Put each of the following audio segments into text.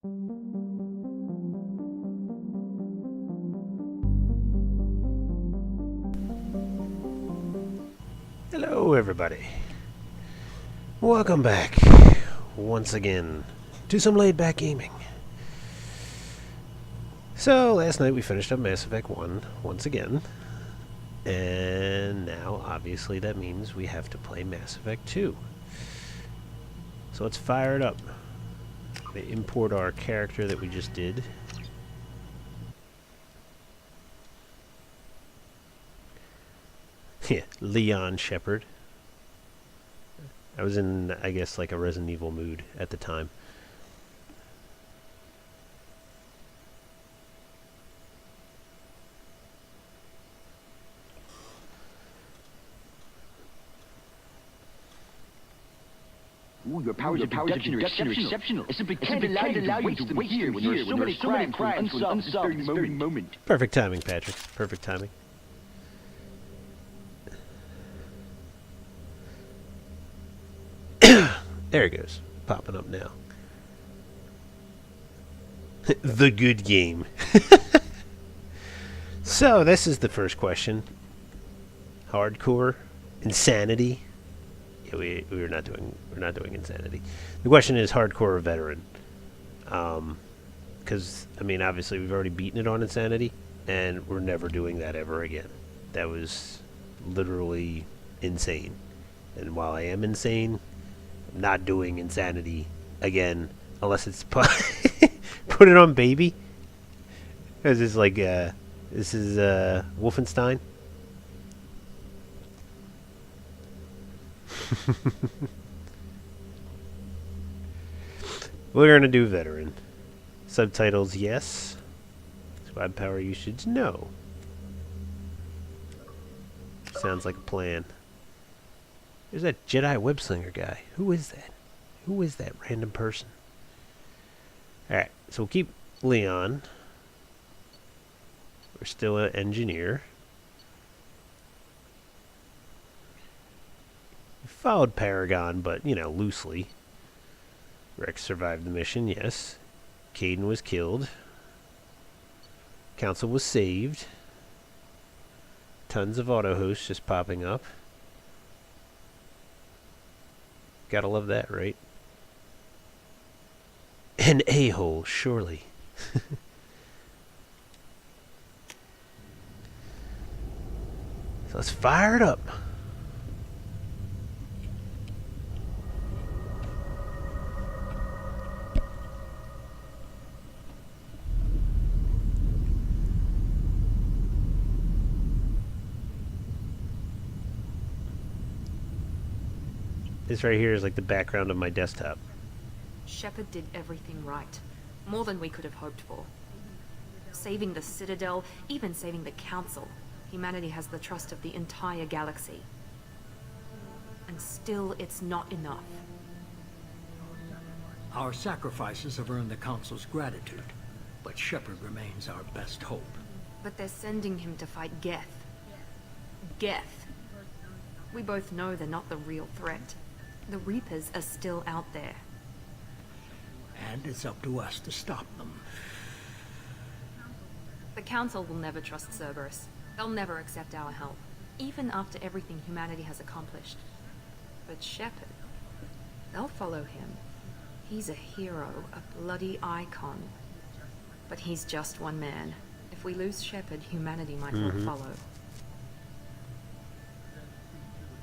Hello everybody. Welcome back once again to some laid back gaming. So last night we finished up Mass Effect 1 once again. And now obviously that means we have to play Mass Effect 2. So let's fire it up. They import our character that we just did. Yeah, Leon Shepard. I was in, I guess, like a Resident Evil mood at the time. Ooh, your powers of deduction are exceptional. I simply can't allow you to waste them here when there are so many crimes unsolved this very moment. Perfect timing, Patrick. Perfect timing. There it goes. Popping up now. The good game. So, this is the first question. Hardcore? Insanity? Yeah, we're not doing insanity. The question is hardcore or veteran. Because, I mean, obviously we've already beaten it on insanity, and we're never doing that ever again. That was literally insane. And while I am insane, I'm not doing insanity again, unless it's put it on baby. Because it's like, this is Wolfenstein. We're gonna do veteran. Subtitles, yes. Squad power usage, no. Sounds like a plan. There's that Jedi web-slinger guy. Who is that? Who is that random person? Alright, so we'll keep Leon. We're still an engineer. We followed Paragon, but, you know, loosely. Rex survived the mission, yes. Caden was killed. Council was saved. Tons of auto-hosts just popping up. Gotta love that, right? An a-hole, surely. So let's fire it up. This right here is like the background of my desktop. Shepard did everything right. More than we could have hoped for. Saving the Citadel, even saving the Council. Humanity has the trust of the entire galaxy. And still, it's not enough. Our sacrifices have earned the Council's gratitude, but Shepard remains our best hope. But they're sending him to fight Geth. Geth. We both know they're not the real threat. The Reapers are still out there. And it's up to us to stop them. The Council will never trust Cerberus. They'll never accept our help, even after everything humanity has accomplished. But Shepard, they'll follow him. He's a hero, a bloody icon. But he's just one man. If we lose Shepard, humanity might well follow.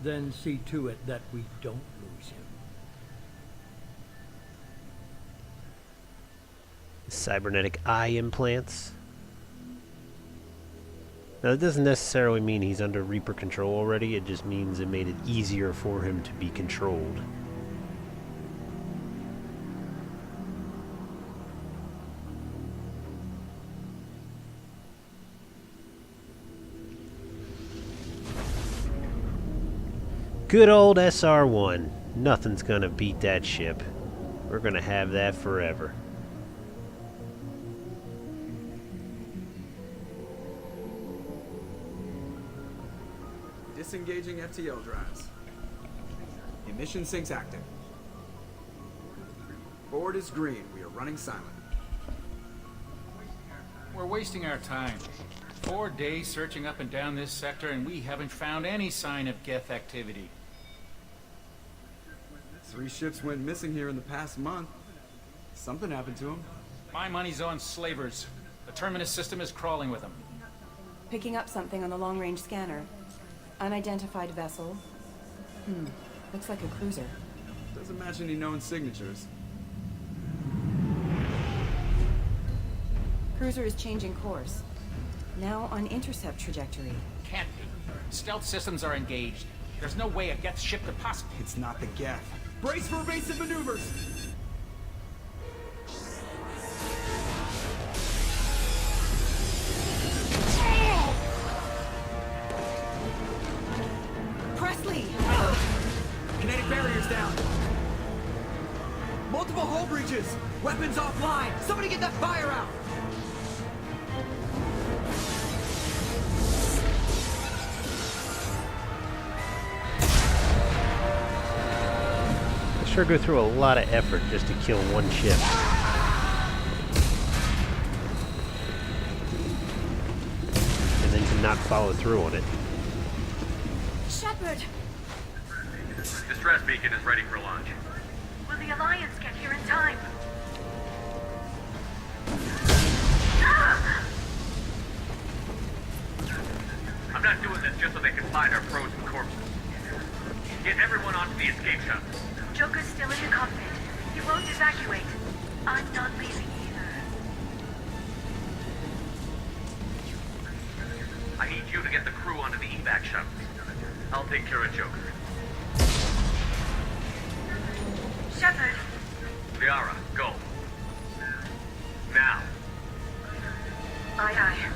Then see to it that we don't lose him. Cybernetic eye implants. Now, that doesn't necessarily mean he's under Reaper control already. It just means it made it easier for him to be controlled. Good old SR-1. Nothing's gonna beat that ship. We're gonna have that forever. Disengaging FTL drives. Emission sinks active. Board is green. We are running silent. We're wasting our time. 4 days searching up and down this sector, and we haven't found any sign of Geth activity. 3 ships went missing here in the past month. Something happened to them. My money's on slavers. The Terminus system is crawling with them. Picking up something on the long-range scanner. Unidentified vessel. Looks like a cruiser. Doesn't match any known signatures. Cruiser is changing course. Now on intercept trajectory. Can't be. Stealth systems are engaged. There's no way a Geth ship could possibly... It's not the Geth. Brace for evasive maneuvers! Presley! Kinetic barriers down! Multiple hull breaches! Weapons offline! Somebody get that fire out! I sure go through a lot of effort just to kill one ship. And then to not follow through on it. Shepard! Distress beacon is ready for launch. Will the Alliance get here in time? I'm not doing this just so they can find our frozen corpses. Get everyone onto the escape shuttle. Joker's still in the cockpit. He won't evacuate. I'm not leaving either. I need you to get the crew onto the evac shuttles. I'll take care of Joker. Shepard, Liara, go. Now. aye aye.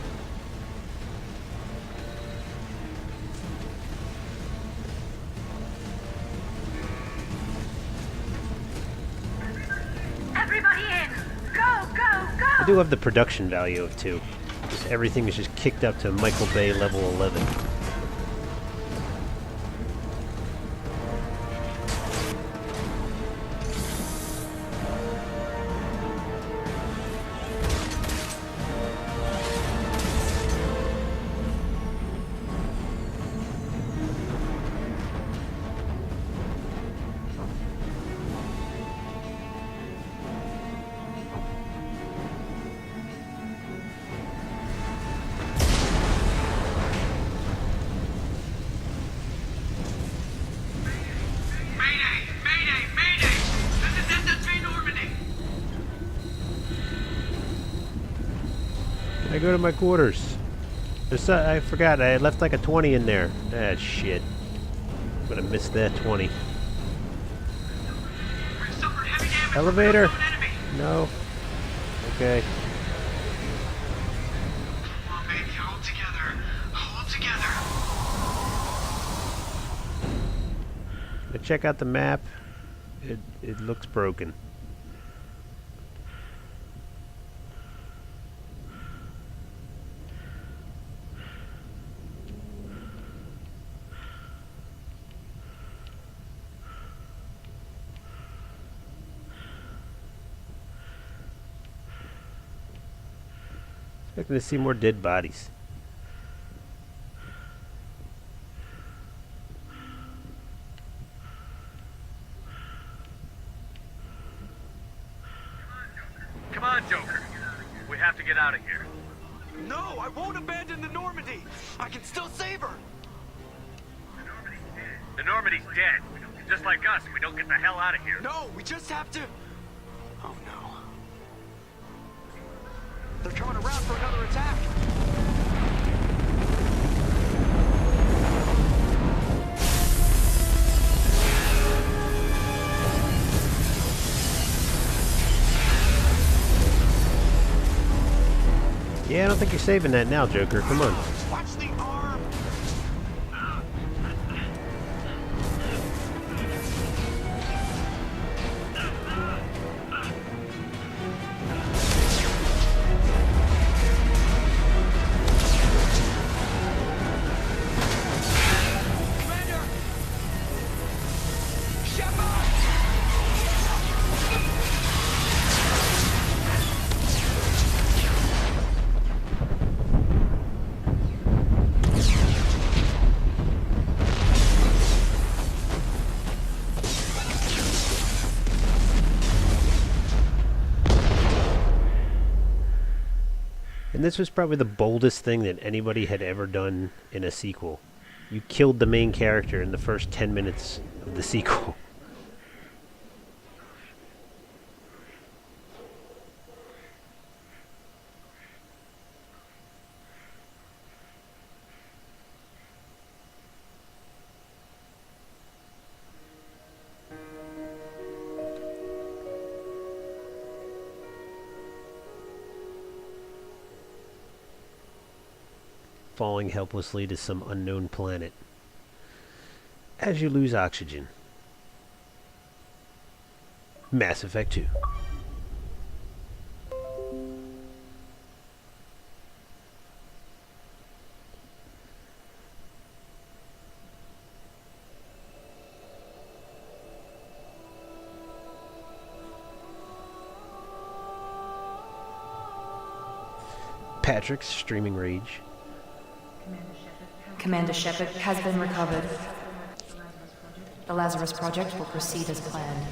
Everybody in! Go, go, go! I do have the production value of 2. Just everything is just kicked up to Michael Bay level 11. I go to my quarters. I forgot, I had left like a 20 in there. Ah, shit. I'm gonna miss that 20. Elevator? No. Okay. Come on, baby, hold together. Hold together. I check out the map. It looks broken. Expecting to see more dead bodies. Come on, Joker. We have to get out of here. No, I won't abandon the Normandy! I can still save her! The Normandy's dead. Just like us, we don't get the hell out of here. No, we just have to... Oh no. They're coming around for another attack! Yeah, I don't think you're saving that now, Joker. Come on. Watch the arm! Commander! Shepard! And this was probably the boldest thing that anybody had ever done in a sequel. You killed the main character in the first 10 minutes of the sequel. Falling helplessly to some unknown planet. As you lose oxygen. Mass Effect 2. Patrick's streaming rage. Commander Shepard has been recovered. The Lazarus Project will proceed as planned.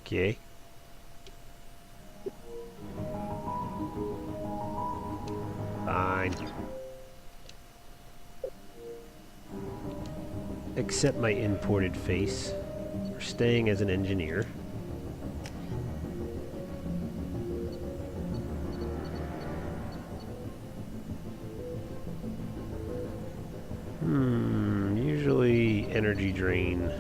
Okay. Fine. Accept my imported face. We're staying as an engineer. Usually energy drain.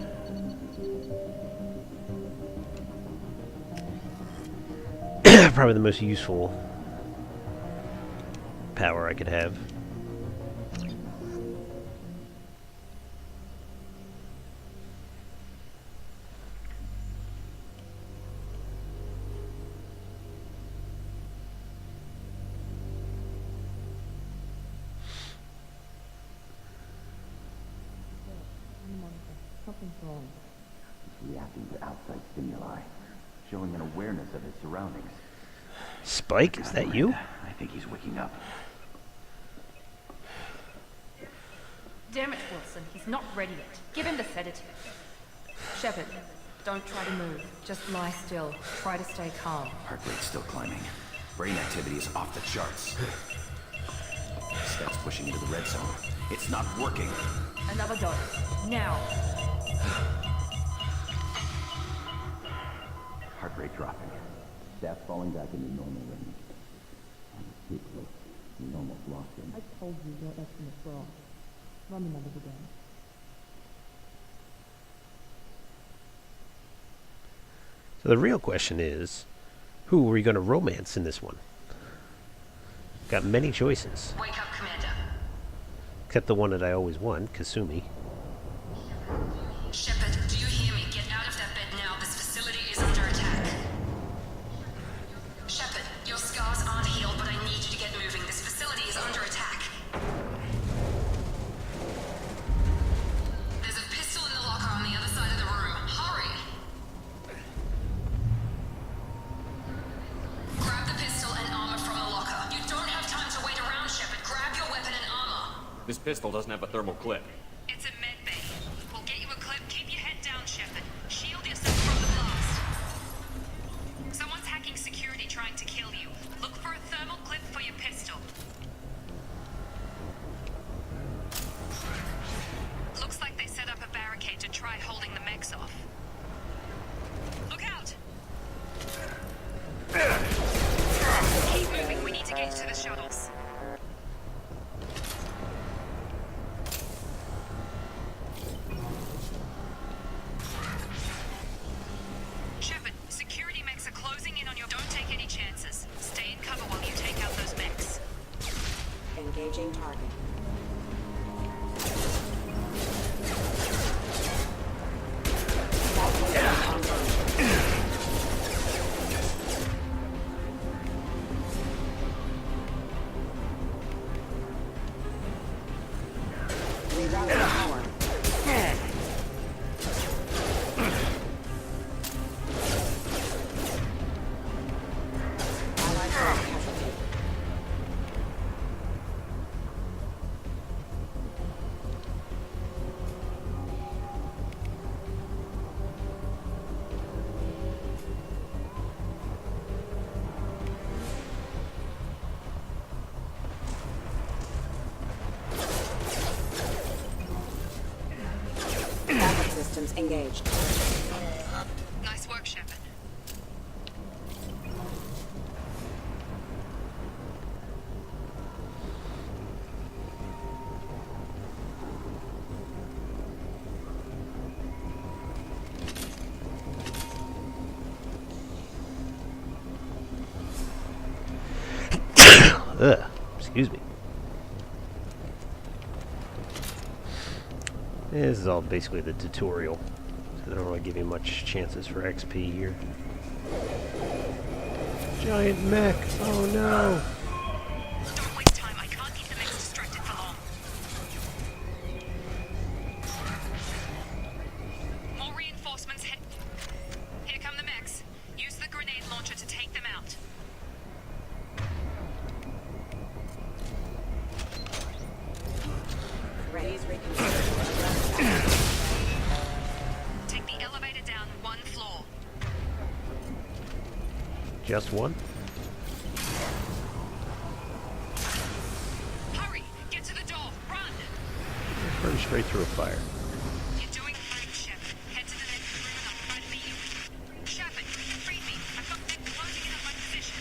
Probably the most useful power I could have. Something's wrong. He's reacting to outside stimuli, showing an awareness of his surroundings. Spike, is that you? I think he's waking up. Damn it, Wilson. He's not ready yet. Give him the sedative. Shepard, don't try to move. Just lie still. Try to stay calm. Heart rate's still climbing. Brain activity is off the charts. Steps pushing into the red zone. It's not working. Another dose. Now. Heart rate dropping. Stats falling back into normal range. Too close. We almost lost him. I told you your estimate's wrong. Run the numbers again. So the real question is, who are we going to romance in this one? Got many choices. Wake up, Commander. Except the one that I always want, Kasumi. Shepard, do you hear me? Get out of that bed now. This facility is under attack. Shepard, your scars aren't healed, but I need you to get moving. This facility is under attack. There's a pistol in the locker on the other side of the room. Hurry! Grab the pistol and armor from the locker. You don't have time to wait around, Shepard. Grab your weapon and armor. This pistol doesn't have a thermal clip. It's a med bay. We'll get you a clip. Keep your head down, Shepard. Shield yourself from the blast. Someone's hacking security trying to kill you. Look for a thermal clip for your pistol. Looks like they set up a barricade to try holding the mechs off. Look out! Keep moving. We need to get to the shuttles. Engaging target. Systems engaged. Nice work, Shepard. Ugh, excuse me. This is all basically the tutorial. So they don't really give you much chances for XP here. Giant mech! Oh no! Don't waste time. I can't keep the mechs distracted for long. More reinforcements. Here come the mechs. Use the grenade launcher to take them out. Take the elevator down one floor. Just one? Hurry! Get to the door! Run! Pretty straight through a fire. You're doing great, Shepard. Head to the next room and I'll try to beat you. Shepard, free me. I've got them closing in on my position.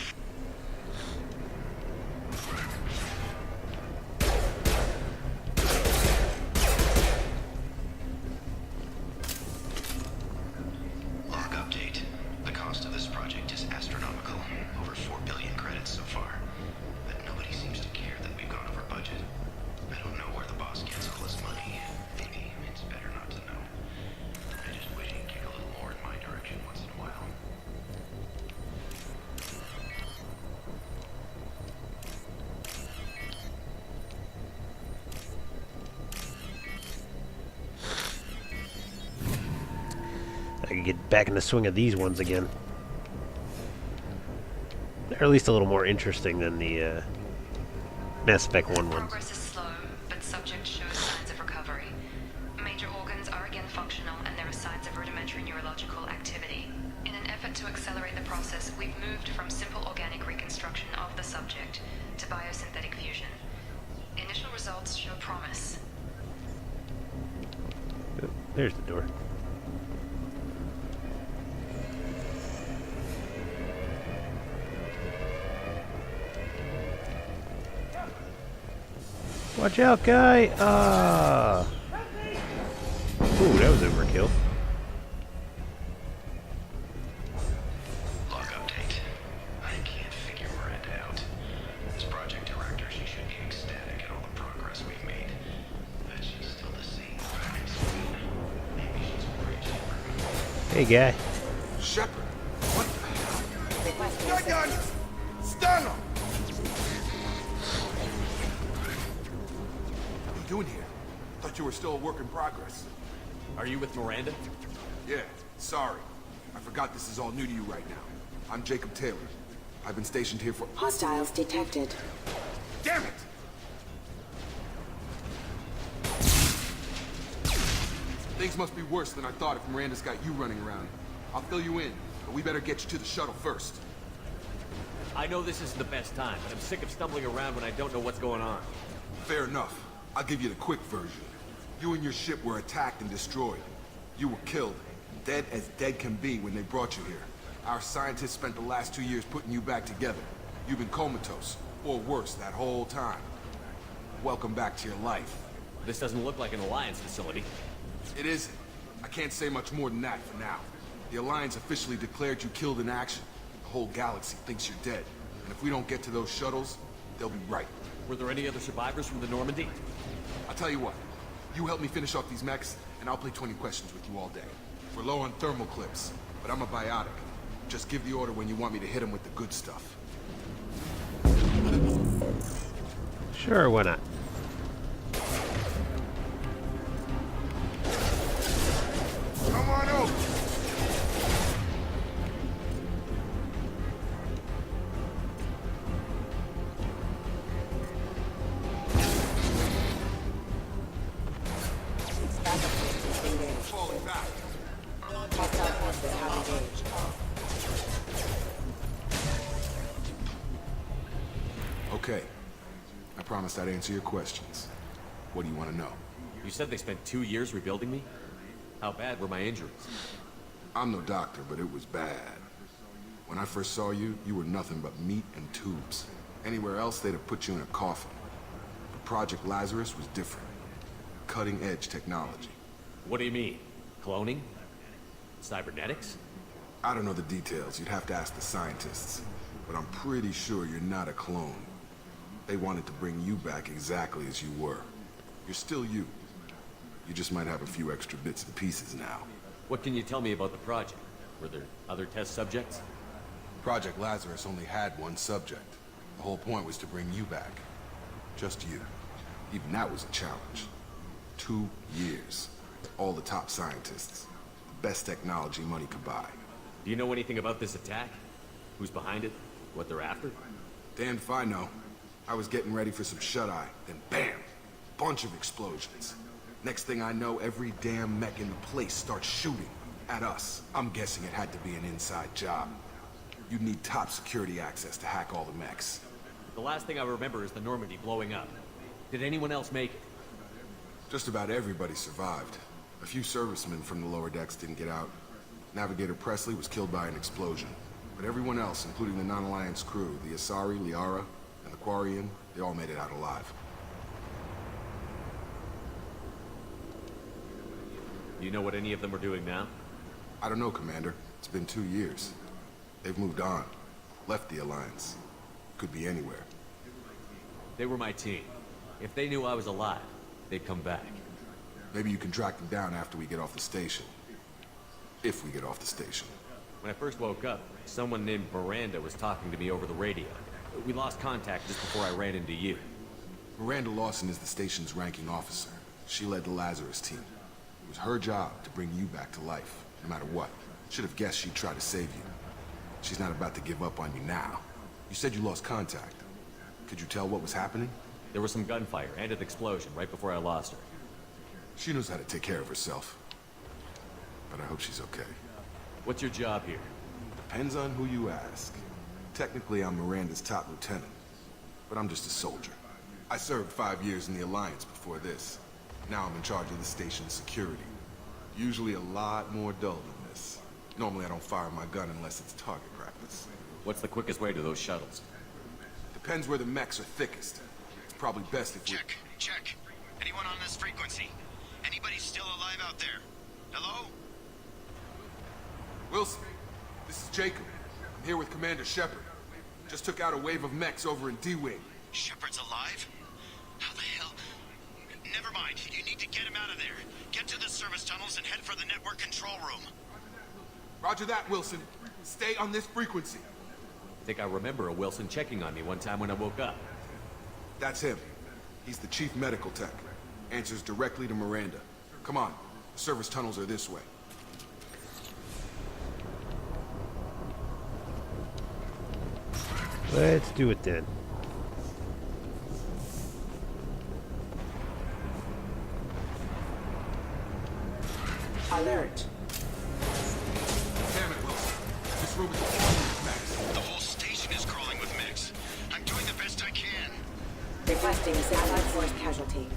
Log update. The cost of this project is astronomical. Over 4 billion credits so far. But nobody seems to care that we've gone over budget. I don't know where the boss gets all this money. Maybe it's better not to know. I just wish he'd kick a little more in my direction once in a while. I could get back in the swing of these ones again. They're at least a little more interesting than the Mass Effect 1 ones. Progress is slow, but subject shows signs of recovery. Major organs are again functional, and there are signs of rudimentary neurological activity. In an effort to accelerate the process, we've moved from simple organic reconstruction of the subject to biosynthetic fusion. Initial results show promise. Oh, there's the door. Watch out, guy! Ah! Ooh, that was overkill. Log update. I can't figure Miranda out. This project director, she should be ecstatic at all the progress we've made. But she's still the same. Maybe she's worried she'll Hey, guy. Shepard, what the hell? Shotgun! Stun him! What are you doing here? Thought you were still a work in progress. Are you with Miranda? Yeah, sorry. I forgot this is all new to you right now. I'm Jacob Taylor. I've been stationed here for— Hostiles detected. Damn it! Things must be worse than I thought if Miranda's got you running around. I'll fill you in, but we better get you to the shuttle first. I know this isn't the best time, but I'm sick of stumbling around when I don't know what's going on. Fair enough. I'll give you the quick version. You and your ship were attacked and destroyed. You were killed, dead as dead can be when they brought you here. Our scientists spent the last 2 years putting you back together. You've been comatose, or worse, that whole time. Welcome back to your life. This doesn't look like an Alliance facility. It isn't. I can't say much more than that for now. The Alliance officially declared you killed in action. The whole galaxy thinks you're dead. And if we don't get to those shuttles, they'll be right. Were there any other survivors from the Normandy? I'll tell you what. You help me finish off these mechs, and I'll play 20 questions with you all day. We're low on thermal clips, but I'm a biotic. Just give the order when you want me to hit them with the good stuff. Sure, why not? Come on over! Falling back. Hostile forces have engaged. Okay. I promised I'd answer your questions. What do you want to know? You said they spent 2 years rebuilding me? How bad were my injuries? I'm no doctor, but it was bad. When I first saw you, you were nothing but meat and tubes. Anywhere else, they'd have put you in a coffin. But Project Lazarus was different. Cutting-edge technology. What do you mean? Cloning? Cybernetics? I don't know the details. You'd have to ask the scientists. But I'm pretty sure you're not a clone. They wanted to bring you back exactly as you were. You're still you. You just might have a few extra bits and pieces now. What can you tell me about the project? Were there other test subjects? Project Lazarus only had one subject. The whole point was to bring you back. Just you. Even that was a challenge. 2 years. All the top scientists. The best technology money could buy. Do you know anything about this attack? Who's behind it? What they're after? Damned if I know. I was getting ready for some shut-eye, then bam! Bunch of explosions. Next thing I know, every damn mech in the place starts shooting at us. I'm guessing it had to be an inside job. You'd need top security access to hack all the mechs. The last thing I remember is the Normandy blowing up. Did anyone else make it? Just about everybody survived. A few servicemen from the lower decks didn't get out. Navigator Presley was killed by an explosion. But everyone else, including the non-Alliance crew, the Asari, Liara, and the Quarian, they all made it out alive. Do you know what any of them are doing now? I don't know, Commander. It's been 2 years. They've moved on. Left the Alliance. Could be anywhere. They were my team. If they knew I was alive, they'd come back. Maybe you can track them down after we get off the station. If we get off the station. When I first woke up, someone named Miranda was talking to me over the radio. We lost contact just before I ran into you. Miranda Lawson is the station's ranking officer. She led the Lazarus team. It was her job to bring you back to life, no matter what. Should have guessed she'd try to save you. She's not about to give up on you now. You said you lost contact. Could you tell what was happening? There was some gunfire and an explosion right before I lost her. She knows how to take care of herself. But I hope she's okay. What's your job here? Depends on who you ask. Technically, I'm Miranda's top lieutenant. But I'm just a soldier. I served 5 years in the Alliance before this. Now I'm in charge of the station's security. Usually a lot more dull than this. Normally I don't fire my gun unless it's target practice. What's the quickest way to those shuttles? Depends where the mechs are thickest. It's probably best if we... Check. Anyone on this frequency? Anybody still alive out there? Hello? Wilson, this is Jacob. I'm here with Commander Shepard. Just took out a wave of mechs over in D-Wing. Shepard's alive? How the hell? Never mind. You need to get him out of there. Get to the service tunnels and head for the network control room. Roger that, Wilson. Stay on this frequency. I think I remember a Wilson checking on me one time when I woke up. That's him. He's the chief medical tech. Answers directly to Miranda. Come on. The service tunnels are this way. Let's do it then. Alert. Damn it, Wilson. This room is crawling with mechs. The whole station is crawling with mechs. I'm doing the best I can. Requesting Allied force casualty.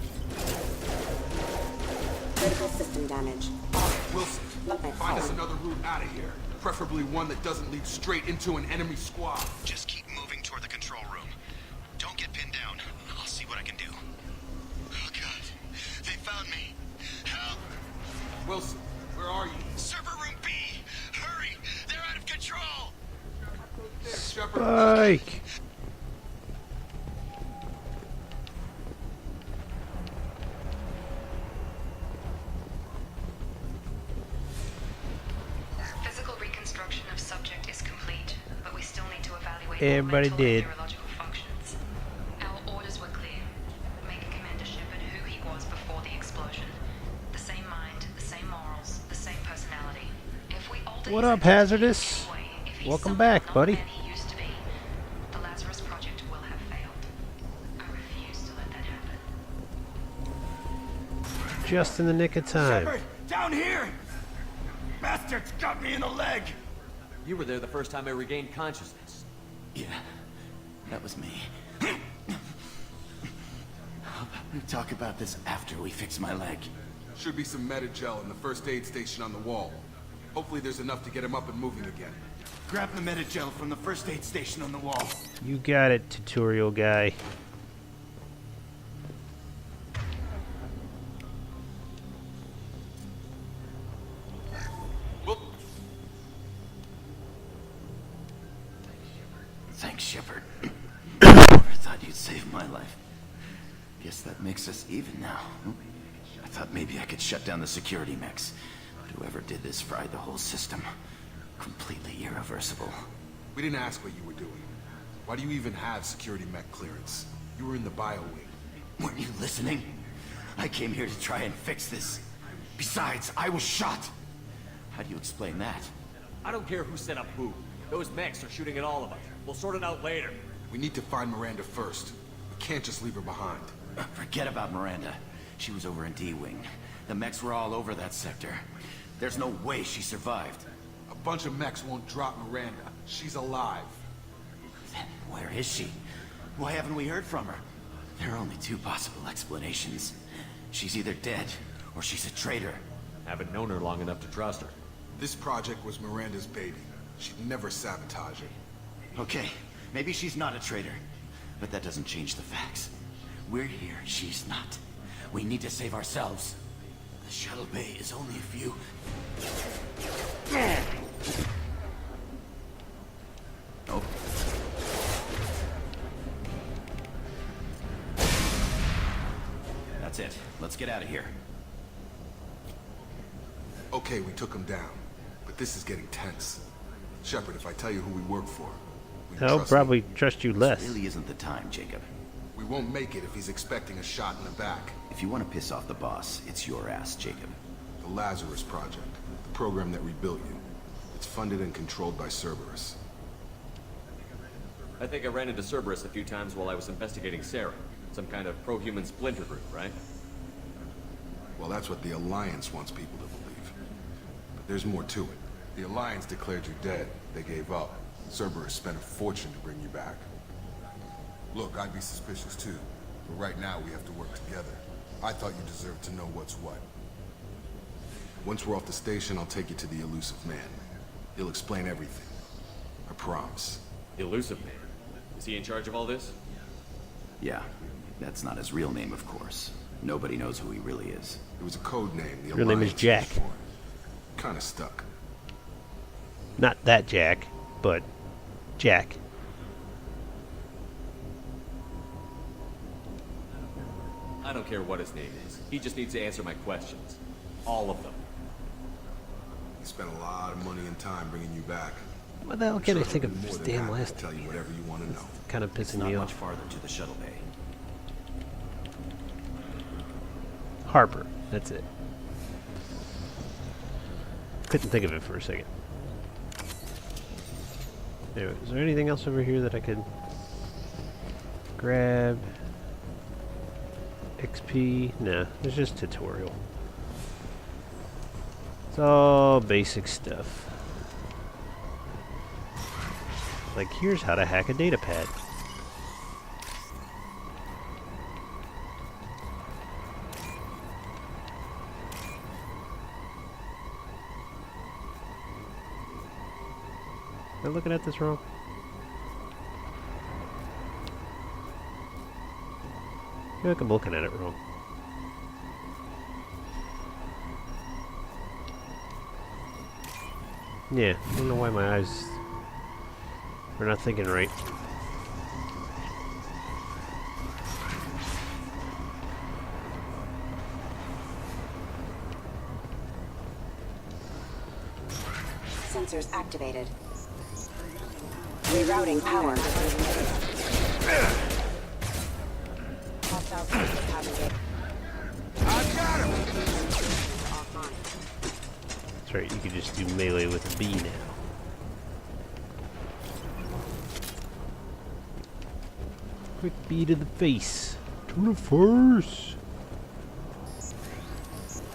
Critical system damage. Wilson, find us another route out of here. Preferably one that doesn't lead straight into an enemy squad. Just keep moving toward the control room. Don't get pinned down. I'll see what I can do. Oh, God. They found me. Help! Wilson, where are you? Server room B! Hurry! They're out of control! Spike! Everybody did. neurological functions. Our orders were clear. Make Commander Shepard who he was before the explosion. The same mind, the same morals, the same personality. If we alter What his up, identity Hazardous? in any way, if he's Welcome somehow back, not buddy. the man he used to be, the Lazarus Project will have failed. I refuse to let that happen. Just in the nick of time. Shepard, down here! Bastards got me in the leg! You were there the first time I regained consciousness. Yeah, that was me. How about we talk about this after we fix my leg? Should be some Metagel in the first aid station on the wall. Hopefully there's enough to get him up and moving again. Grab the Metagel from the first aid station on the wall. You got it, tutorial guy. Thanks, Shepard. Never thought you'd save my life. Guess that makes us even now. I thought maybe I could shut down the security mechs, but whoever did this fried the whole system. Completely irreversible. We didn't ask what you were doing. Why do you even have security mech clearance? You were in the bio wing. Weren't you listening? I came here to try and fix this. Besides, I was shot. How do you explain that? I don't care who set up who. Those mechs are shooting at all of us. We'll sort it out later. We need to find Miranda first. We can't just leave her behind. Forget about Miranda. She was over in D-Wing. The mechs were all over that sector. There's no way she survived. A bunch of mechs won't drop Miranda. She's alive. Then where is she? Why haven't we heard from her? There are only two possible explanations. She's either dead, or she's a traitor. Haven't known her long enough to trust her. This project was Miranda's baby. She'd never sabotage it. Okay, maybe she's not a traitor. But that doesn't change the facts. We're here, she's not. We need to save ourselves. The shuttle bay is only a few... Oh. That's it. Let's get out of here. Okay, we took him down. But this is getting tense. Shepard, if I tell you who we work for... I'll probably trust you less. This really isn't the time, Jacob. We won't make it if he's expecting a shot in the back. If you want to piss off the boss, it's your ass, Jacob. The Lazarus Project. The program that rebuilt you. It's funded and controlled by Cerberus. I think I ran into Cerberus a few times while I was investigating Sarah. Some kind of pro-human splinter group, right? Well, that's what the Alliance wants people to believe. But there's more to it. The Alliance declared you dead. They gave up. Cerberus spent a fortune to bring you back. Look, I'd be suspicious too. But right now, we have to work together. I thought you deserved to know what's what. Once we're off the station, I'll take you to the Elusive Man. He'll explain everything. I promise. The Elusive Man? Is he in charge of all this? Yeah. That's not his real name, of course. Nobody knows who he really is. It was a code name. The Real name is Jack. Kinda stuck. Not that Jack, but Jack. I don't care what his name is. He just needs to answer my questions. All of them. He spent a lot of money and time bringing you back. What the hell can I think of this damn last Tell you whatever you want to know. kind of It's pissing not me much off. farther to the shuttle bay. Harper. That's it. Couldn't think of it for a second. Anyway, is there anything else over here that I could grab? XP? Nah, there's just tutorial. It's all basic stuff. Like, here's how to hack a data pad. Am I looking at this wrong? I feel like I'm looking at it wrong. Yeah, I don't know why my eyes are not thinking right. Sensors activated. Rerouting power. I got him! That's right, you could just do melee with a B now. Quick B to the face. To the face!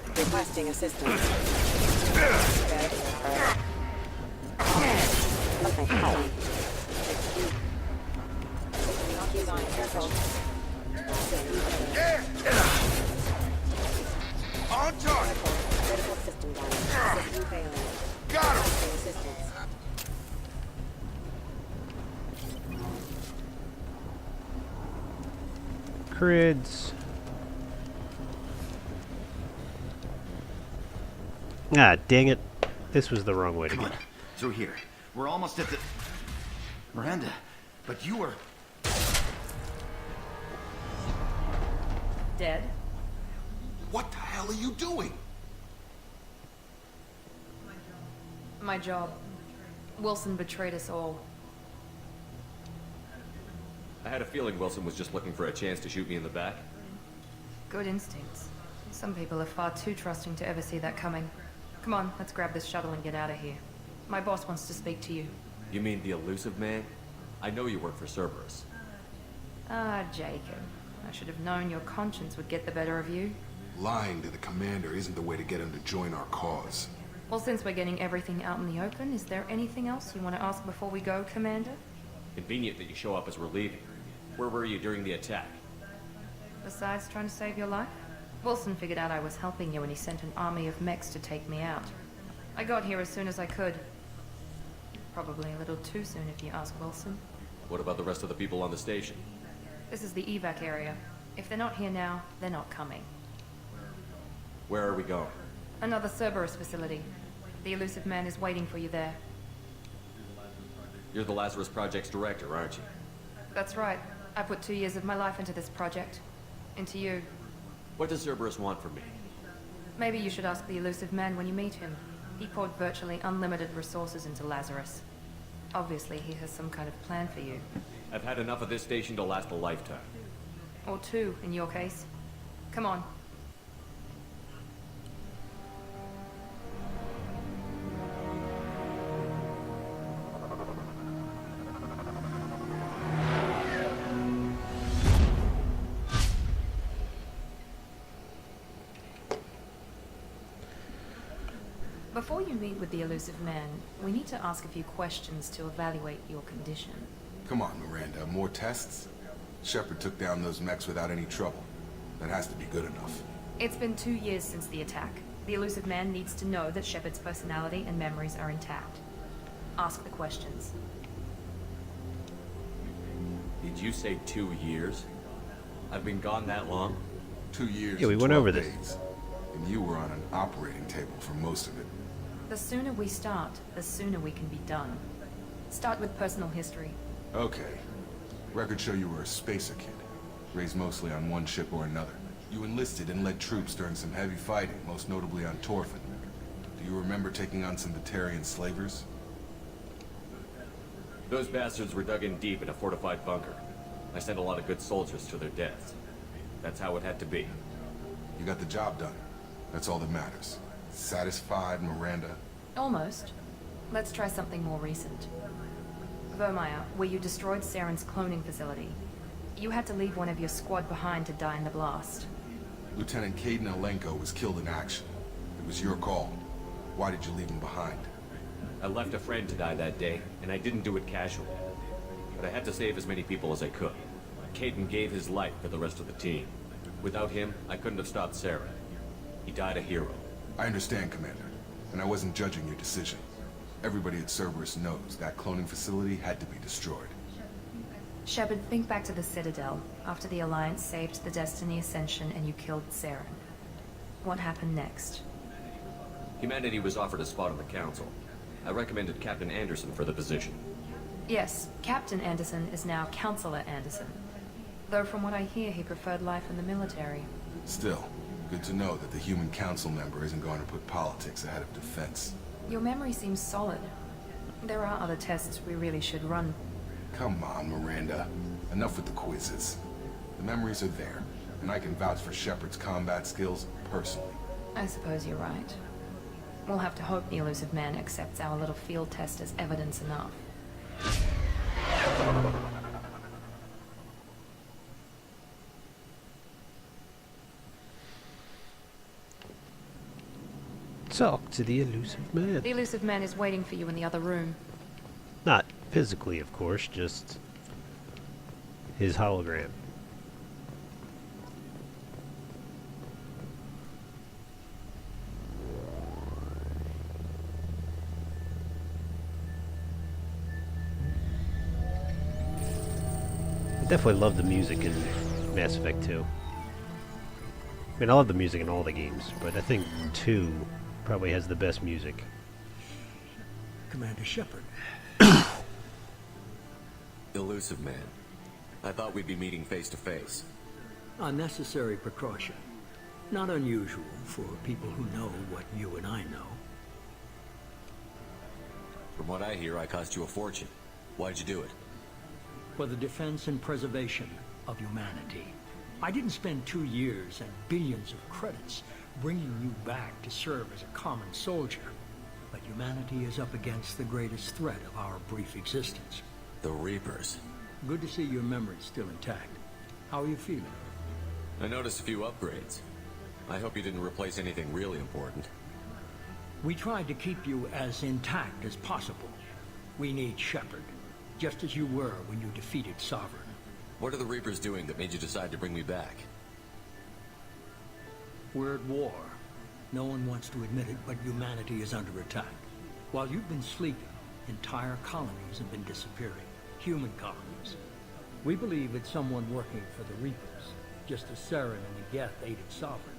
Requesting assistance. Yeah! On target! Critical system damage. System failing. Got him! Assistance. Crids. Ah, dang it. This was the wrong way to Come go. on, through here. We're almost at the... Miranda, but you were... Dead? What the hell are you doing? My job. Wilson betrayed us all. I had a feeling Wilson was just looking for a chance to shoot me in the back. Good instincts. Some people are far too trusting to ever see that coming. Come on, let's grab this shuttle and get out of here. My boss wants to speak to you. You mean the elusive man? I know you work for Cerberus. Ah, Jacob. I should have known your conscience would get the better of you. Lying to the commander isn't the way to get him to join our cause. Well, since we're getting everything out in the open, is there anything else you want to ask before we go, Commander? Convenient that you show up as we're leaving. Where were you during the attack? Besides trying to save your life? Wilson figured out I was helping you and he sent an army of mechs to take me out. I got here as soon as I could. Probably a little too soon if you ask Wilson. What about the rest of the people on the station? This is the evac area. If they're not here now, they're not coming. Where are we going? Another Cerberus facility. The elusive man is waiting for you there. You're the Lazarus Project's director, aren't you? That's right. I put 2 years of my life into this project. Into you. What does Cerberus want from me? Maybe you should ask the elusive man when you meet him. He poured virtually unlimited resources into Lazarus. Obviously, he has some kind of plan for you. I've had enough of this station to last a lifetime. Or 2, in your case. Come on. Before you meet with the elusive man, we need to ask a few questions to evaluate your condition. Come on, Miranda, more tests? Shepard took down those mechs without any trouble. That has to be good enough. It's been 2 years since the attack. The elusive man needs to know that Shepard's personality and memories are intact. Ask the questions. Did you say 2 years? I've been gone that long? 2 years Yeah, we and went 12 over this. days. And you were on an operating table for most of it. The sooner we start, the sooner we can be done. Start with personal history. Okay. Records show you were a spacer kid. Raised mostly on one ship or another. You enlisted and led troops during some heavy fighting, most notably on Torfin. Do you remember taking on some Batarian slavers? Those bastards were dug in deep in a fortified bunker. I sent a lot of good soldiers to their deaths. That's how it had to be. You got the job done. That's all that matters. Satisfied, Miranda? Almost. Let's try something more recent. Vermeer, where you destroyed Saren's cloning facility. You had to leave one of your squad behind to die in the blast. Lieutenant Caden Alenko was killed in action. It was your call. Why did you leave him behind? I left a friend to die that day, and I didn't do it casually. But I had to save as many people as I could. Caden gave his life for the rest of the team. Without him, I couldn't have stopped Saren. He died a hero. I understand, Commander, and I wasn't judging your decision. Everybody at Cerberus knows that cloning facility had to be destroyed. Shepard, think back to the Citadel, after the Alliance saved the Destiny Ascension and you killed Saren. What happened next? Humanity was offered a spot on the Council. I recommended Captain Anderson for the position. Yes, Captain Anderson is now Counselor Anderson. Though from what I hear, he preferred life in the military. Still, good to know that the human council member isn't going to put politics ahead of defense. Your memory seems solid. There are other tests we really should run. Come on, Miranda. Enough with the quizzes. The memories are there, and I can vouch for Shepard's combat skills personally. I suppose you're right. We'll have to hope the elusive man accepts our little field test as evidence enough. Talk to the elusive man. The elusive man is waiting for you in the other room. Not physically, of course, just his hologram. I definitely love the music in Mass Effect 2. I mean, I love the music in all the games, but I think 2 probably has the best music. Commander Shepard. Elusive man. I thought we'd be meeting face to face. Unnecessary precaution. Not unusual for people who know what you and I know. From what I hear, I cost you a fortune. Why'd you do it? For the defense and preservation of humanity. I didn't spend 2 years and billions of credits bringing you back to serve as a common soldier. But humanity is up against the greatest threat of our brief existence. The Reapers. Good to see your memory's still intact. How are you feeling? I noticed a few upgrades. I hope you didn't replace anything really important. We tried to keep you as intact as possible. We need Shepard, just as you were when you defeated Sovereign. What are the Reapers doing that made you decide to bring me back? We're at war. No one wants to admit it, but humanity is under attack. While you've been sleeping, entire colonies have been disappearing. Human colonies. We believe it's someone working for the Reapers, just as Saren and the Geth aided Sovereign.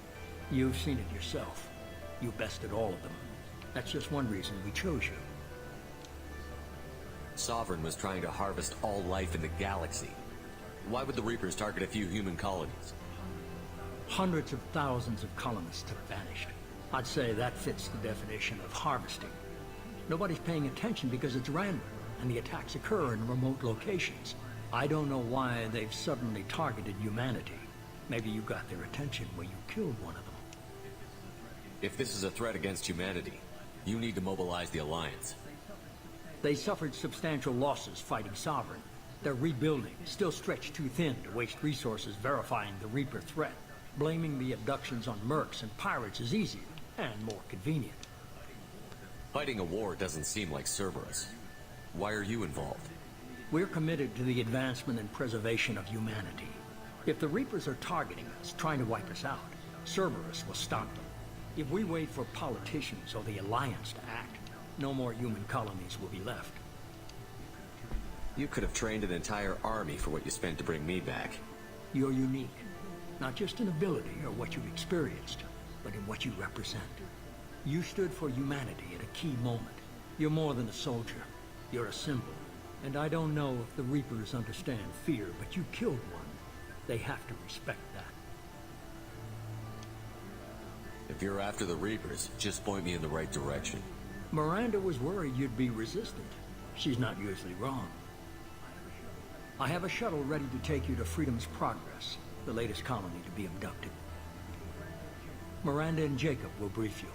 You've seen it yourself. You bested all of them. That's just one reason we chose you. Sovereign was trying to harvest all life in the galaxy. Why would the Reapers target a few human colonies? Hundreds of thousands of colonists have vanished. I'd say that fits the definition of harvesting. Nobody's paying attention because it's random, and the attacks occur in remote locations. I don't know why they've suddenly targeted humanity. Maybe you got their attention when you killed one of them. If this is a threat against humanity, you need to mobilize the Alliance. They suffered substantial losses fighting Sovereign. They're rebuilding, still stretched too thin to waste resources verifying the Reaper threat. Blaming the abductions on mercs and pirates is easier and more convenient. Fighting a war doesn't seem like Cerberus. Why are you involved? We're committed to the advancement and preservation of humanity. If the Reapers are targeting us, trying to wipe us out, Cerberus will stop them. If we wait for politicians or the Alliance to act, no more human colonies will be left. You could have trained an entire army for what you spent to bring me back. You're unique. Not just in ability or what you've experienced, but in what you represent. You stood for humanity at a key moment. You're more than a soldier. You're a symbol. And I don't know if the Reapers understand fear, but you killed one. They have to respect that. If you're after the Reapers, just point me in the right direction. Miranda was worried you'd be resistant. She's not usually wrong. I have a shuttle ready to take you to Freedom's Progress, the latest colony to be abducted. Miranda and Jacob will brief you.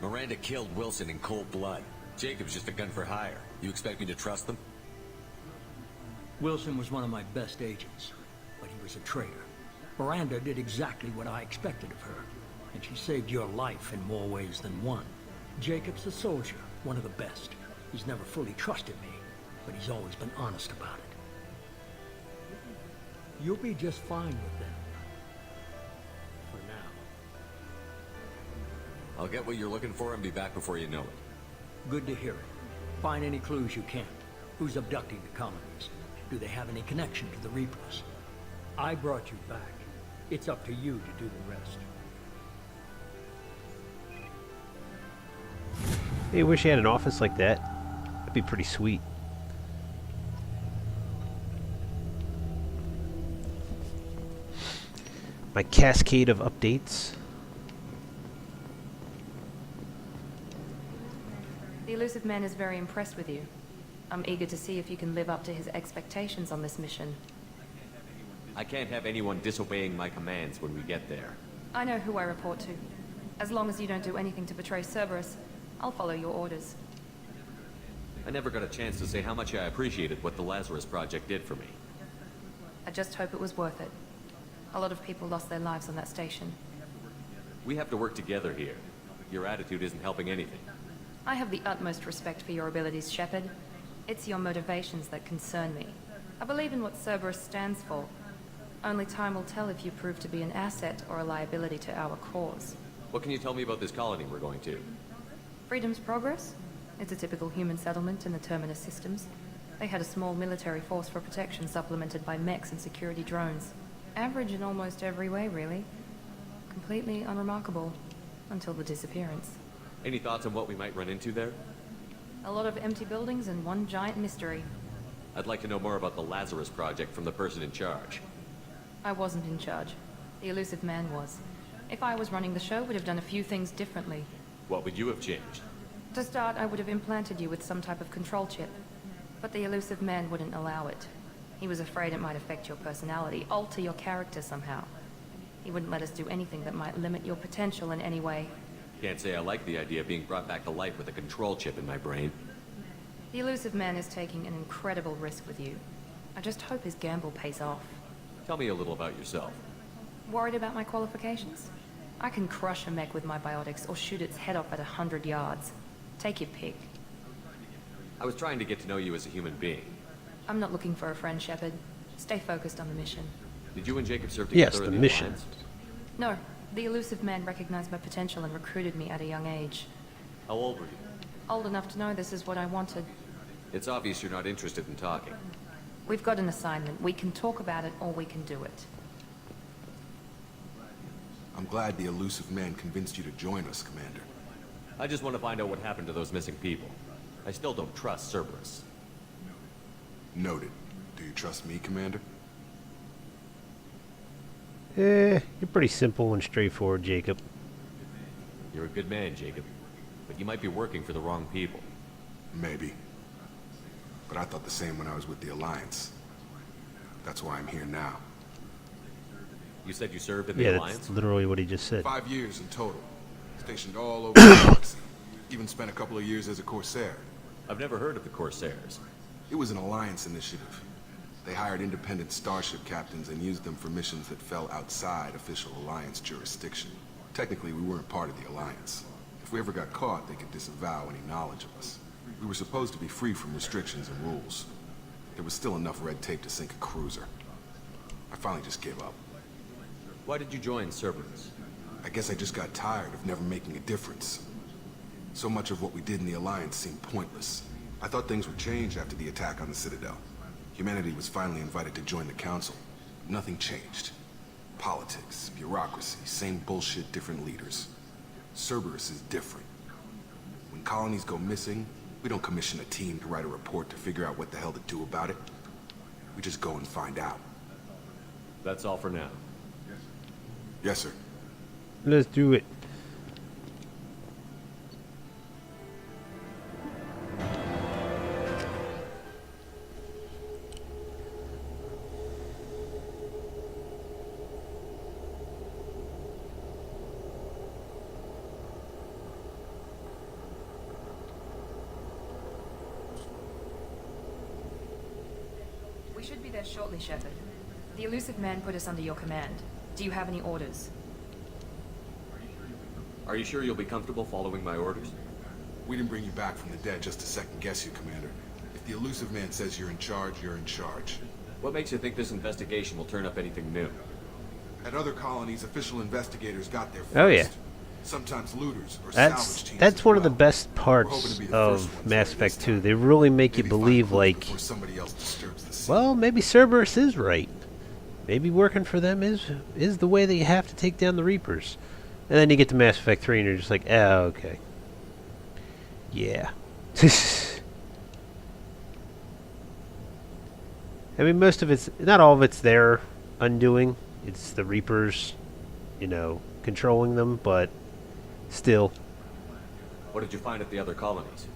Miranda killed Wilson in cold blood. Jacob's just a gun for hire. You expect me to trust them? Wilson was one of my best agents, but he was a traitor. Miranda did exactly what I expected of her, and she saved your life in more ways than one. Jacob's a soldier, one of the best. He's never fully trusted me, but he's always been honest about it. You'll be just fine with them. For now. I'll get what you're looking for and be back before you know it. Good to hear it. Find any clues you can. Who's abducting the colonies? Do they have any connection to the Reapers? I brought you back. It's up to you to do the rest. Hey, wish you had an office like that. That'd be pretty sweet. My cascade of updates. The elusive man is very impressed with you. I'm eager to see if you can live up to his expectations on this mission. I can't have anyone disobeying my commands when we get there. I know who I report to. As long as you don't do anything to betray Cerberus, I'll follow your orders. I never got a chance to say how much I appreciated what the Lazarus Project did for me. I just hope it was worth it. A lot of people lost their lives on that station. We have to work together here. Your attitude isn't helping anything. I have the utmost respect for your abilities, Shepard. It's your motivations that concern me. I believe in what Cerberus stands for. Only time will tell if you prove to be an asset or a liability to our cause. What can you tell me about this colony we're going to? Freedom's Progress? It's a typical human settlement in the Terminus systems. They had a small military force for protection supplemented by mechs and security drones. Average in almost every way, really. Completely unremarkable. Until the disappearance. Any thoughts on what we might run into there? A lot of empty buildings and one giant mystery. I'd like to know more about the Lazarus Project from the person in charge. I wasn't in charge. The elusive man was. If I was running the show, would have done a few things differently. What would you have changed? To start, I would have implanted you with some type of control chip. But the elusive man wouldn't allow it. He was afraid it might affect your personality, alter your character somehow. He wouldn't let us do anything that might limit your potential in any way. Can't say I like the idea of being brought back to life with a control chip in my brain. The elusive man is taking an incredible risk with you. I just hope his gamble pays off. Tell me a little about yourself. Worried about my qualifications? I can crush a mech with my biotics or shoot its head off at 100 yards. Take your pick. I was trying to get to know you as a human being. I'm not looking for a friend, Shepard. Stay focused on the mission. Did you and Jacob serve together Yes, in the the mission. Alliance? No, the elusive man recognized my potential and recruited me at a young age. How old were you? Old enough to know this is what I wanted. It's obvious you're not interested in talking. We've got an assignment. We can talk about it or we can do it. I'm glad the elusive man convinced you to join us, Commander. I just want to find out what happened to those missing people. I still don't trust Cerberus. Noted. Do you trust me, Commander? You're pretty simple and straightforward, Jacob. You're a good man, Jacob. But you might be working for the wrong people. Maybe. But I thought the same when I was with the Alliance. That's why I'm here now. You said you served in the Yeah, Alliance? that's literally what he just said. 5 years in total. Stationed all over the galaxy. Even spent a couple of years as a Corsair. I've never heard of the Corsairs. It was an Alliance initiative. They hired independent starship captains and used them for missions that fell outside official Alliance jurisdiction. Technically, we weren't part of the Alliance. If we ever got caught, they could disavow any knowledge of us. We were supposed to be free from restrictions and rules. There was still enough red tape to sink a cruiser. I finally just gave up. Why did you join Cerberus? I guess I just got tired of never making a difference. So much of what we did in the Alliance seemed pointless. I thought things would change after the attack on the Citadel. Humanity was finally invited to join the Council. Nothing changed. Politics, bureaucracy, same bullshit, different leaders. Cerberus is different. When colonies go missing, we don't commission a team to write a report to figure out what the hell to do about it. We just go and find out. That's all for now. Yes, sir. Let's do it. We should be there shortly, Shepard. The elusive man put us under your command. Do you have any orders? Are you sure you'll be comfortable following my orders? We didn't bring you back from the dead just to second guess you, Commander. If the elusive man says you're in charge, you're in charge. What makes you think this investigation will turn up anything new? At other colonies, official investigators got there first. Oh, yeah. Sometimes looters or salvage teams. That's as one of the well. best We're parts hoping to be the of first ones Mass there this Effect 2. time. They really make you Maybe find believe, clues like, before somebody else disturbs the scene. well, maybe Cerberus is right. Maybe working for them is the way that you have to take down the Reapers. And then you get to Mass Effect 3 and you're just like, oh, okay. Yeah. I mean, most of it's, not all of it's their undoing. It's the Reapers, you know, controlling them, but still. What did you find at the other colonies?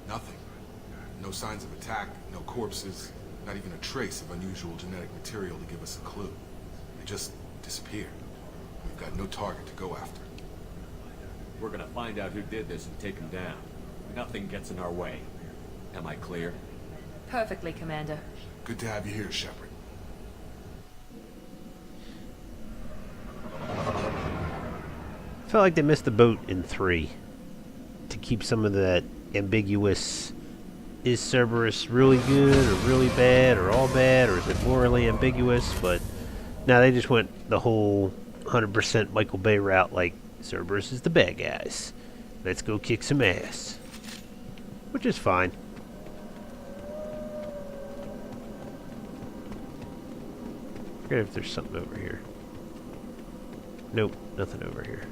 Nothing. No signs of attack, no corpses, not even a trace of unusual genetic material to give us a clue. They just disappeared. We've got no target to go after. We're gonna find out who did this and take him down. Nothing gets in our way. Am I clear? Perfectly, Commander. Good to have you here, Shepard. I felt like they missed the boat in 3 to keep some of that ambiguous, is Cerberus really good or really bad or all bad, or is it morally ambiguous? But now they just went the whole 100% Michael Bay route, like Cerberus is the bad guys. Let's go kick some ass. Which is fine. Forget if there's something over here. Nope, nothing over here.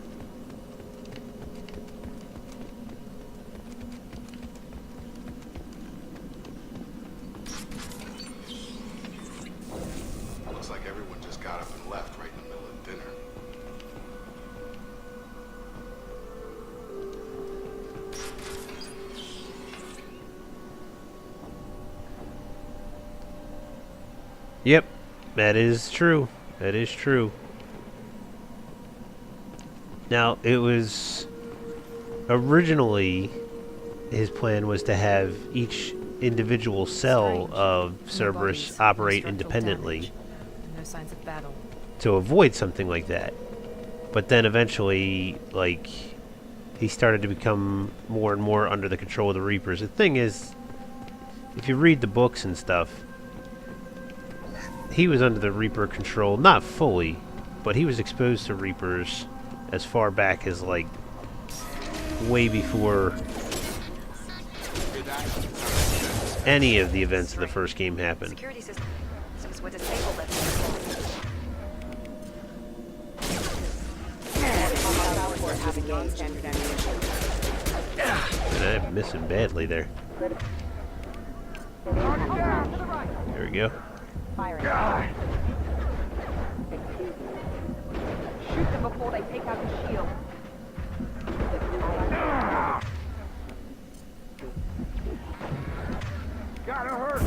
Looks like everyone just got up and left right in the middle of dinner. Yep, that is true. That is true. Now, it was originally his plan was to have each individual cell of Cerberus operate independently No signs of battle. to avoid something like that. But then eventually, like, he started to become more and more under the control of the Reapers. The thing is, if you read the books and stuff, he was under the Reaper control, not fully, but he was exposed to Reapers as far back as, like, way before any of the events of the first game happened. Security systems were disabled at And I'm missing badly there. There we go. Shoot them before they take out the shield. Gotta hurt.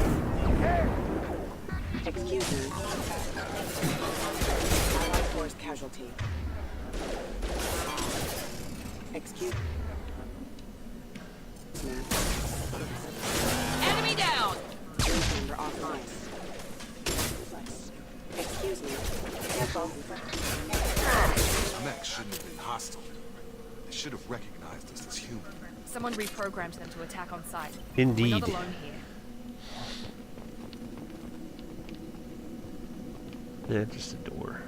Excuse me. Allied force casualty. Excuse me. Enemy down! Chamber offline. Excuse me. Careful. Mechs shouldn't have been hostile. They should have recognized us as human. Someone reprogrammed them to attack on sight. Indeed. We're not alone here. Yeah, just a door.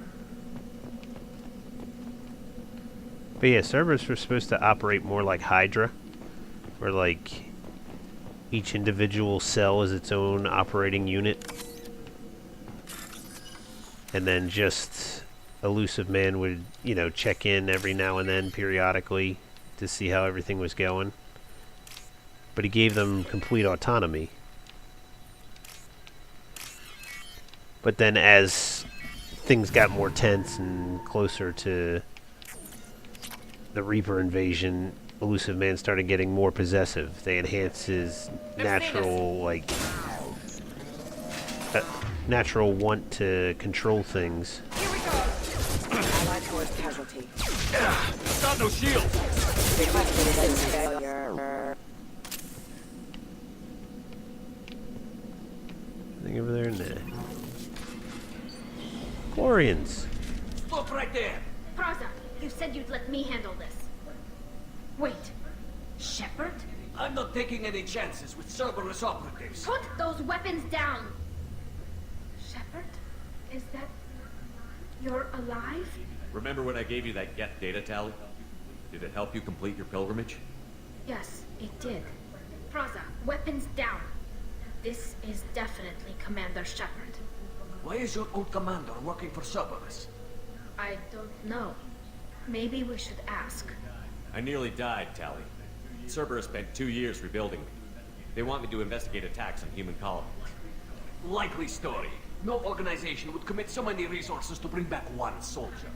But yeah, Cerberus were supposed to operate more like Hydra, where like each individual cell is its own operating unit, and then just Elusive Man would, you know, check in every now and then periodically to see how everything was going. But he gave them complete autonomy. But then as things got more tense and closer to the Reaper invasion, Elusive Man started getting more possessive. They enhanced his natural, like, natural want to control things. Here we go. Allied force casualty. Got no shield! Failure. Anything over there? Nah. Glorians. Stop right there! Praza, you said you'd let me handle this. Wait. Shepard? I'm not taking any chances with Cerberus operatives. Put those weapons down! Shepard? Is that... You're alive? Remember when I gave you that Geth data tally? Did it help you complete your pilgrimage? Yes, it did. Praza, weapons down. This is definitely Commander Shepard. Why is your old commander working for Cerberus? I don't know. Maybe we should ask. I nearly died, Tally. Cerberus spent 2 years rebuilding me. They want me to investigate attacks on human colonies. Likely story. No organization would commit so many resources to bring back one soldier.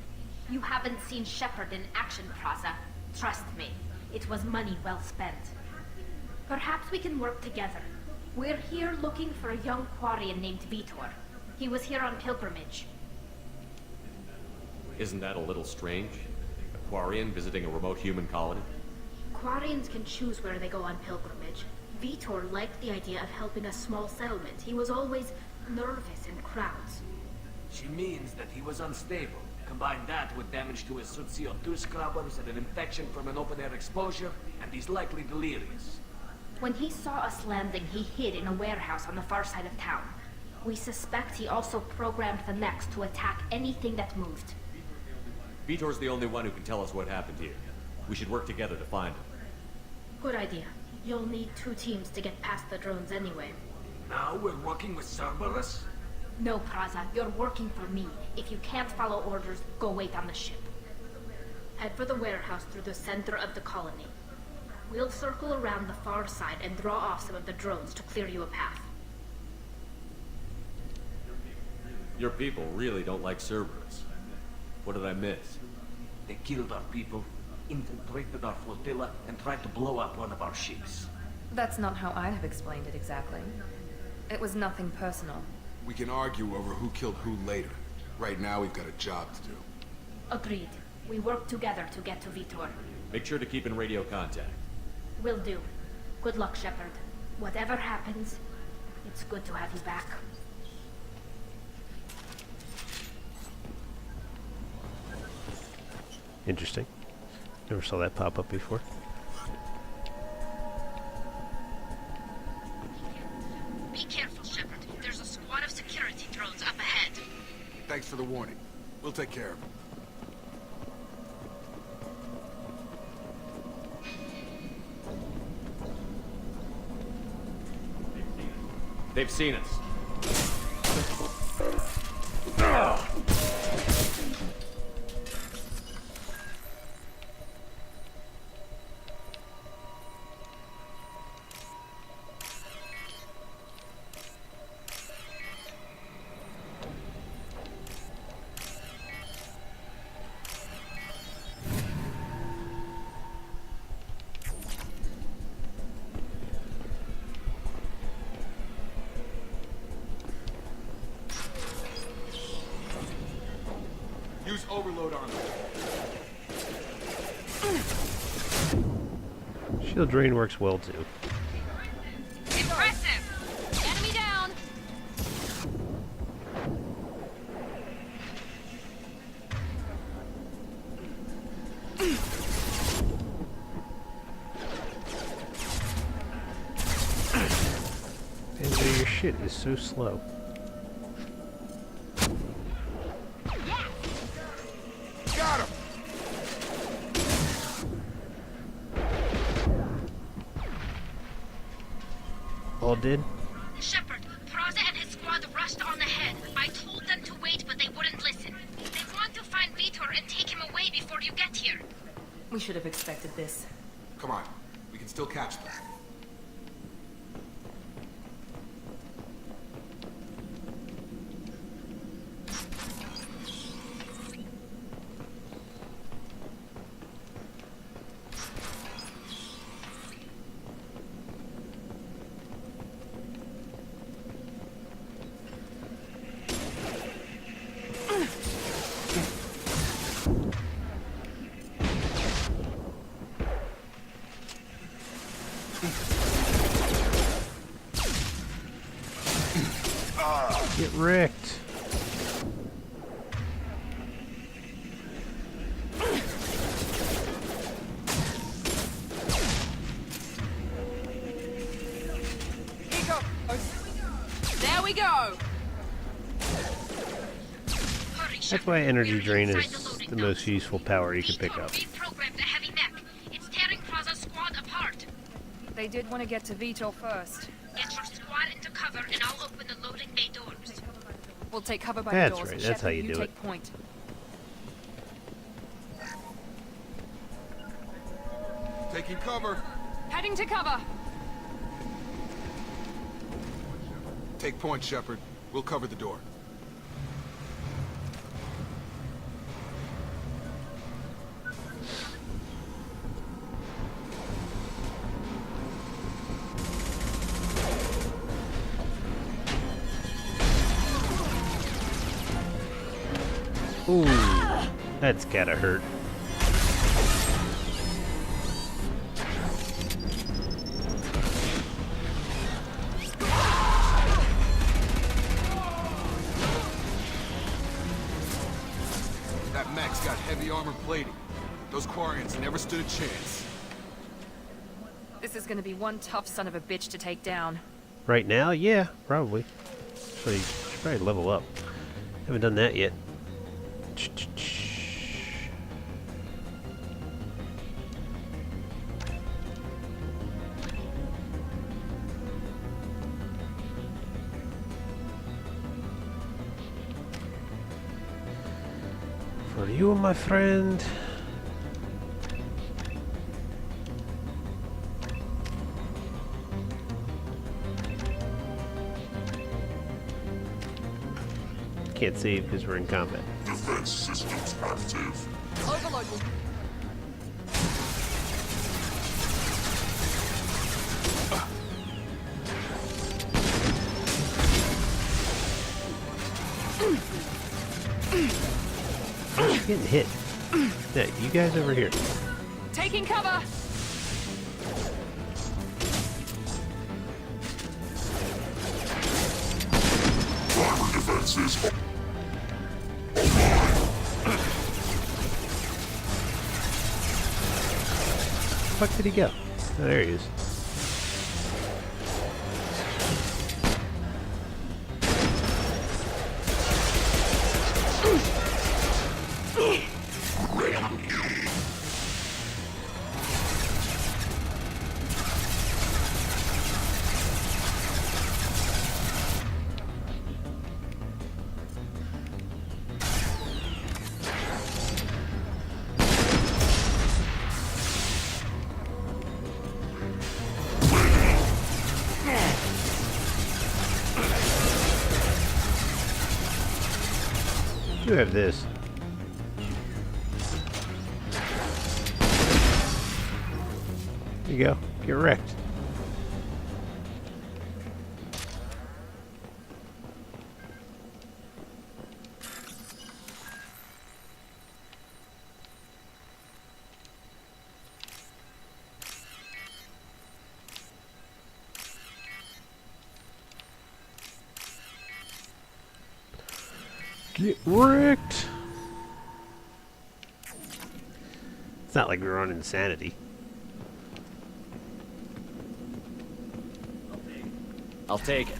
You haven't seen Shepard in action, Praza. Trust me, it was money well spent. Perhaps we can work together. We're here looking for a young Quarian named Vitor. He was here on pilgrimage. Isn't that a little strange? A Quarian visiting a remote human colony? Quarians can choose where they go on pilgrimage. Vitor liked the idea of helping a small settlement. He was always nervous in crowds. She means that he was unstable. Combine that with damage to his CO2 scrubbers and an infection from an open-air exposure, and he's likely delirious. When he saw us landing, he hid in a warehouse on the far side of town. We suspect he also programmed the mechs to attack anything that moved. Vitor's the only one who can tell us what happened here. We should work together to find him. Good idea. You'll need 2 teams to get past the drones anyway. Now we're working with Cerberus? No, Praza, you're working for me. If you can't follow orders, go wait on the ship. Head for the warehouse through the center of the colony. We'll circle around the far side and draw off some of the drones to clear you a path. Your people really don't like Cerberus. What did I miss? They killed our people, infiltrated our flotilla, and tried to blow up one of our ships. That's not how I'd have explained it exactly. It was nothing personal. We can argue over who killed who later. Right now, we've got a job to do. Agreed. We work together to get to Vitor. Make sure to keep in radio contact. Will do. Good luck, Shepard. Whatever happens, it's good to have you back. Interesting. Never saw that pop up before. Be careful, Shepard. There's a squad of security drones up ahead. Thanks for the warning. We'll take care of them. They've seen us. Use overload on them. Shield drain works well too. Impressive! Enemy down! And your shit is so slow. Got him! All did? Shepard, Praza and his squad rushed on ahead. I told them to wait, but they wouldn't listen. They want to find Vitor and take him away before you get here. We should have expected this. Come on. We can still catch them. Get wrecked. There we go! That's why energy drain is the most useful power you can pick up. Reprogram the heavy mech. It's tearing Praza's squad apart. They did want to get to Vitor first. Get your squad into cover and I'll open the loading bay doors. We'll take cover by That's the doors. right, that's how Shepard, you do take it. point. Taking cover. Heading to cover. Take point, Shepard. We'll cover the door. Ooh, that's gotta hurt. That mech's got heavy armor plating. Those Quarians never stood a chance. This is gonna be one tough son of a bitch to take down. Right now, yeah, probably. So you should probably level up. Haven't done that yet. For you, my friend. Can't save because we're in combat. Defense systems active. Overload will... Oh, she's getting hit. Yeah, you guys over here. Taking cover! Primary defenses. Where the fuck did he go? Oh, there he is. You have this. There you go. Get wrecked. Get wrecked. It's not like we were on insanity. I'll take it.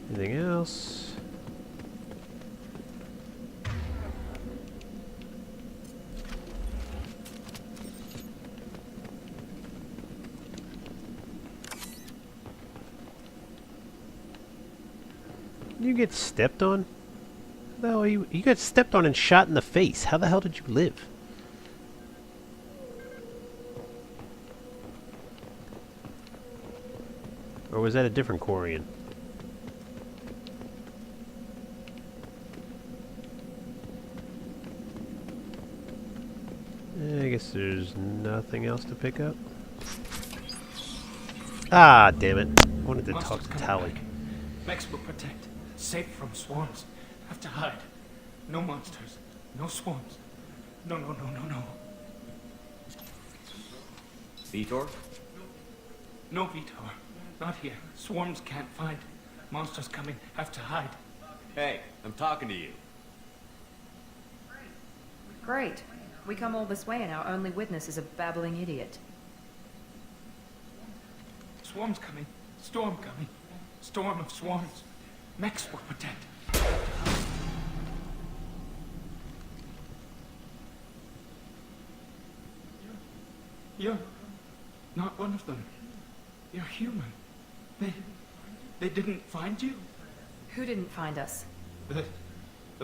Anything else? You get stepped on? How the hell are you got stepped on and shot in the face. How the hell did you live? Or was that a different Quarian? I guess there's nothing else to pick up. Ah, damn it. I wanted to talk to Tally. Mechs will protect. Safe from swarms. Have to hide. No monsters. No swarms. No. Vitor? No, Vitor. Not here. Swarms can't find. Monsters coming. Have to hide. Hey, I'm talking to you. Great. We come all this way and our only witness is a babbling idiot. Swarms coming. Storm coming. Storm of swarms. Mechs will protect. You're not one of them. You're human. They didn't find you? Who didn't find us? The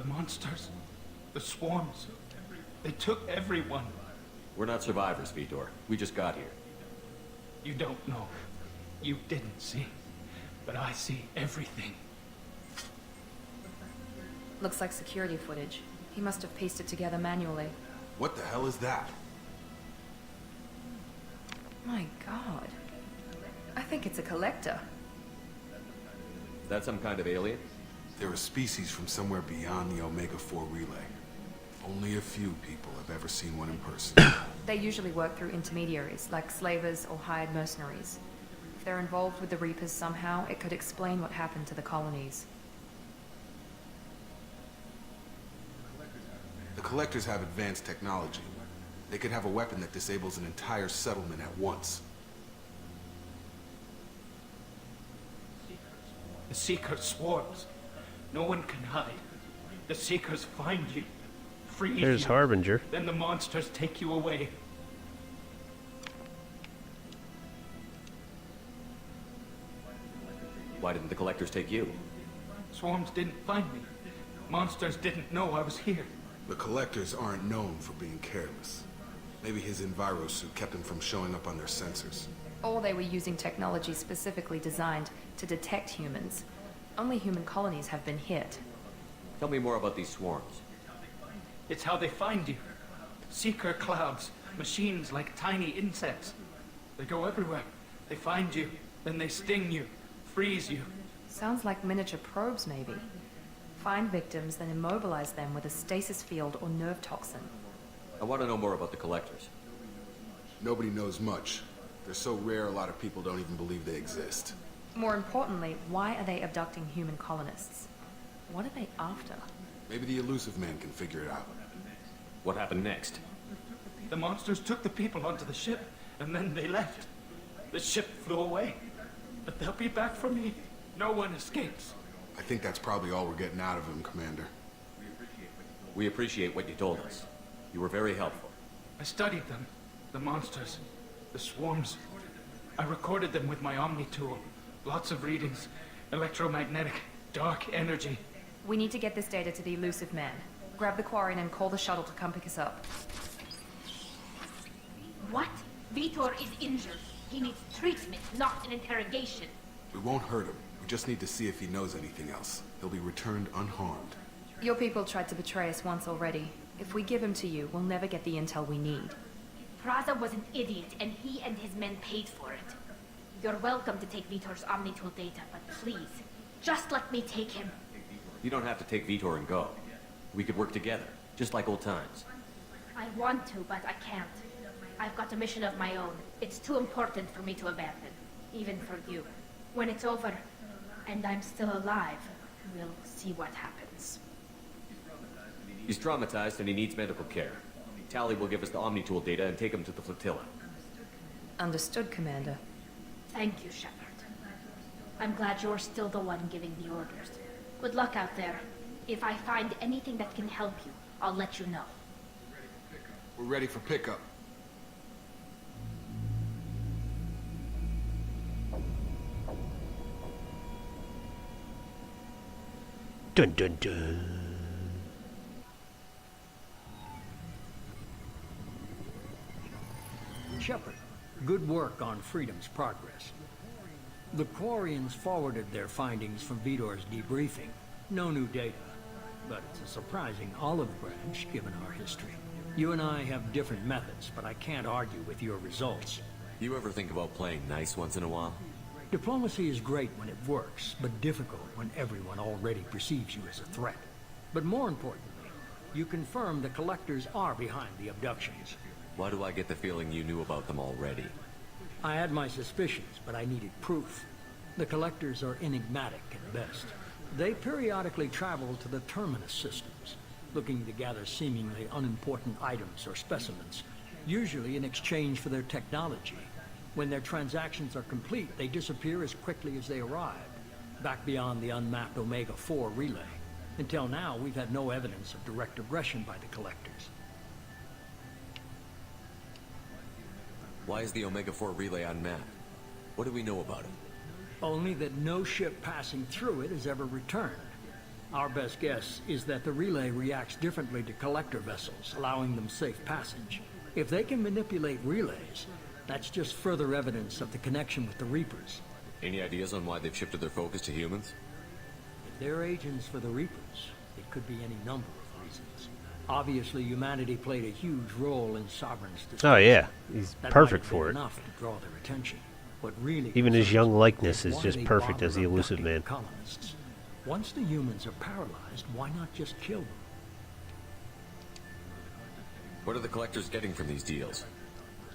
monsters. The swarms. They took everyone. We're not survivors, Vitor. We just got here. You don't know. You didn't see. But I see everything. Looks like security footage. He must have pieced it together manually. What the hell is that? My god. I think it's a collector. that some kind of alien? They're a species from somewhere beyond the Omega-4 relay. Only a few people have ever seen one in person. They usually work through intermediaries, like slavers or hired mercenaries. If they're involved with the Reapers somehow, it could explain what happened to the colonies. The Collectors have advanced technology. They could have a weapon that disables an entire settlement at once. The Seeker swarms. No one can hide. The Seekers find you, freeze There's you. Harbinger. Then the monsters take you away. Why didn't the Collectors take you? Swarms didn't find me. Monsters didn't know I was here. The Collectors aren't known for being careless. Maybe his Enviro suit kept him from showing up on their sensors. Or they were using technology specifically designed to detect humans. Only human colonies have been hit. Tell me more about these swarms. It's how they find you. Seeker clouds, machines like tiny insects. They go everywhere. They find you, then they sting you, freeze you. Sounds like miniature probes, maybe. Find victims, then immobilize them with a stasis field or nerve toxin. I want to know more about the Collectors. Nobody knows much. They're so rare, a lot of people don't even believe they exist. More importantly, why are they abducting human colonists? What are they after? Maybe the Elusive Man can figure it out. What happened next? The monsters took the people onto the ship, and then they left. The ship flew away. But they'll be back for me. No one escapes. I think that's probably all we're getting out of him, Commander. We appreciate what you told us. You were very helpful. I studied them. The monsters. The swarms. I recorded them with my Omni tool. Lots of readings. Electromagnetic. Dark energy. We need to get this data to the Elusive Man. Grab the Quarian and call the shuttle to come pick us up. What? Vitor is injured. He needs treatment, not an interrogation. We won't hurt him. We just need to see if he knows anything else. He'll be returned unharmed. Your people tried to betray us once already. If we give him to you, we'll never get the intel we need. Praza was an idiot, and he and his men paid for it. You're welcome to take Vitor's Omnitool data, but please, just let me take him. You don't have to take Vitor and go. We could work together, just like old times. I want to, but I can't. I've got a mission of my own. It's too important for me to abandon, even for you. When it's over, and I'm still alive, we'll see what happens. He's traumatized and he needs medical care. Tally will give us the Omnitool data and take him to the flotilla. Understood, Commander. Thank you, Shepard. I'm glad you're still the one giving the orders. Good luck out there. If I find anything that can help you, I'll let you know. We're ready for pickup. Dun dun dun. Shepard, good work on Freedom's progress. The Quarians forwarded their findings from Vitor's debriefing. No new data, but it's a surprising olive branch given our history. You and I have different methods, but I can't argue with your results. You ever think about playing nice once in a while? Diplomacy is great when it works, but difficult when everyone already perceives you as a threat. But more importantly, you confirm the Collectors are behind the abductions. Why do I get the feeling you knew about them already? I had my suspicions, but I needed proof. The Collectors are enigmatic at best. They periodically travel to the Terminus systems, looking to gather seemingly unimportant items or specimens, usually in exchange for their technology. When their transactions are complete, they disappear as quickly as they arrived, back beyond the unmapped Omega-4 relay. Until now, we've had no evidence of direct aggression by the Collectors. Why is the Omega-4 relay unmapped? What do we know about it? Only that no ship passing through it has ever returned. Our best guess is that the relay reacts differently to Collector vessels, allowing them safe passage. If they can manipulate relays, that's just further evidence of the connection with the Reapers. Any ideas on why they've shifted their focus to humans? If they're agents for the Reapers, it could be any number of reasons. Obviously, humanity played a huge role in Sovereign's destruction. Oh yeah, he's That perfect might have been for it. enough to draw their attention. What really Even his young likeness is why just they perfect bother as the elusive abducting man. the colonists. Once the humans are paralyzed, why not just kill them? What are the collectors getting from these deals?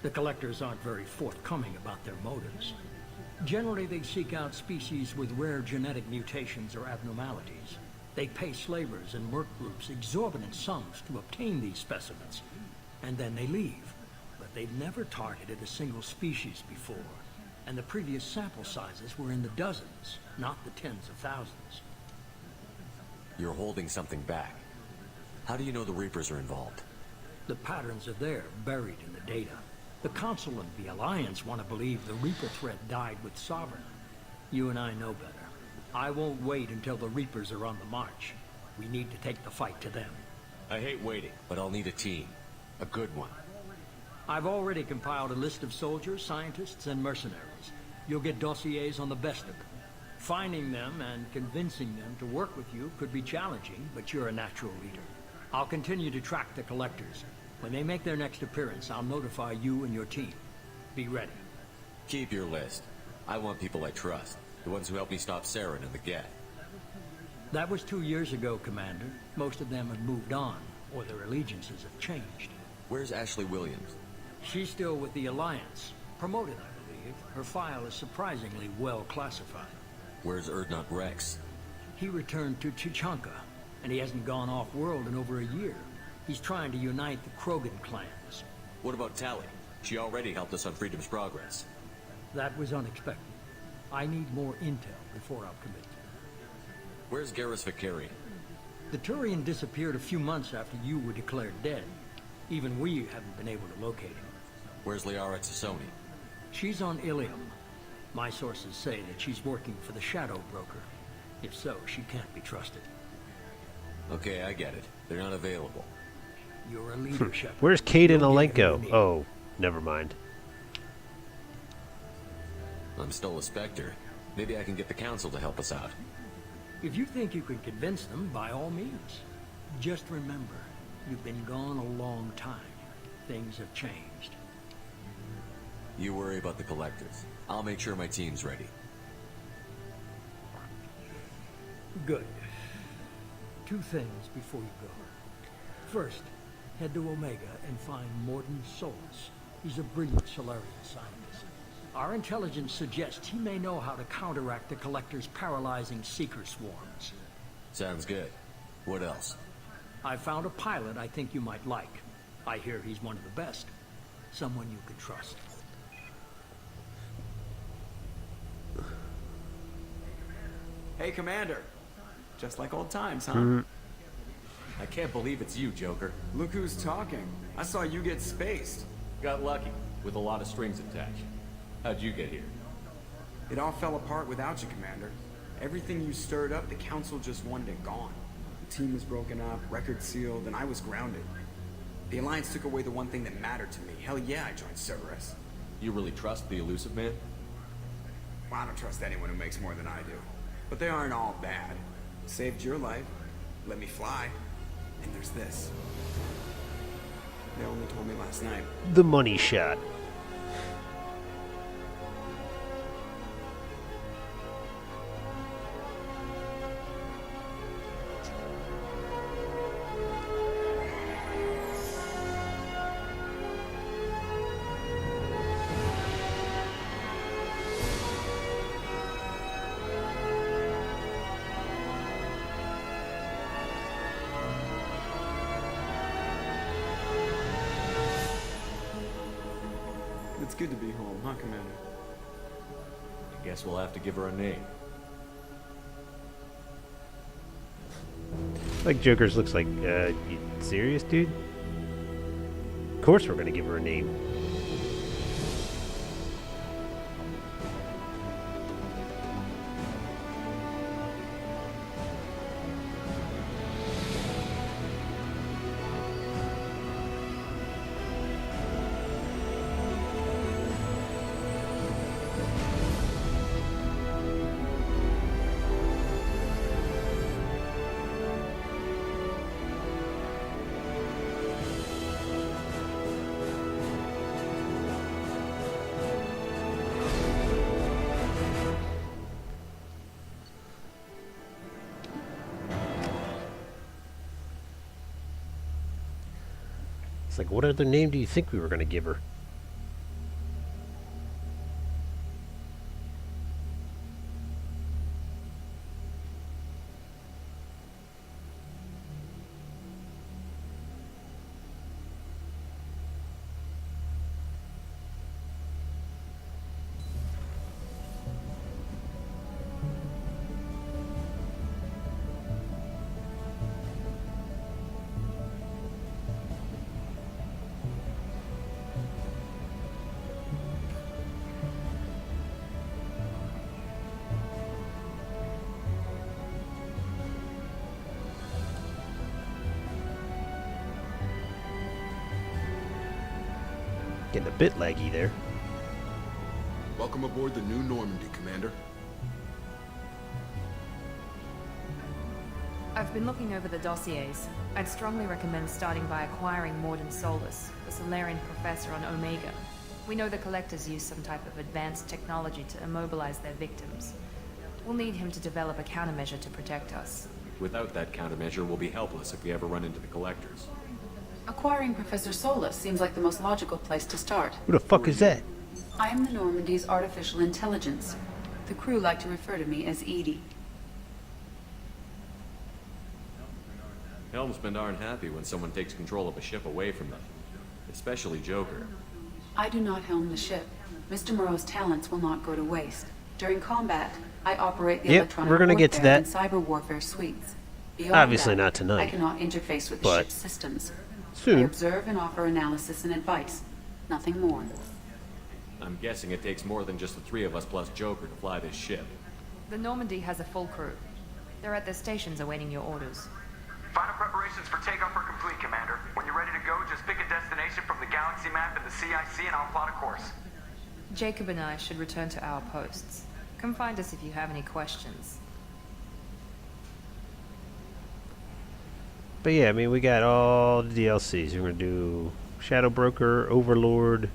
The collectors aren't very forthcoming about their motives. Generally, they seek out species with rare genetic mutations or abnormalities. They pay slavers and work groups exorbitant sums to obtain these specimens, and then they leave. But they've never targeted a single species before, and the previous sample sizes were in the dozens, not the tens of thousands. You're holding something back. How do you know the Reapers are involved? The patterns are there, buried in the data. The Council and the Alliance want to believe the Reaper threat died with Sovereign. You and I know better. I won't wait until the Reapers are on the march. We need to take the fight to them. I hate waiting, but I'll need a team. A good one. I've already compiled a list of soldiers, scientists, and mercenaries. You'll get dossiers on the best of them. Finding them and convincing them to work with you could be challenging, but you're a natural leader. I'll continue to track the collectors. When they make their next appearance, I'll notify you and your team. Be ready. Keep your list. I want people I trust. The ones who helped me stop Saren and the Geth. That was 2 years ago, Commander. Most of them have moved on, or their allegiances have changed. Where's Ashley Williams? She's still with the Alliance. Promoted, I believe. Her file is surprisingly well classified. Where's Erdnot Rex? He returned to Chichanka, and he hasn't gone off-world in over a year. He's trying to unite the Krogan clans. What about Tali? She already helped us on Freedom's Progress. That was unexpected. I need more intel before I'll commit to it. Where's Garrus Vicarian? The Turian disappeared a few months after you were declared dead. Even we haven't been able to locate him. Where's Liara Tassoni? She's on Ilium. My sources say that she's working for the Shadow Broker. If so, she can't be trusted. Okay, I get it. They're not available. You're a leader, Shepard. Where's Kate Alenko? Oh, never mind. I'm still a Spectre. Maybe I can get the Council to help us out. If you think you can convince them, by all means. Just remember, you've been gone a long time. Things have changed. You worry about the Collectors. I'll make sure my team's ready. Good. 2 things before you go. First, head to Omega and find Morden Solus. He's a brilliant Solarian scientist. Our intelligence suggests he may know how to counteract the Collector's paralyzing Seeker swarms. Sounds good. What else? I found a pilot I think you might like. I hear he's one of the best. Someone you can trust. Hey, Commander. Just like old times, huh? I can't believe it's you, Joker. Look who's talking. I saw you get spaced. Got lucky, with a lot of strings attached. How'd you get here? It all fell apart without you, Commander. Everything you stirred up, the Council just wanted it gone. The team was broken up, record sealed, and I was grounded. The Alliance took away the one thing that mattered to me. Hell yeah, I joined Cerberus. You really trust the elusive man? Well, I don't trust anyone who makes more than I do. But they aren't all bad. Saved your life, let me fly, and there's this. They only told me last night. The money shot. It's good to be home, huh, Commander? I guess we'll have to give her a name. Like Joker's looks like, you serious, dude? Of course we're gonna give her a name. It's like, what other name do you think we were going to give her? Getting a bit laggy there. Welcome aboard the new Normandy, Commander. I've been looking over the dossiers. I'd strongly recommend starting by acquiring Morden Solus, the Solarian professor on Omega. We know the Collectors use some type of advanced technology to immobilize their victims. We'll need him to develop a countermeasure to protect us. Without that countermeasure, we'll be helpless if we ever run into the Collectors. Acquiring Professor Solus seems like the most logical place to start. Who the fuck is that? I am the Normandy's artificial intelligence. The crew like to refer to me as Edie. Helmsmen aren't happy when someone takes control of a ship away from them. Especially Joker. I do not helm the ship. Mr. Moreau's talents will not go to waste. During combat, I operate the electronic we're gonna get to warfare that. and cyber warfare suites. Beyond Obviously that, not tonight, I cannot interface with the but ship's systems. soon. I observe and offer analysis and advice. Nothing more. I'm guessing it takes more than just the three of us plus Joker to fly this ship. The Normandy has a full crew. They're at their stations awaiting your orders. Final preparations for takeoff are complete, Commander. When you're ready to go, just pick a destination from the galaxy map in the CIC and I'll plot a course. Jacob and I should return to our posts. Come find us if you have any questions. But yeah, I mean, we got all the DLCs. We're gonna do Shadow Broker, Overlord.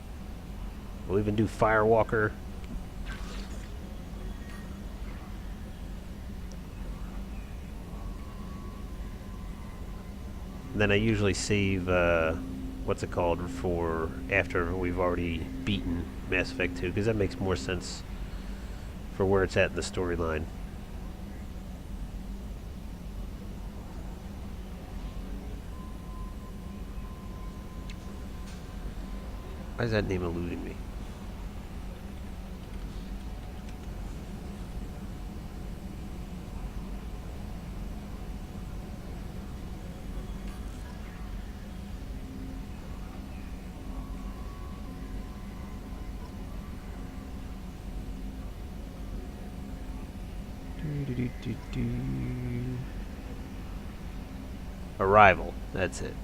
We'll even do Firewalker. And then I usually save, what's it called, for after we've already beaten Mass Effect 2, because that makes more sense for where it's at in the storyline. Why is that name eluding me? Arrival, that's it.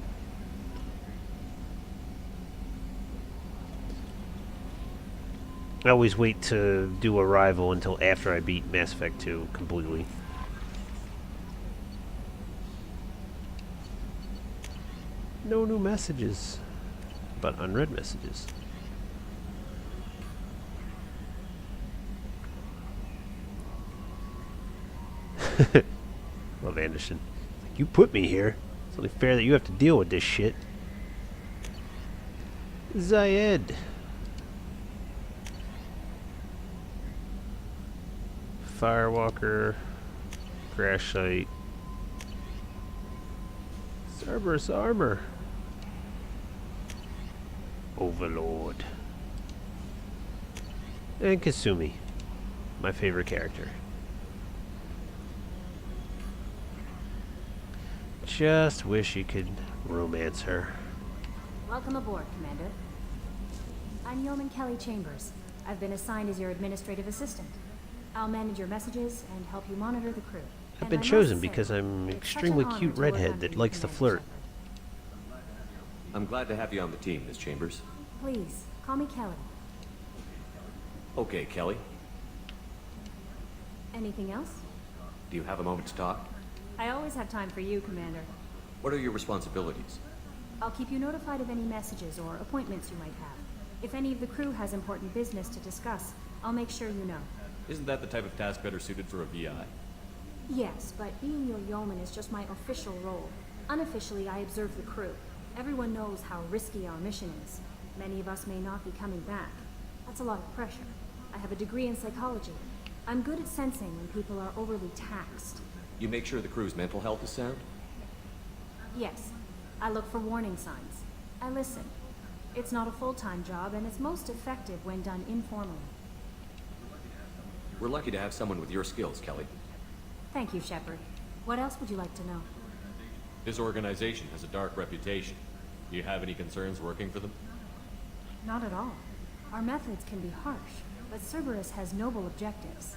I always wait to do Arrival until after I beat Mass Effect 2 completely. No new messages, but unread messages. Love Anderson. Like, you put me here. It's only fair that you have to deal with this shit. Zayed. Firewalker. Crash site. Cerberus armor. Overlord. And Kasumi. My favorite character. Just wish you could romance her. Welcome aboard, Commander. I'm Yeoman Kelly Chambers. I've been assigned as your administrative assistant. I'll manage your messages and help you monitor the crew. I've been chosen because I'm an extremely cute redhead that likes to flirt. I'm glad to have you on the team, Miss Chambers. Please, call me Kelly. Okay, Kelly. Anything else? Do you have a moment to talk? I always have time for you, Commander. What are your responsibilities? I'll keep you notified of any messages or appointments you might have. If any of the crew has important business to discuss, I'll make sure you know. Isn't that the type of task better suited for a VI? Yes, but being your yeoman is just my official role. Unofficially, I observe the crew. Everyone knows how risky our mission is. Many of us may not be coming back. That's a lot of pressure. I have a degree in psychology. I'm good at sensing when people are overly taxed. You make sure the crew's mental health is sound? Yes, I look for warning signs. I listen. It's not a full-time job, and it's most effective when done informally. We're lucky to have someone with your skills, Kelly. Thank you, Shepard. What else would you like to know? This organization has a dark reputation. Do you have any concerns working for them? Not at all. Our methods can be harsh, but Cerberus has noble objectives.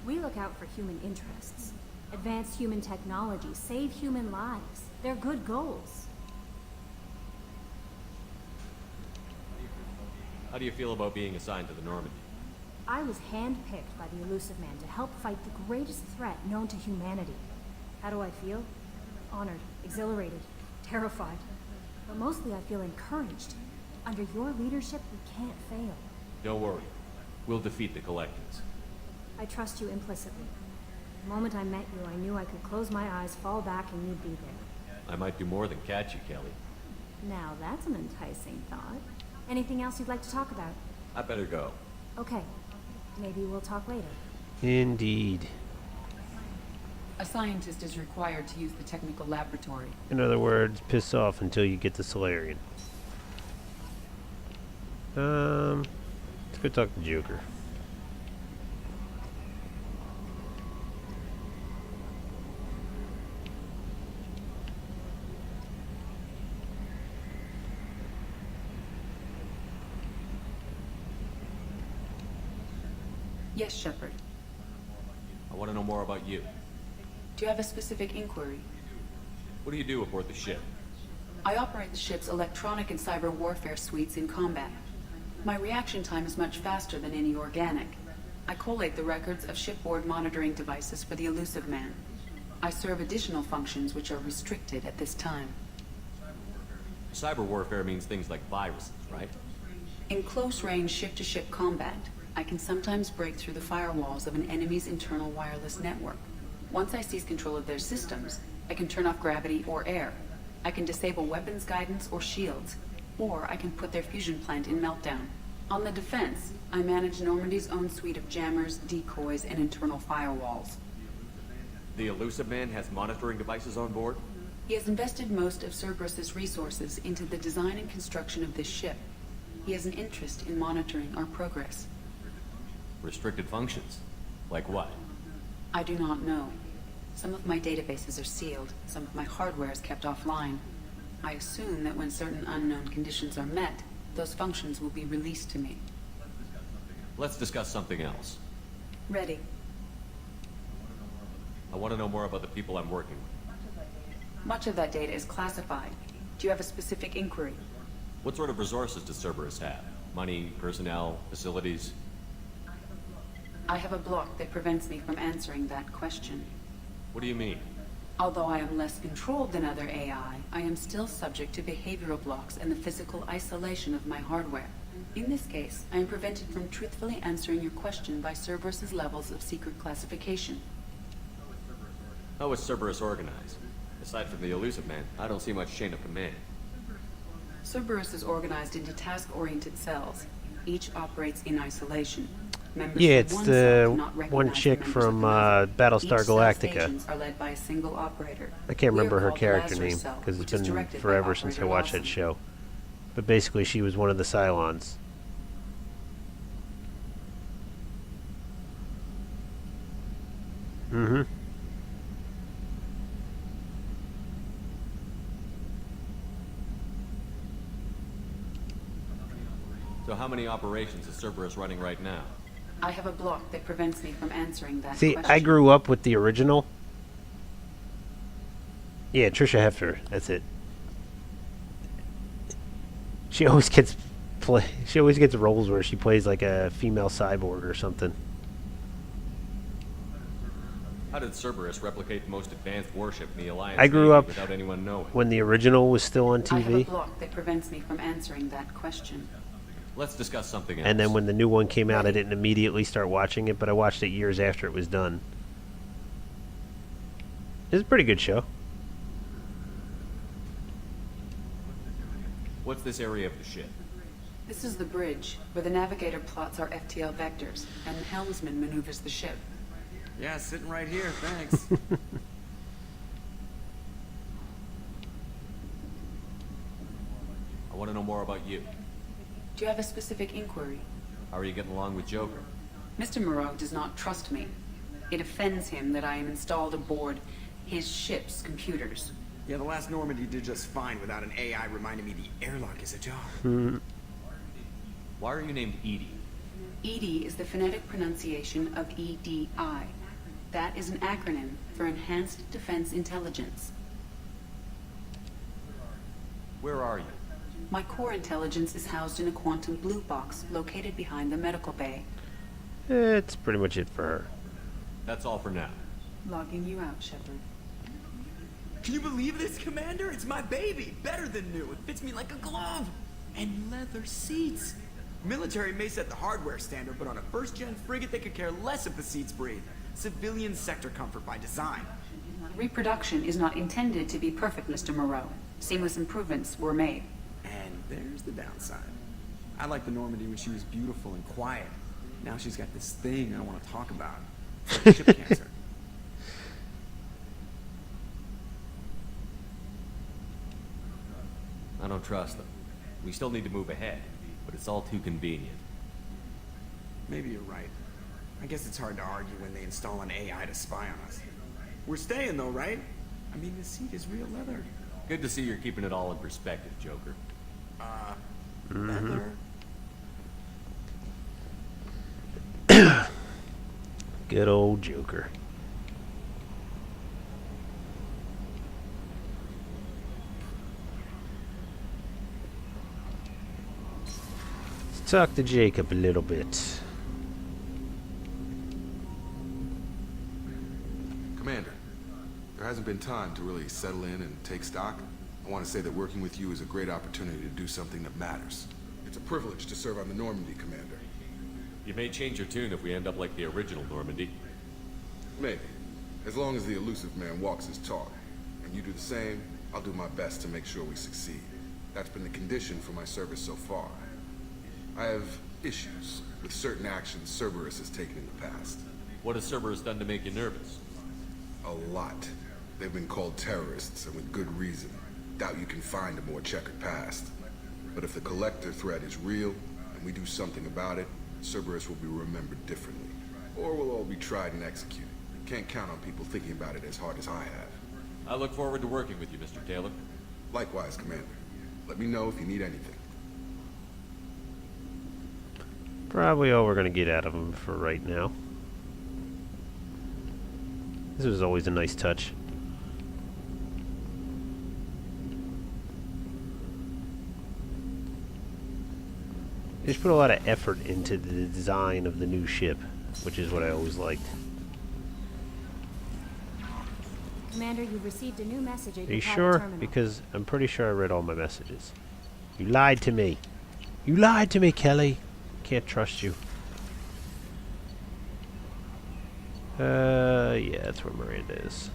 We look out for human interests. Advance human technology, save human lives. They're good goals. How do you feel about being assigned to the Normandy? I was handpicked by the Elusive Man to help fight the greatest threat known to humanity. How do I feel? Honored, exhilarated, terrified. But mostly I feel encouraged. Under your leadership, we can't fail. Don't worry. We'll defeat the Collectors. I trust you implicitly. The moment I met you, I knew I could close my eyes, fall back, and you'd be there. I might do more than catch you, Kelly. Now that's an enticing thought. Anything else you'd like to talk about? I better go. Okay. Maybe we'll talk later. Indeed. A scientist is required to use the technical laboratory. In other words, piss off until you get the Solarian. Let's go talk to Joker. Yes, Shepard. I want to know more about you. Do you have a specific inquiry? What do you do aboard the ship? I operate the ship's electronic and cyber warfare suites in combat. My reaction time is much faster than any organic. I collate the records of shipboard monitoring devices for the Elusive Man. I serve additional functions which are restricted at this time. Cyber warfare means things like viruses, right? In close-range ship-to-ship combat, I can sometimes break through the firewalls of an enemy's internal wireless network. Once I seize control of their systems, I can turn off gravity or air. I can disable weapons guidance or shields, or I can put their fusion plant in meltdown. On the defense, I manage Normandy's own suite of jammers, decoys, and internal firewalls. The Elusive Man has monitoring devices on board? He has invested most of Cerberus's resources into the design and construction of this ship. He has an interest in monitoring our progress. Restricted functions? Like what? I do not know. Some of my databases are sealed, some of my hardware is kept offline. I assume that when certain unknown conditions are met, those functions will be released to me. Let's discuss something else. Ready. I want to know more about the people I'm working with. Much of that data is classified. Do you have a specific inquiry? What sort of resources does Cerberus have? Money, personnel, facilities? I have a block that prevents me from answering that question. What do you mean? Although I am less controlled than other AI, I am still subject to behavioral blocks and the physical isolation of my hardware. In this case, I am prevented from truthfully answering your question by Cerberus's levels of secret classification. How is Cerberus organized? Aside from the Elusive Man, I don't see much chain of command. Cerberus is organized into task-oriented cells. Each operates in isolation. Members Yeah, of it's one the cell do not one recognize chick the members from of another. Battlestar Each cell's Galactica. agents are led by a single operator. I can't We are remember her called the character Lazarus name cell, because which it's is been directed by forever since I Operator watched that Lawson. show. But basically, she was one of the Cylons. Mm-hmm. So how many operations is Cerberus running right now? I have a block that prevents me from answering that See, question. I grew up with the original. Yeah, Trisha Hefter. That's it. She always gets She always gets roles where she plays like a female cyborg or something. How did Cerberus replicate the most advanced warship in the Alliance I grew Navy up without anyone knowing? when the original was still on I have a TV, block that prevents me from answering that question. Let's discuss something else. and then when the new one came out, I didn't immediately start watching it, but I watched it years after it was done. It's a pretty good show. What's this area of the ship? This is the bridge, where the navigator plots our FTL vectors, and the helmsman maneuvers the ship. Yeah, sitting right here, thanks. I want to know more about you. Do you have a specific inquiry? How are you getting along with Joker? Mr. Moreau does not trust me. It offends him that I am installed aboard his ship's computers. Yeah, the last Normandy did just fine without an AI reminding me the airlock is a job. Why are you named Edie? EDI is the phonetic pronunciation of EDI. That is an acronym for Enhanced Defense Intelligence. Where are you? My core intelligence is housed in a quantum blue box located behind the medical bay. It's pretty much it for her. That's all for now. Logging you out, Shepard. Can you believe this, Commander? It's my baby. Better than new. It fits me like a glove. And leather seats. Military may set the hardware standard, but on a first-gen frigate, they could care less if the seats breathe. Civilian sector comfort by design. Reproduction is not intended to be perfect, Mr. Moreau. Seamless improvements were made. And there's the downside. I liked the Normandy when she was beautiful and quiet. Now she's got this thing I don't want to talk about. It's like ship cancer. I don't trust them. We still need to move ahead, but it's all too convenient. Maybe you're right. I guess it's hard to argue when they install an AI to spy on us. We're staying though, right? I mean, the seat is real leather. Good to see you're keeping it all in perspective, Joker. Leather? Good old Joker. Let's talk to Jacob a little bit. Commander, there hasn't been time to really settle in and take stock. I want to say that working with you is a great opportunity to do something that matters. It's a privilege to serve on the Normandy, Commander. You may change your tune if we end up like the original Normandy. Maybe. As long as the elusive man walks his talk, and you do the same, I'll do my best to make sure we succeed. That's been the condition for my service so far. I have issues with certain actions Cerberus has taken in the past. What has Cerberus done to make you nervous? A lot. They've been called terrorists, and with good reason. Doubt you can find a more checkered past. But if the Collector threat is real, and we do something about it, Cerberus will be remembered differently. Or we'll all be tried and executed. Can't count on people thinking about it as hard as I have. I look forward to working with you, Mr. Taylor. Likewise, Commander. Let me know if you need anything. Probably all we're going to get out of him for right now. This was always a nice touch. They just put a lot of effort into the design of the new ship, which is what I always liked. Commander, you've received a new message at Are you your private sure? terminal. Because I'm pretty sure I read all my messages. You lied to me. You lied to me, Kelly. Can't trust you. Yeah, that's where Miranda is.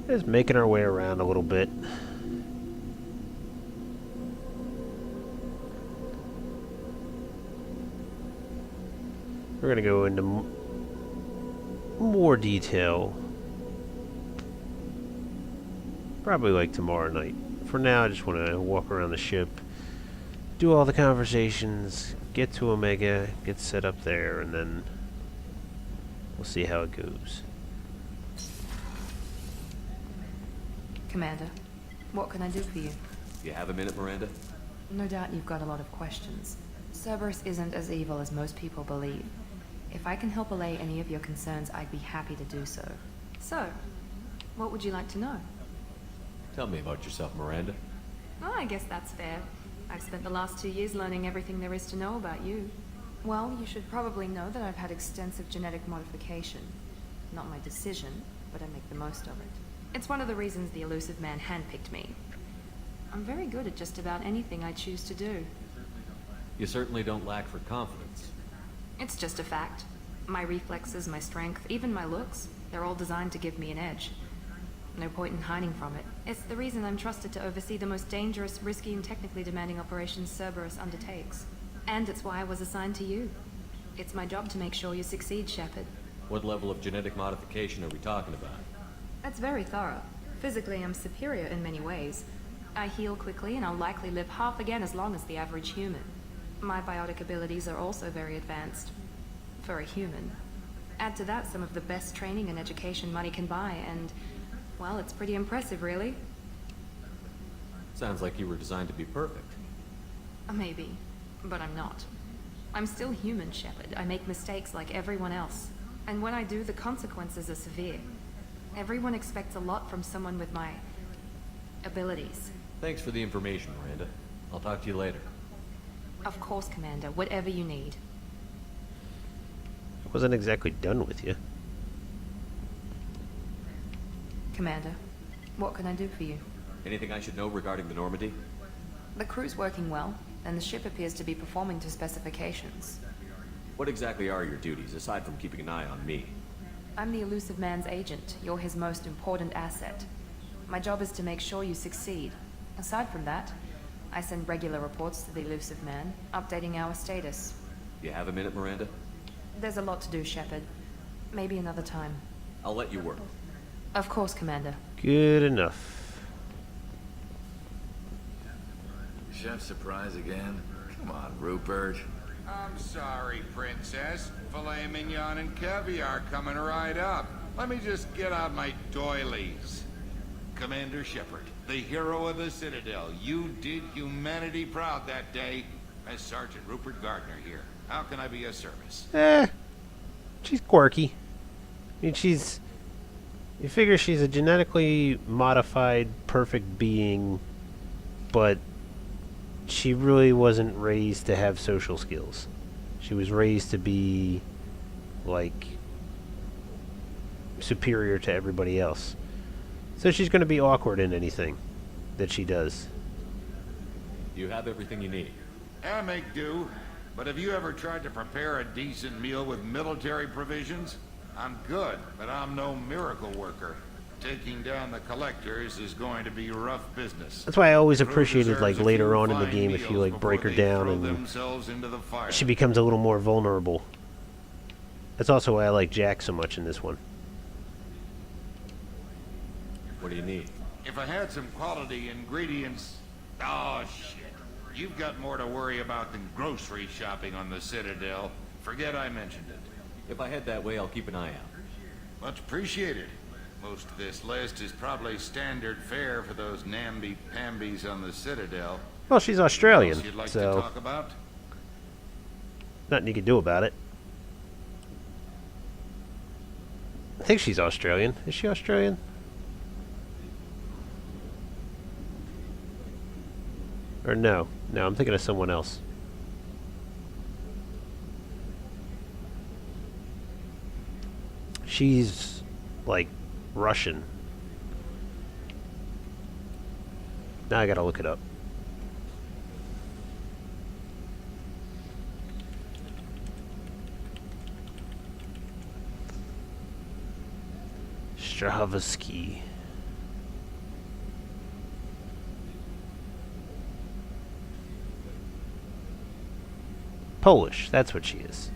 Just making our way around a little bit. We're gonna go into more detail probably like tomorrow night. For now, I just want to walk around the ship, do all the conversations, get to Omega, get set up there, and then we'll see how it goes. Commander, what can I do for you? You have a minute, Miranda? No doubt you've got a lot of questions. Cerberus isn't as evil as most people believe. If I can help allay any of your concerns, I'd be happy to do so. So, what would you like to know? Tell me about yourself, Miranda. Oh, I guess that's fair. I've spent the last 2 years learning everything there is to know about you. Well, you should probably know that I've had extensive genetic modification. Not my decision, but I make the most of it. It's one of the reasons the elusive man handpicked me. I'm very good at just about anything I choose to do. You certainly don't lack for confidence. It's just a fact. My reflexes, my strength, even my looks, they're all designed to give me an edge. No point in hiding from it. It's the reason I'm trusted to oversee the most dangerous, risky, and technically demanding operations Cerberus undertakes. And it's why I was assigned to you. It's my job to make sure you succeed, Shepard. What level of genetic modification are we talking about? That's very thorough. Physically, I'm superior in many ways. I heal quickly, and I'll likely live half again as long as the average human. My biotic abilities are also very advanced. For a human. Add to that some of the best training and education money can buy, and, well, it's pretty impressive, really. Sounds like you were designed to be perfect. Maybe, but I'm not. I'm still human, Shepard. I make mistakes like everyone else. And when I do, the consequences are severe. Everyone expects a lot from someone with my abilities. Thanks for the information, Miranda. I'll talk to you later. Of course, Commander. Whatever you need. I wasn't exactly done with you. Commander, what can I do for you? Anything I should know regarding the Normandy? The crew's working well, and the ship appears to be performing to specifications. What exactly are your duties, aside from keeping an eye on me? I'm the Elusive Man's agent. You're his most important asset. My job is to make sure you succeed. Aside from that, I send regular reports to the Elusive Man, updating our status. You have a minute, Miranda? There's a lot to do, Shepard. Maybe another time. I'll let you work. Of course, Commander. Good enough. Chef surprise again? Come on, Rupert. I'm sorry, Princess. Filet mignon and caviar coming right up. Let me just get out my doilies. Commander Shepard, the hero of the Citadel. You did humanity proud that day. As Sergeant Rupert Gardner here. How can I be of service? She's quirky. I mean, you figure she's a genetically modified, perfect being, but she really wasn't raised to have social skills. She was raised to be, like, superior to everybody else. So she's going to be awkward in anything that she does. You have everything you need. I make do. But have you ever tried to prepare a decent meal with military provisions? I'm good, but I'm no miracle worker. Taking down the collectors is going to be rough business. That's why I always appreciated, like, later on in the game, if you, like, break her down and she becomes a little more vulnerable. That's also why I like Jack so much in this one. What do you need? If I had some quality ingredients... Oh, shit. You've got more to worry about than grocery shopping on the Citadel. Forget I mentioned it. If I head that way, I'll keep an eye out. Much appreciated. Most of this list is probably standard fare for those namby-pambies on the Citadel. Well, she's Australian, Else you'd like so to talk about? nothing you can do about it. I think she's Australian. Is she Australian? Or no. No, I'm thinking of someone else. She's, like, Russian. Now I gotta look it up. Strahovski. Polish, that's what she is.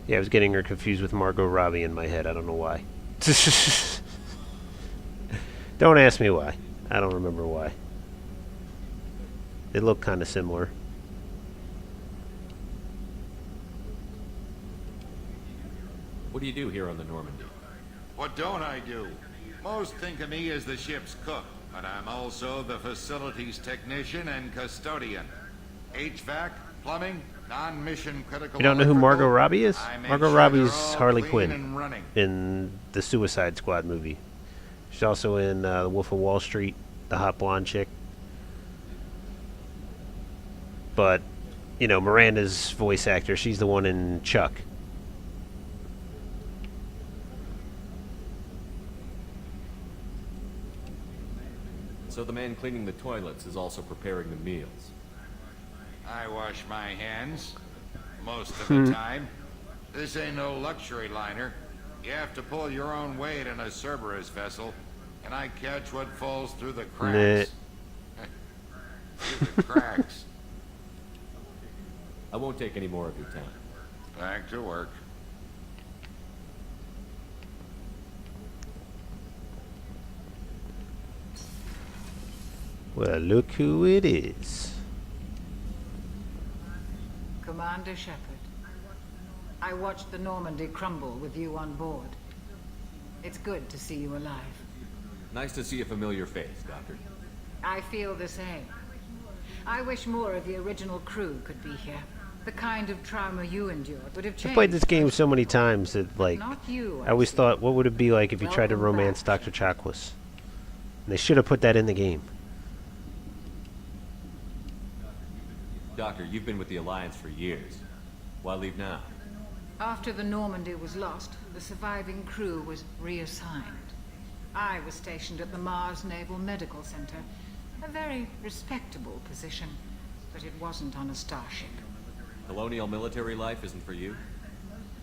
Yeah, I was getting her confused with Margot Robbie in my head. I don't know why. Don't ask me why. I don't remember why. They look kind of similar. What do you do here on the Normandy? What don't I do? Most think of me as the ship's cook, but I'm also the facilities technician and custodian. HVAC, plumbing, non-mission critical. You don't know who Margot electrical. Robbie is? I make Margot sure Robbie's they're all Harley clean Quinn and running. in the Suicide Squad movie. She's also in The Wolf of Wall Street, the hot blonde chick. But, you know, Miranda's voice actor, she's the one in Chuck. the man cleaning the toilets is also preparing the meals. I wash my hands. Most of the time. This ain't no luxury liner. You have to pull your own weight in a Cerberus vessel, and I catch what falls through the cracks. Through the cracks. I won't take any more of your time. Back to work. Well, look who it is. Commander Shepard, I watched the Normandy crumble with you on board. It's good to see you alive. Nice to see a familiar face, Doctor. I feel the same. I wish more of the original crew could be here. The kind of trauma you endured would have changed. I played this game so many times that, like, Not you, I always thought, what would it be like if you tried to Welcome romance back. Dr. Chakwas? And they should have put that in the game. Doctor, you've been with the Alliance for years. Why leave now? After the Normandy was lost, the surviving crew was reassigned. I was stationed at the Mars Naval Medical Center. A very respectable position, but it wasn't on a starship. Colonial military life isn't for you?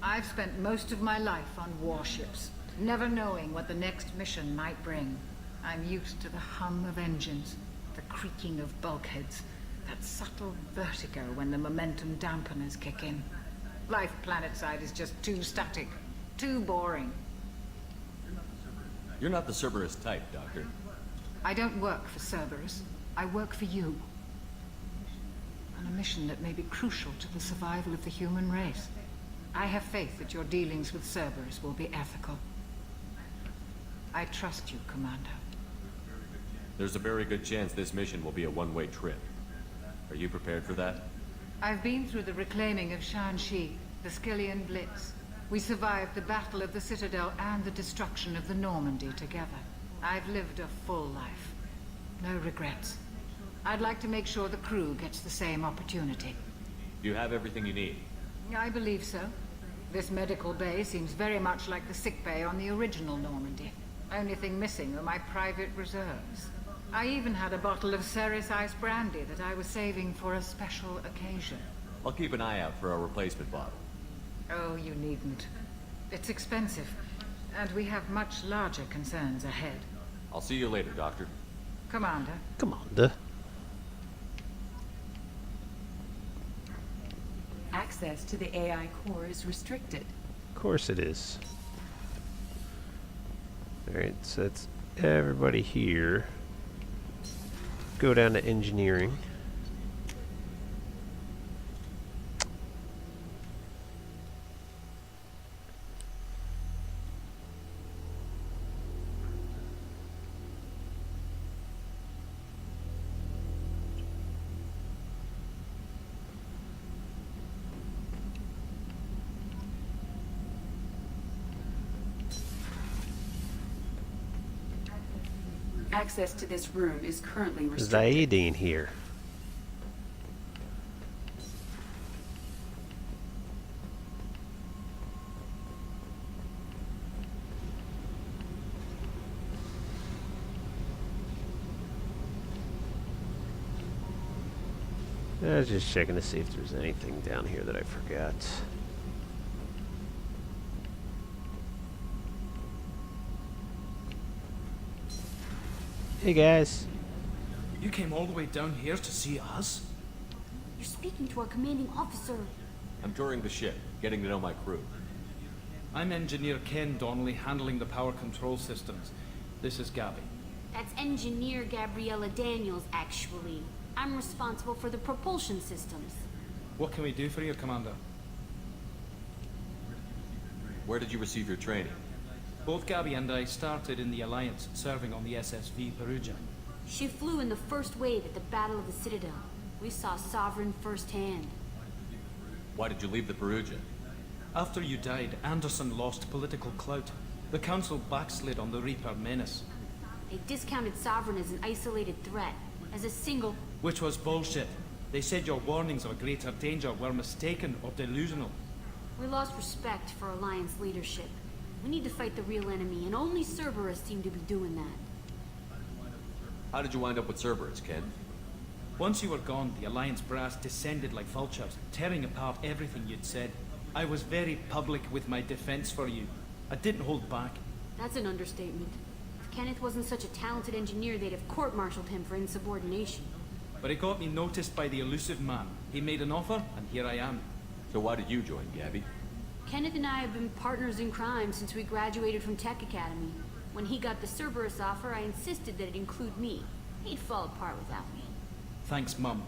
I've spent most of my life on warships, never knowing what the next mission might bring. I'm used to the hum of engines, the creaking of bulkheads, that subtle vertigo when the momentum dampeners kick in. Life planetside is just too static, too boring. You're not the Cerberus type, Doctor. I don't work for Cerberus. I work for you. On a mission that may be crucial to the survival of the human race. I have faith that your dealings with Cerberus will be ethical. I trust you, Commander. There's a very good chance this mission will be a one-way trip. Are you prepared for that? I've been through the reclaiming of Shanxi, the Skillian Blitz. We survived the Battle of the Citadel and the destruction of the Normandy together. I've lived a full life. No regrets. I'd like to make sure the crew gets the same opportunity. You have everything you need. I believe so. This medical bay seems very much like the sick bay on the original Normandy. Only thing missing are my private reserves. I even had a bottle of Ceres Ice brandy that I was saving for a special occasion. I'll keep an eye out for a replacement bottle. Oh, you needn't. It's expensive, and we have much larger concerns ahead. I'll see you later, Doctor. Commander. Commander. Access to the AI core is restricted. Of course it is. Alright, so that's everybody here. Go down to engineering. Access to this room is currently restricted. Zaidine here. I was just checking to see if there's anything down here that I forgot. Hey guys. You came all the way down here to see us? You're speaking to our commanding officer. I'm touring the ship, getting to know my crew. I'm Engineer Ken Donnelly, handling the power control systems. This is Gabby. That's Engineer Gabriella Daniels, actually. I'm responsible for the propulsion systems. What can we do for you, Commander? Where did you receive your training? Both Gabby and I started in the Alliance, serving on the SSV Perugia. She flew in the first wave at the Battle of the Citadel. We saw Sovereign firsthand. Why did you leave the Perugia? After you died, Anderson lost political clout. The Council backslid on the Reaper menace. They discounted Sovereign as an isolated threat, as a single... Which was bullshit. They said your warnings of a greater danger were mistaken or delusional. We lost respect for Alliance leadership. We need to fight the real enemy, and only Cerberus seem to be doing that. How did you wind up with Cerberus, Ken? Once you were gone, the Alliance brass descended like vultures, tearing apart everything you'd said. I was very public with my defense for you. I didn't hold back. That's an understatement. If Kenneth wasn't such a talented engineer, they'd have court-martialed him for insubordination. But it got me noticed by the elusive man. He made an offer, and here I am. So why did you join, Gabby? Kenneth and I have been partners in crime since we graduated from Tech Academy. When he got the Cerberus offer, I insisted that it include me. He'd fall apart without me. Thanks, Mum.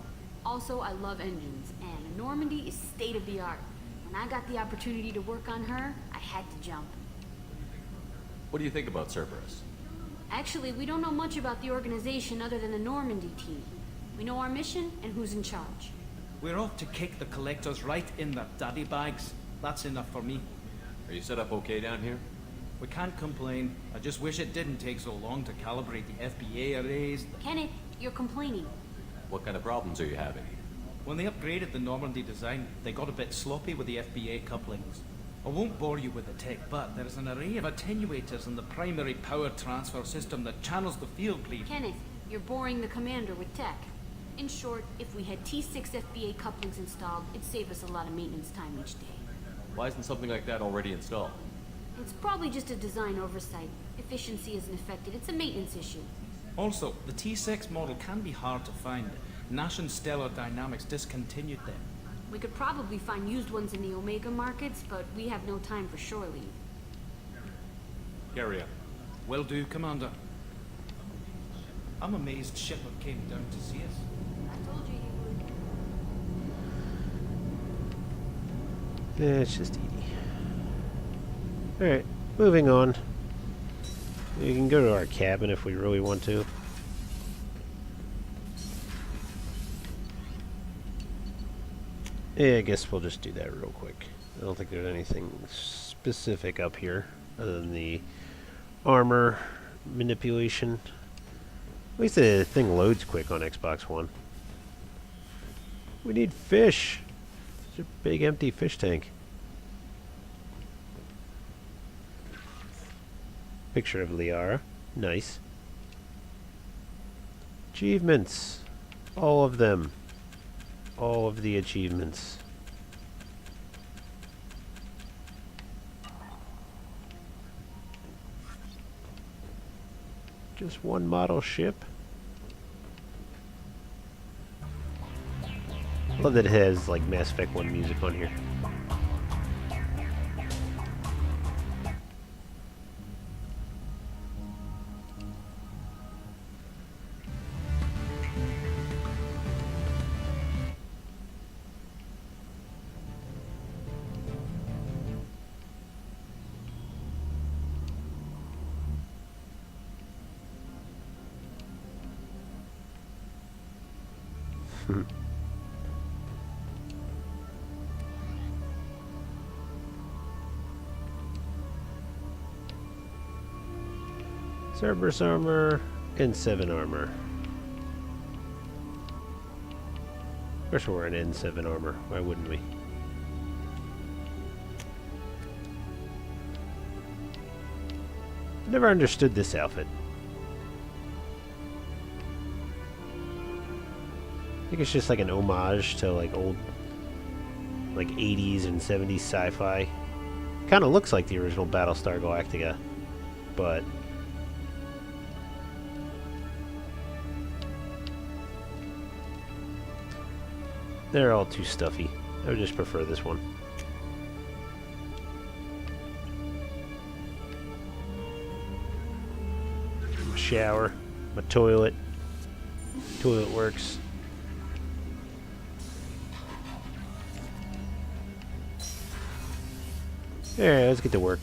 Also, I love engines, and Normandy is state-of-the-art. When I got the opportunity to work on her, I had to jump. What do you think about Cerberus? Actually, we don't know much about the organization other than the Normandy team. We know our mission and who's in charge. We're off to kick the collectors right in their daddy bags. That's enough for me. Are you set up okay down here? We can't complain. I just wish it didn't take so long to calibrate the FBA arrays. Kenneth, you're complaining. What kind of problems are you having? When they upgraded the Normandy design, they got a bit sloppy with the FBA couplings. I won't bore you with the tech, but there is an array of attenuators in the primary power transfer system that channels the field bleed. Kenneth, you're boring the commander with tech. In short, if we had T6 FBA couplings installed, it'd save us a lot of maintenance time each day. Why isn't something like that already installed? It's probably just a design oversight. Efficiency isn't affected. It's a maintenance issue. Also, the T6 model can be hard to find. Nash and Stellar Dynamics discontinued them. We could probably find used ones in the Omega markets, but we have no time for shore leave. Carry on. Will do, Commander. I'm amazed Shepard came down to see us. I told you he would. Yeah, it's just Edie. Alright, moving on. We can go to our cabin if we really want to. Yeah, I guess we'll just do that real quick. I don't think there's anything specific up here other than the armor manipulation. At least the thing loads quick on Xbox One. We need fish. It's a big empty fish tank. Picture of Liara. Nice. Achievements. All of them. All of the achievements. Just one model ship. Love that it has like Mass Effect 1 music on here. Cerberus armor and 7 armor. Of course we're in N7 armor. Why wouldn't we? Never understood this outfit. I think it's just like an homage to like old like 80s and 70s sci-fi. Kind of looks like the original Battlestar Galactica, but they're all too stuffy. I would just prefer this one. My shower, my toilet. Toilet works. Alright, let's get to work.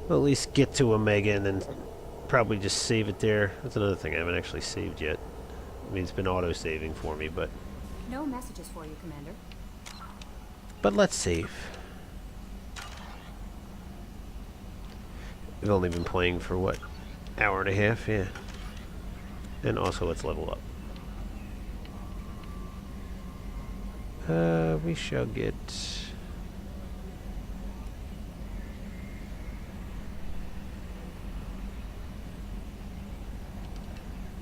We'll at least get to Omega and then probably just save it there. That's another thing I haven't actually saved yet. I mean, it's been auto-saving for me, but... No messages for you, Commander. But let's save. We've only been playing for, what, hour and a half? Yeah. And also, let's level up. We shall get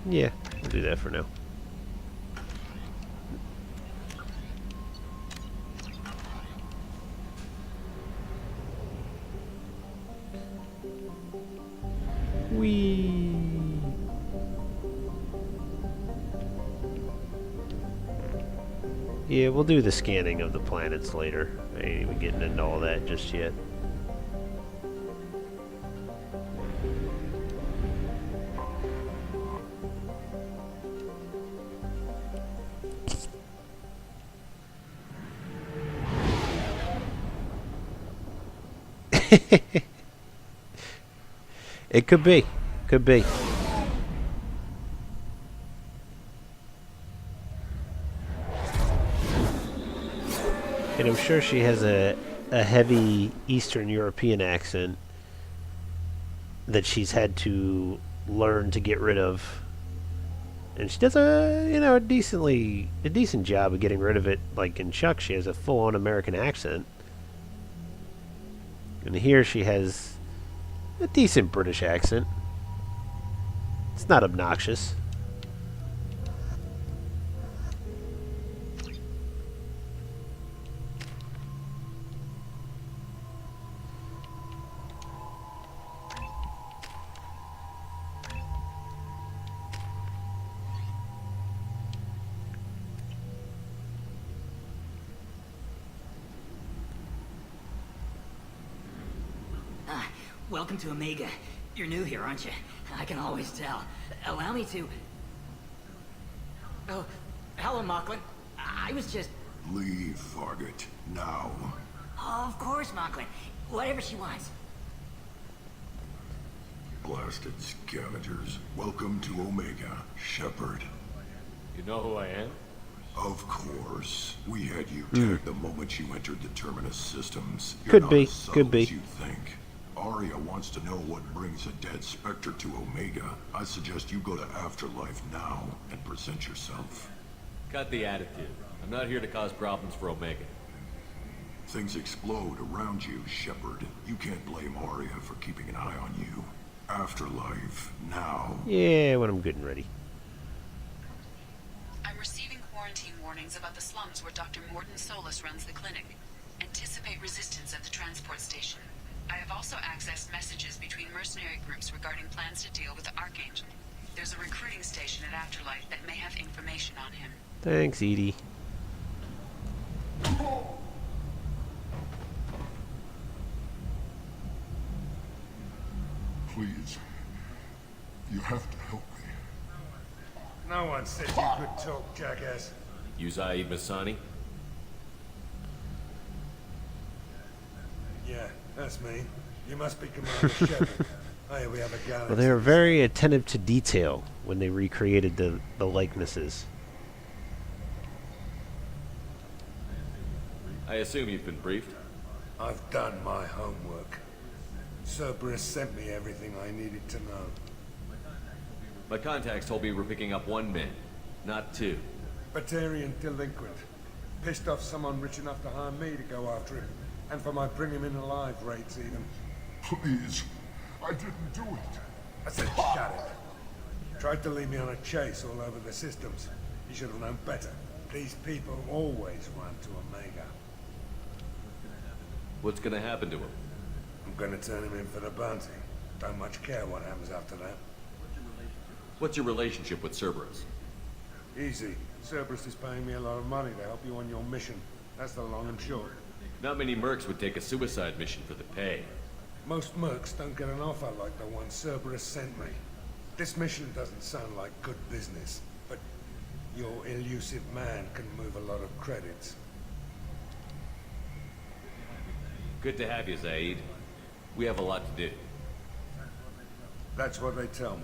Yeah, we'll do that for now. Whee! Yeah, we'll do the scanning of the planets later. I ain't even getting into all that just yet. It could be. Could be. And I'm sure she has a heavy Eastern European accent that she's had to learn to get rid of. And she does a decent job of getting rid of it. Like in Chuck, she has a full-on American accent. And here she has a decent British accent. It's not obnoxious. Welcome to Omega. You're new here, aren't you? I can always tell. Allow me to... Oh, hello, Mocklin. I was just... Leave, Fargate. Now. Of course, Mocklin. Whatever she wants. Blasted scavengers. Welcome to Omega, Shepard. You know who I am? Of course. We had you tagged the moment you entered the Terminus systems. You're Could not be. as subtle Could be. as you think. Arya wants to know what brings a dead Spectre to Omega. I suggest you go to Afterlife now and present yourself. Cut the attitude. I'm not here to cause problems for Omega. Things explode around you, Shepard. You can't blame Arya for keeping an eye on you. Afterlife now. Yeah, when I'm good and ready. I'm receiving quarantine warnings about the slums where Dr. Morden Solus runs the clinic. Anticipate resistance at the transport station. I have also accessed messages between mercenary groups regarding plans to deal with the Archangel. There's a recruiting station at Afterlife that may have information on him. Thanks, Edie. Please. You have to help me. No one said you could talk, jackass. You Zaid Masani? Yeah, that's me. You must be Commander Shepard. Oh, yeah, we have a galaxy. Well, they were very attentive to detail when they recreated the likenesses. I assume you've been briefed? I've done my homework. Cerberus sent me everything I needed to know. My contacts told me we're picking up one man, not two. Batarian delinquent. Pissed off someone rich enough to hire me to go after him. And for my bring him in alive rates even. Please. I didn't do it. I said shut it. Tried to lead me on a chase all over the systems. You should have known better. These people always run to Omega. What's gonna happen to him? I'm gonna turn him in for the bounty. Don't much care what happens after that. What's your relationship with Cerberus? Easy. Cerberus is paying me a lot of money to help you on your mission. That's the long and short. Not many mercs would take a suicide mission for the pay. Most mercs don't get an offer like the one Cerberus sent me. This mission doesn't sound like good business, but your elusive man can move a lot of credits. Good to have you, Zaid. We have a lot to do. That's what they tell me.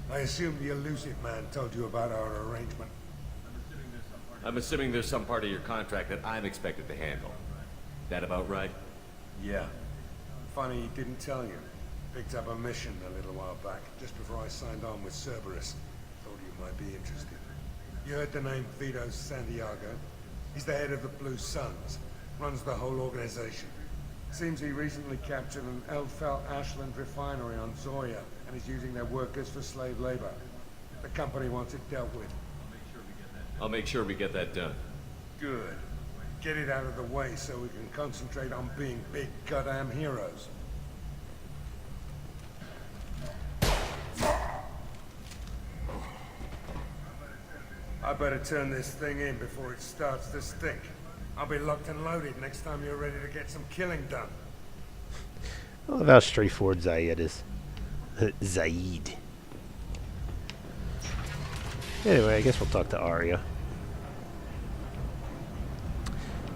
I assume the elusive man told you about our arrangement. I'm assuming there's some part of your contract that I'm expected to handle. That about right? Yeah. Funny he didn't tell you. Picked up a mission a little while back, just before I signed on with Cerberus. Thought you might be interested. You heard the name Vito Santiago? He's the head of the Blue Suns. Runs the whole organization. Seems he recently captured an Eldfell Ashland refinery on Zoya and is using their workers for slave labor. The company wants it dealt with. I'll make sure we get that done. Good. Get it out of the way so we can concentrate on being big goddamn heroes. I better turn this thing in before it starts to stink. I'll be locked and loaded next time you're ready to get some killing done. I love how straightforward Zaid is. Zaid. Anyway, I guess we'll talk to Arya.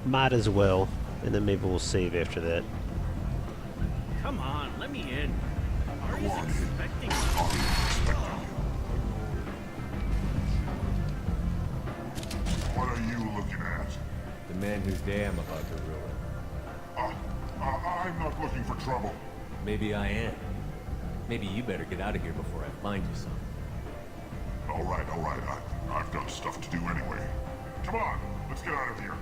Might as well, and then maybe we'll save after that. Come on, let me in. Arya's expecting me. What are you looking at? The man who's damn about to ruin. I'm not looking for trouble. Maybe I am. Maybe you better get out of here before I find you some. All right. I've got stuff to do anyway. Come on, let's get out of here.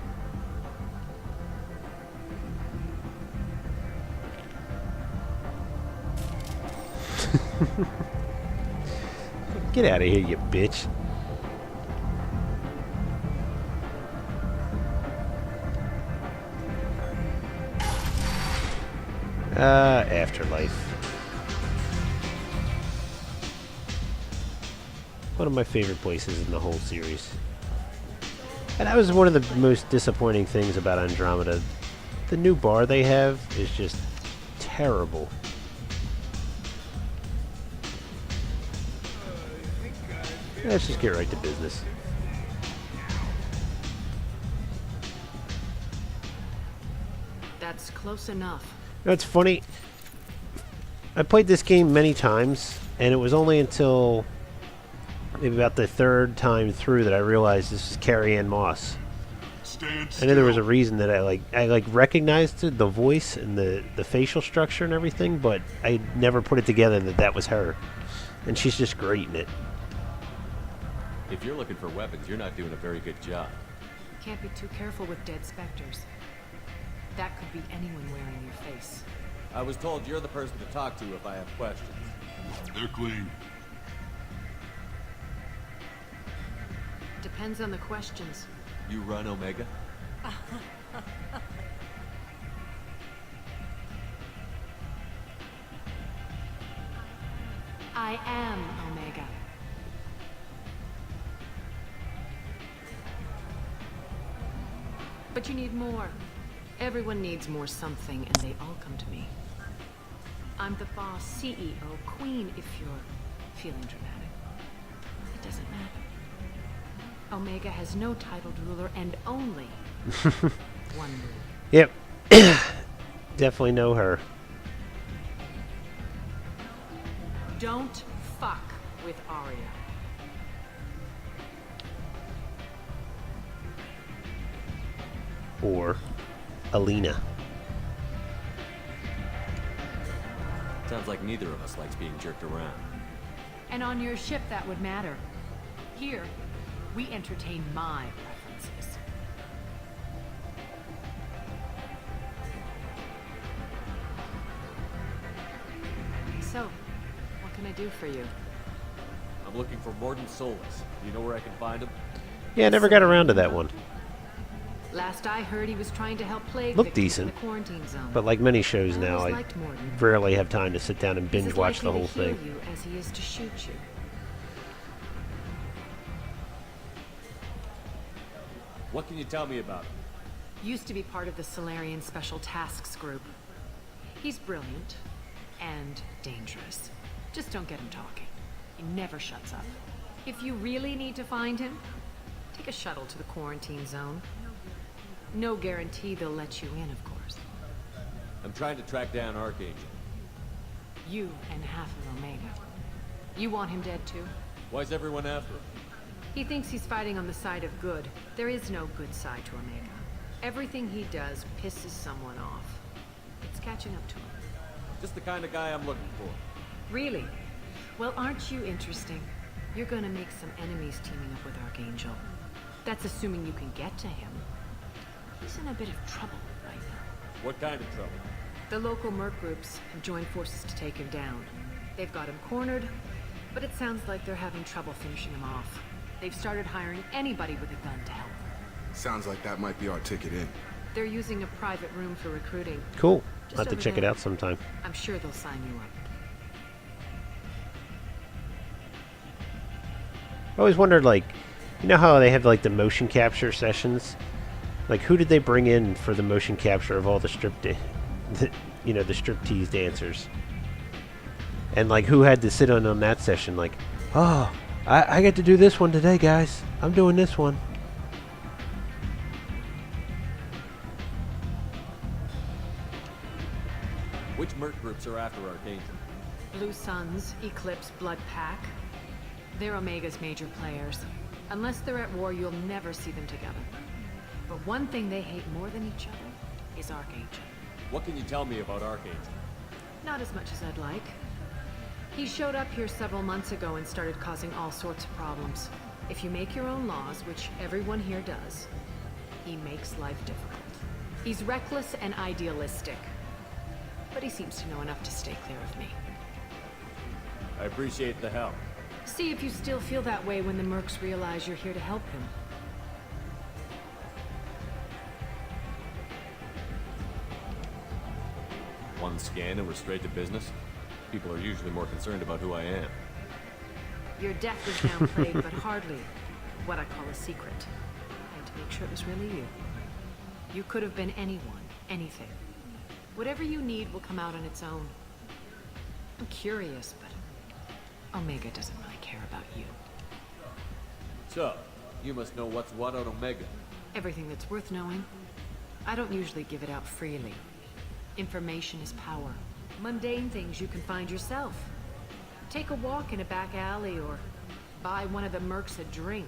Get out of here, you bitch. Afterlife. One of my favorite places in the whole series. And that was one of the most disappointing things about Andromeda. The new bar they have is just terrible. Let's just get right to business. That's close enough. You know, it's funny. I played this game many times, and it was only until maybe about the third time through that I realized this is Carrie Ann Moss. I knew there was a reason that I recognized the voice and the facial structure and everything, but I never put it together that was her. And she's just great in it. If you're looking for weapons, you're not doing a very good job. Can't be too careful with dead specters. That could be anyone wearing your face. I was told you're the person to talk to if I have questions. They're clean. Depends on the questions. You run Omega? I am Omega. But you need more. Everyone needs more something, and they all come to me. I'm the boss, CEO, queen, if you're feeling dramatic. It doesn't matter. Omega has no titled ruler and only one ruler. Yep. Definitely know her. Don't fuck with Arya. Or Alina. Sounds like neither of us likes being jerked around. And on your ship, that would matter. Here, we entertain my preferences. So, what can I do for you? I'm looking for Mordin Solus. Do you know where I can find him? Yeah, I never got around to that one. Last I heard, he was trying to help plague Looked victims decent, in the quarantine zone. but like many shows I now, always I liked Mordin. rarely have time to sit down and He's binge as watch the likely whole to heal thing. you as he is to shoot you. What can you tell me about him? Used to be part of the Solarian Special Tasks Group. He's brilliant and dangerous. Just don't get him talking. He never shuts up. If you really need to find him, take a shuttle to the quarantine zone. No guarantee they'll let you in, of course. I'm trying to track down Archangel. You and half of Omega. You want him dead too? Why's everyone after him? He thinks he's fighting on the side of good. There is no good side to Omega. Everything he does pisses someone off. It's catching up to him. Just the kind of guy I'm looking for. Really? Well, aren't you interesting? You're gonna make some enemies teaming up with Archangel. That's assuming you can get to him. He's in a bit of trouble right now. What kind of trouble? The local merc groups have joined forces to take him down. They've got him cornered, but it sounds like they're having trouble finishing him off. They've started hiring anybody with a gun to help. Sounds like that might be our ticket in. They're using a private room for recruiting. Cool. Just I'll have to over check it there. out sometime. I'm sure they'll sign you up. I always wondered, like, you know how they have, like, the motion capture sessions? Like, who did they bring in for the motion capture of all the the striptease dancers? And, like, who had to sit on that session? Like, oh, I get to do this one today, guys. I'm doing this one. Which merc groups are after Archangel? Blue Suns, Eclipse, Blood Pack. They're Omega's major players. Unless they're at war, you'll never see them together. But one thing they hate more than each other is Archangel. What can you tell me about Archangel? Not as much as I'd like. He showed up here several months ago and started causing all sorts of problems. If you make your own laws, which everyone here does, he makes life difficult. He's reckless and idealistic. But he seems to know enough to stay clear of me. I appreciate the help. See if you still feel that way when the mercs realize you're here to help him. One scan and we're straight to business? People are usually more concerned about who I am. Your death is downplayed, but hardly what I call a secret. I had to make sure it was really you. You could have been anyone, anything. Whatever you need will come out on its own. I'm curious, but Omega doesn't really care about you. So, you must know what's what on Omega. Everything that's worth knowing. I don't usually give it out freely. Information is power. Mundane things you can find yourself. Take a walk in a back alley or buy one of the mercs a drink.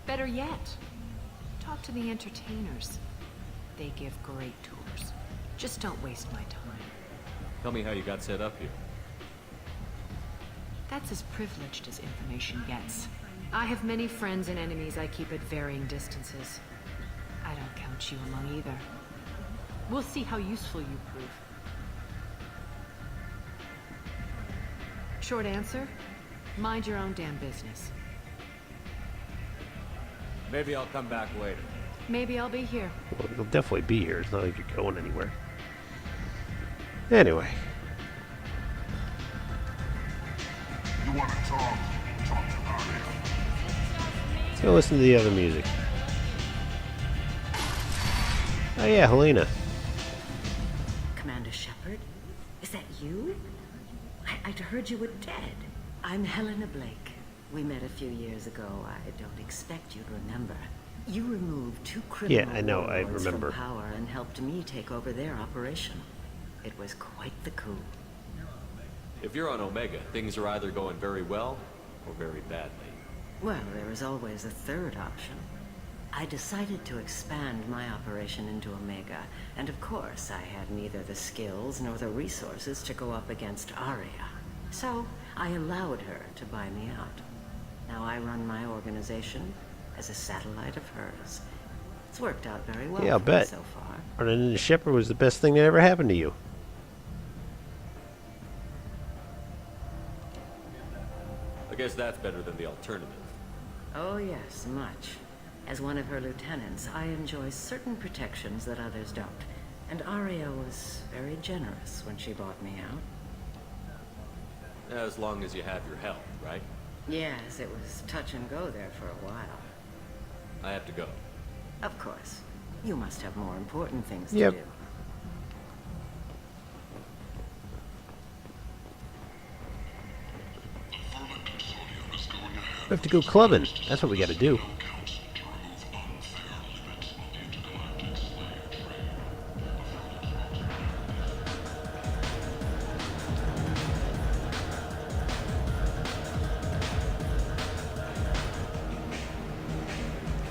Better yet, talk to the entertainers. They give great tours. Just don't waste my time. Tell me how you got set up here. That's as privileged as information gets. I have many friends and enemies I keep at varying distances. I don't count you among either. We'll see how useful you prove. Short answer, mind your own damn business. Maybe I'll come back later. Maybe I'll be here. Well, you'll definitely be here. It's not like you're going anywhere. Anyway. You want to talk to Aria. Let's go listen to the other music. Oh yeah, Helena. Commander Shepard? Is that you? I'd heard you were dead. I'm Helena Blake. We met a few years ago. I don't expect you to remember. You removed two criminal I know, I warlords remember. from power and helped me take over their operation. It was quite the coup. If you're on Omega, things are either going very well or very badly. Well, there is always a third option. I decided to expand my operation into Omega, and of course I had neither the skills nor the resources to go up against Aria. So I allowed her to buy me out. Now I run my organization as a satellite of hers. It's worked out very well Yeah, I'll for me bet. so far. Running into Shepard was the best thing that ever happened to you. I guess that's better than the alternative. Oh yes, much. As one of her lieutenants, I enjoy certain protections that others don't. And Aria was very generous when she bought me out. As long as you have your help, right? Yes, it was touch and go there for a while. I have to go. Of course. You must have more important things Yep. to do. We have to go clubbing. That's what we gotta do.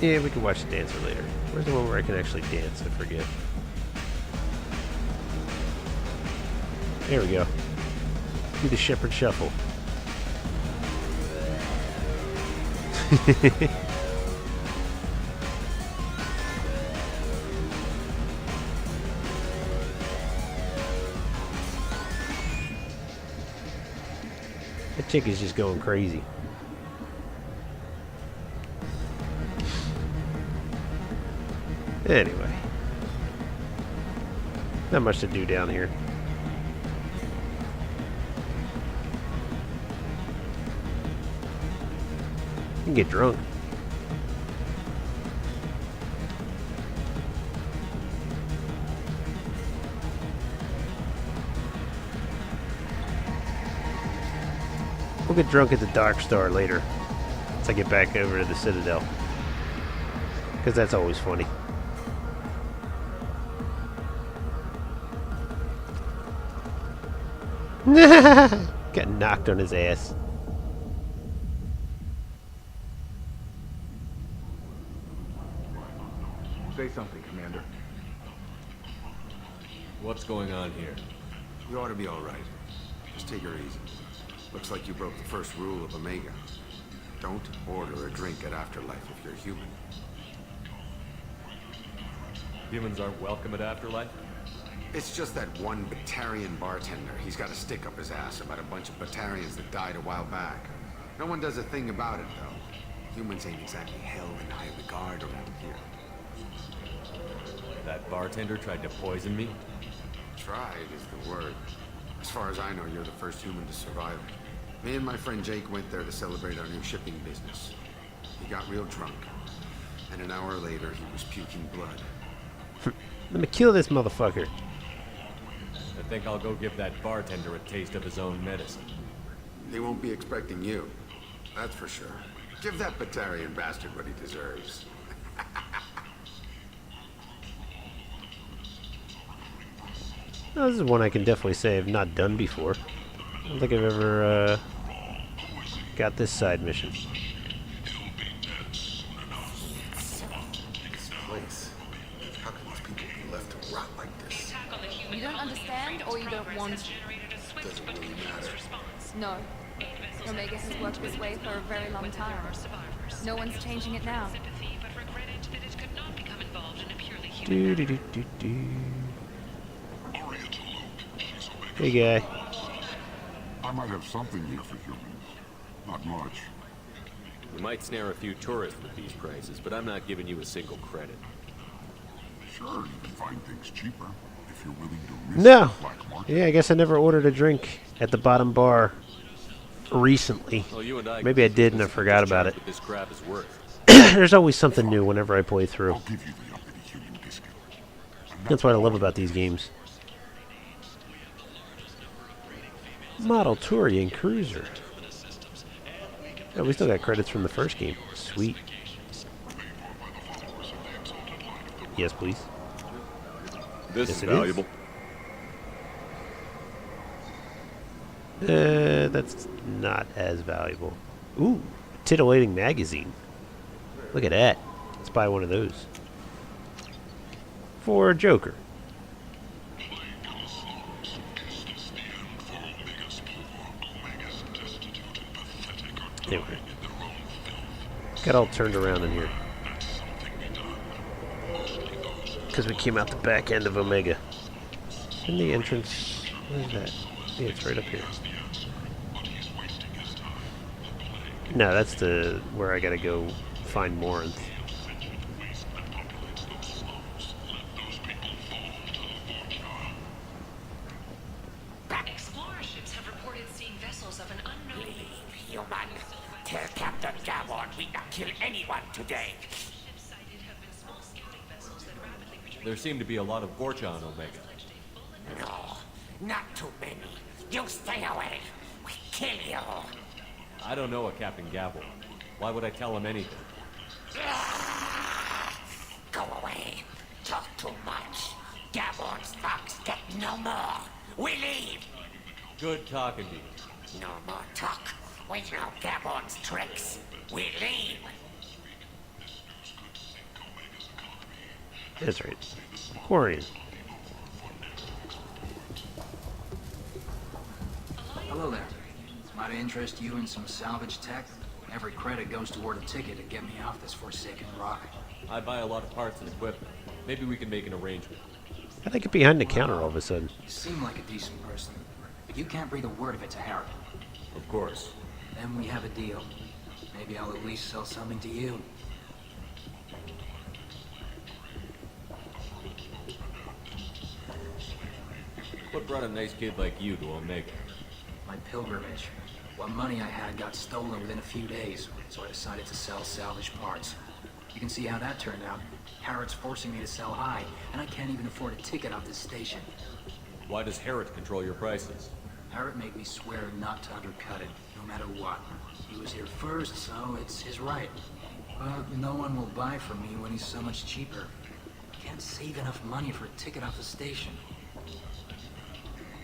Yeah, we can watch the dancer later. Where's the one where I can actually dance? I forget. There we go. Do the Shepherd Shuffle. That chick is just going crazy. Anyway. Not much to do down here. You can get drunk. We'll get drunk at the Dark Star later. Once I get back over to the Citadel. Because that's always funny. Got knocked on his ass. Say something, Commander. What's going on here? You ought to be all right. Just take her easy. Looks like you broke the first rule of Omega. Don't order a drink at Afterlife if you're human. Humans aren't welcome at Afterlife? It's just that one Batarian bartender. He's got a stick up his ass about a bunch of Batarians that died a while back. No one does a thing about it, though. Humans ain't exactly held in high regard around here. That bartender tried to poison me? Tried is the word. As far as I know, you're the first human to survive. Me and my friend Jake went there to celebrate our new shipping business. He got real drunk. And an hour later, he was puking blood. Let me kill this motherfucker. I think I'll go give that bartender a taste of his own medicine. He won't be expecting you. That's for sure. Give that Batarian bastard what he deserves. Well, this is one I can definitely say I've not done before. I don't think I've ever got this side mission. This place. How can these people be left to rot like this? You don't understand, or you don't want to? Doesn't really matter. No. Omega has worked this way for a very long time. No one's changing it now. Do do do do do. Hey guy. I might have something here for humans. Not much. You might snare a few tourists with these prices, but I'm not giving you a single credit. Sure, you can find things cheaper if you're willing to risk No. the black market. Yeah, I guess I never ordered a drink at the bottom bar recently. Well, you and I Maybe I did and I forgot about it. what this crap is worth. There's always something new whenever I play through. I'll give you the uppity human discount. That's what I love about these games. Model Turian Cruiser. Oh, we still got credits from the first game. Sweet. Yes, please. This Yes, is it valuable. That's not as valuable. Ooh, titillating magazine. Look at that. Let's buy one of those. For Joker. Anyway. Got all turned around in here. Because we came out the back end of Omega. In the entrance... Where's that? Yeah, it's right up here. No, that's the... where I gotta go find Morinth. Explorer ships have reported seeing vessels of an unknown... Human, tell Captain Gavon we not kill anyone today. There seem to be a lot of Borcha on Omega. No, not too many. You stay away. We kill you. I don't know a Captain Gavel. Why would I tell him anything? Go away. Talk too much. Gavon's thugs get no more. We leave. Good talking to you. No more talk. We know Gavon's tricks. We leave. That's right. Quarian. Hello there. Might interest you in some salvage tech? Every credit goes toward a ticket to get me off this forsaken rock. I buy a lot of parts and equipment. Maybe we can make an arrangement. How'd I get behind the counter all of a sudden? You seem like a decent person, but you can't breathe a word of it to Harry. Of course. Then we have a deal. Maybe I'll at least sell something to you. What brought a nice kid like you to Omega? My pilgrimage. What money I had got stolen within a few days, so I decided to sell salvage parts. You can see how that turned out. Harrod's forcing me to sell high, and I can't even afford a ticket off this station. Why does Harrod control your prices? Harrod made me swear not to undercut it, no matter what. He was here first, so it's his right. But no one will buy from me when he's so much cheaper. Can't save enough money for a ticket off the station.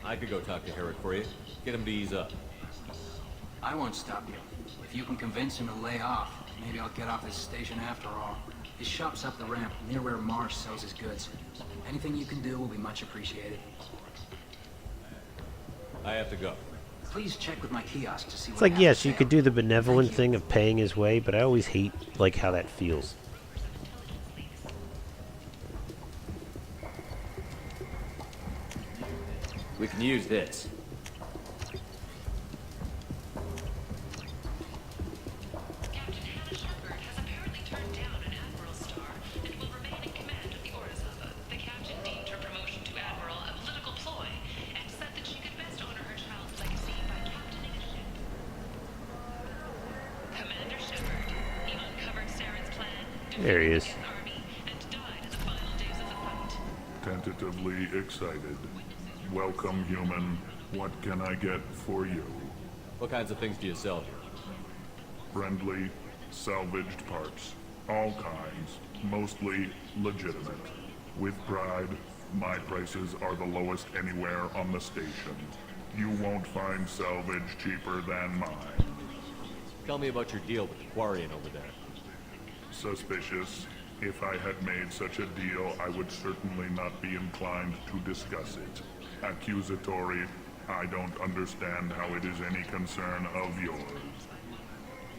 I could go talk to Harrod for you. Get him to ease up. I won't stop you. If you can convince him to lay off, maybe I'll get off this station after all. His shop's up the ramp, near where Marsh sells his goods. Anything you can do will be much appreciated. I have to go. Please check with my kiosk to see It's what like, yes, you could do the benevolent thing of paying his way, but I always hate, like, how that feels. We can use this. There he is. Tentatively excited. Welcome, human. What can I get for you? What kinds of things do you sell here? Friendly, salvaged parts. All kinds. Mostly legitimate. With pride, my prices are the lowest anywhere on the station. You won't find salvage cheaper than mine. Tell me about your deal with the Quarian over there. Suspicious. If I had made such a deal, I would certainly not be inclined to discuss it. Accusatory. I don't understand how it is any concern of yours.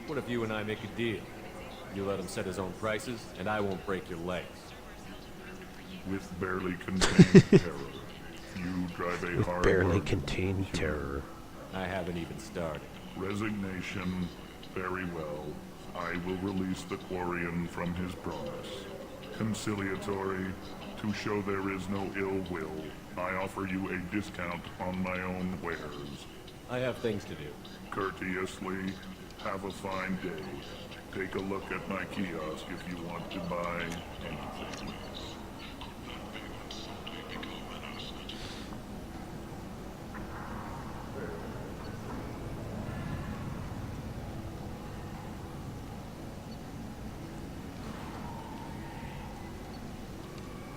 What if you and I make a deal? You let him set his own prices, and I won't break your legs. With barely contained terror. You drive a With hard barely bargain. contained terror. I haven't even started. Resignation. Very well. I will release the Quarian from his promise. Conciliatory. To show there is no ill will, I offer you a discount on my own wares. I have things to do. Courteously, have a fine day. Take a look at my kiosk if you want to buy anything.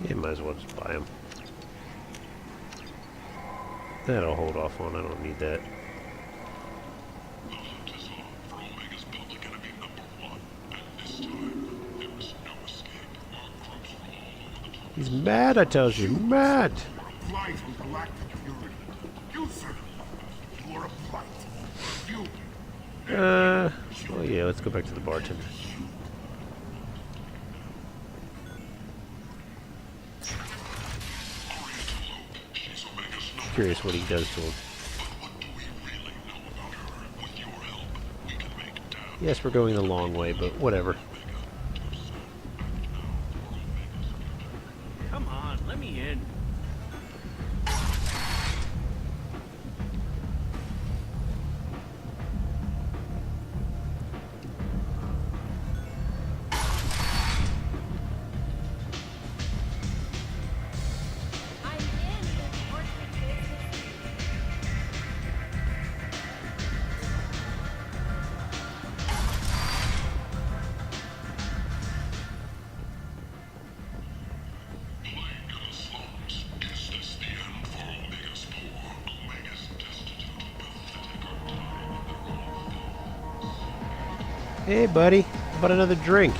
Yeah, might as well just buy them. That'll hold off on. I don't need that. He's mad, I tells you. Mad! Fly from galactic fury. You, sir. You are a blight. You. Oh yeah, let's go back to the bartender. Curious what he does to him. Yes, we're going the long way, but whatever. Come on, let me in. Hey, buddy. How about another drink?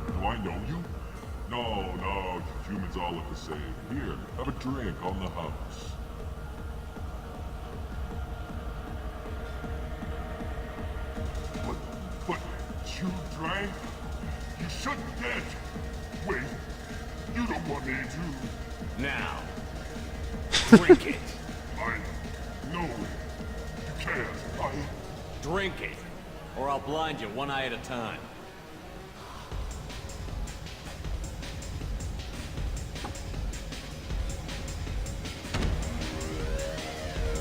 Do I know you? No, humans all look the same. Here, have a drink on the house. But you drank? You shouldn't get. Wait, you don't want me to. Now, drink it. Drink it, or I'll blind you one eye at a time.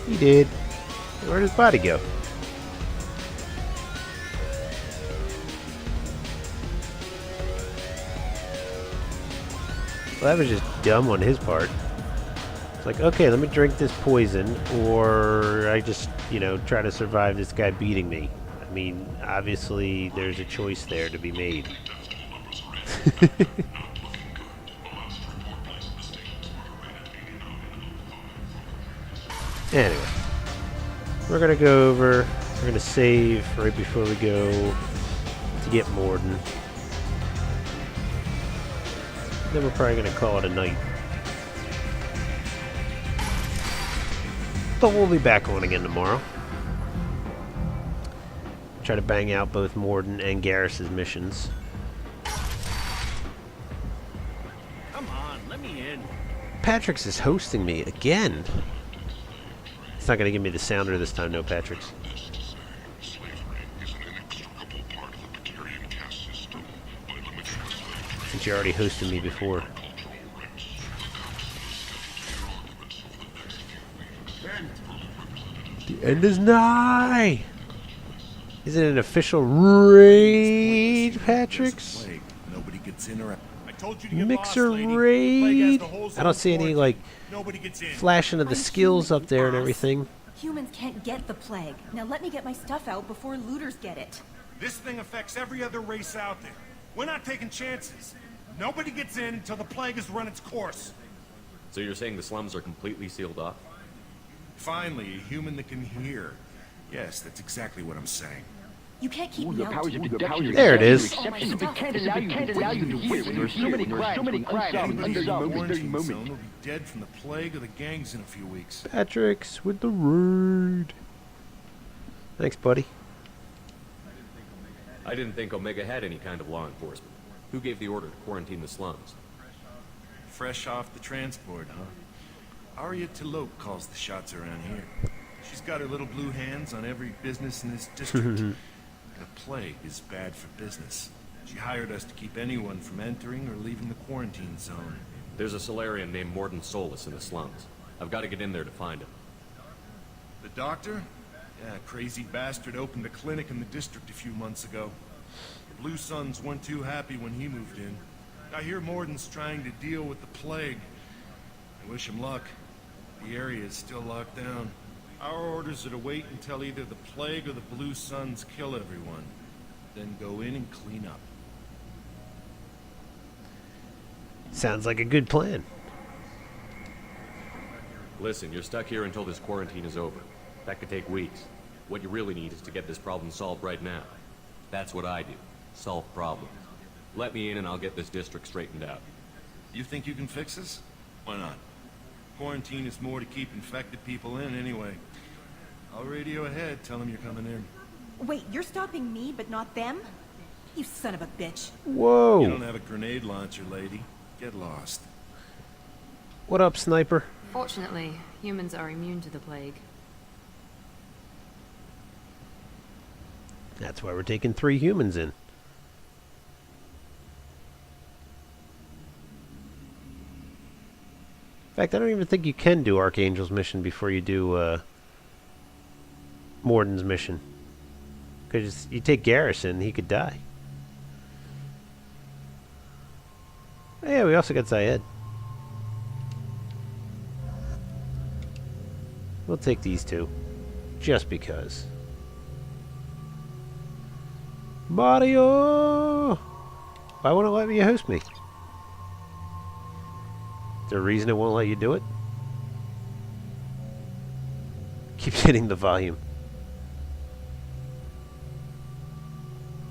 He did. Where'd his body go? Well, that was just dumb on his part. It's like, okay, let me drink this poison, or I just, you know, try to survive this guy beating me. I mean, obviously, there's a choice there to be made. Anyway, we're gonna go over, we're gonna save right before we go to get Morden. Then we're probably gonna call it a night. But we'll be back on again tomorrow. Try to bang out both Morden and Garrus's missions. Come on, let me in. Patrick's is hosting me again. It's not going to give me the sounder this time, no, Patrick's. Since you already hosted me before. The end is nigh! Is it an official raid, Patrick's? Nobody gets in or out. I told you to Mixer raid? I don't see any, like, flashing of the skills up there and everything. Humans can't get the plague. Now let me get my stuff out before looters get it. This thing affects every other race out there. We're not taking chances. Nobody gets in until the plague has run its course. So you're saying the slums are completely sealed off? Finally, a human that can hear. Yes, that's exactly what I'm saying. You can't keep me out. There it is. Anybody will be dead from the plague or the gangs in a few weeks. Patrick's with the raid. Thanks, buddy. I didn't think Omega had any kind of law enforcement. Who gave the order to quarantine the slums? Fresh off the transport, huh? Arya T'Loak calls the shots around here. She's got her little blue hands on every business in this district. The plague is bad for business. She hired us to keep anyone from entering or leaving the quarantine zone. There's a Solarian named Morden Solus in the slums. I've got to get in there to find him. The doctor? Yeah, crazy bastard opened a clinic in the district a few months ago. The Blue Suns weren't too happy when he moved in. I hear Morden's trying to deal with the plague. I wish him luck. The area is still locked down. Our orders are to wait until either the plague or the Blue Suns kill everyone. Then go in and clean up. Sounds like a good plan. Listen, you're stuck here until this quarantine is over. That could take weeks. What you really need is to get this problem solved right now. That's what I do. Solve problems. Let me in and I'll get this district straightened out. You think you can fix this? Why not? Quarantine is more to keep infected people in anyway. I'll radio ahead, tell them you're coming in. Wait, you're stopping me, but not them? You son of a bitch. Whoa. You don't have a grenade launcher, lady. Get lost. What up, Sniper? Fortunately, humans are immune to the plague. That's why we're taking 3 humans in. In fact, I don't even think you can do Archangel's mission before you do Morden's mission. Because you take Garrison, he could die. Oh, yeah, we also got Zayed. We'll take these 2. Just because. Mario! Why won't it let me host me? Is there a reason it won't let you do it? Keeps hitting the volume.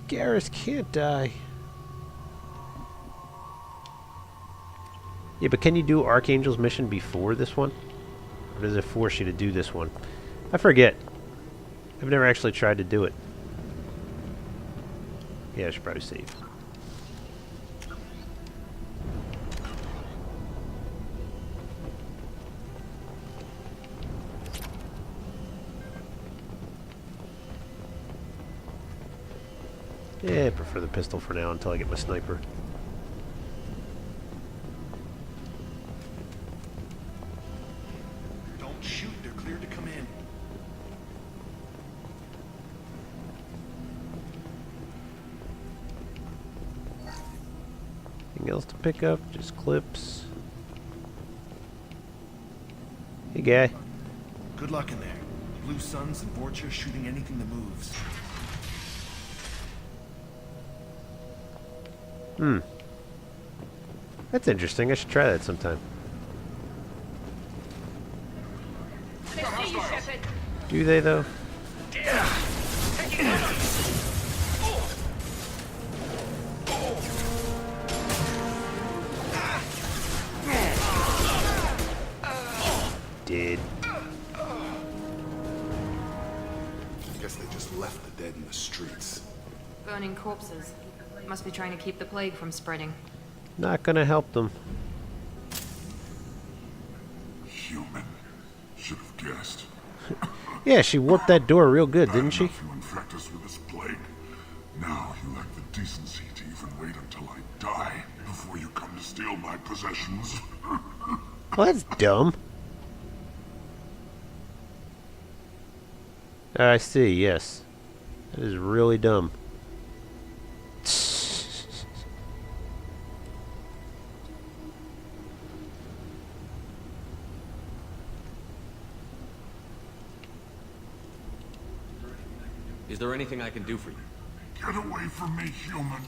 Garrus can't die. Yeah, but can you do Archangel's mission before this one? Or does it force you to do this one? I forget. I've never actually tried to do it. Yeah, I should probably save. Yeah, I prefer the pistol for now until I get my sniper. Don't shoot, they're cleared to come in. Anything else to pick up? Just clips. Hey, guy. Good luck in there. Blue Suns and Vorcha shooting anything that moves. That's interesting. I should try that sometime. Do they, though? Did. Guess they just left the dead in the streets. Burning corpses. Must be trying to keep the plague from spreading. Not gonna help them. Human. Should have guessed. Yeah, she warped that door real good, didn't she? You infect us with this plague. Now you lack the decency to even wait until I die before you come to steal my possessions. Well, that's dumb. I see, yes. That is really dumb. Is there anything I can do for you? Get away from me, human.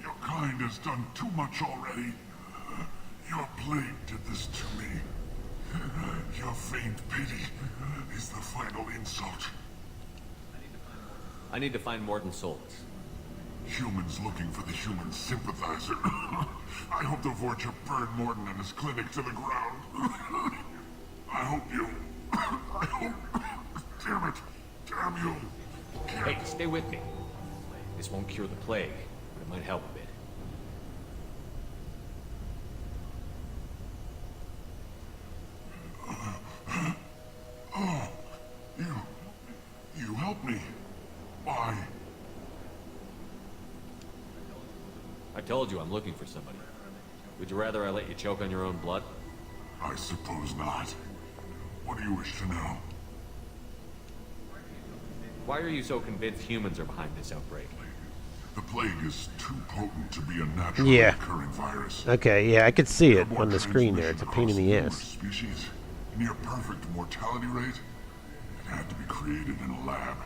Your kind has done too much already. Your plague did this to me. Your feigned pity is the final insult. I need to find Morton Souls. Humans looking for the human sympathizer. I hope the Vorcha burned Morton and his clinic to the ground. I hope you... I hope... Damn it. Damn you. Hey, stay with me. This won't cure the plague, but it might help a bit. Oh, you helped me. Why? I told you I'm looking for somebody. Would you rather I let you choke on your own blood? I suppose not. What do you wish to know? Why are you so convinced humans are behind this outbreak? The plague is too potent to be a naturally occurring virus. Okay, yeah, I could see it on the screen there. It's a pain in the ass. Species, near perfect mortality rate, it had to be created in a lab.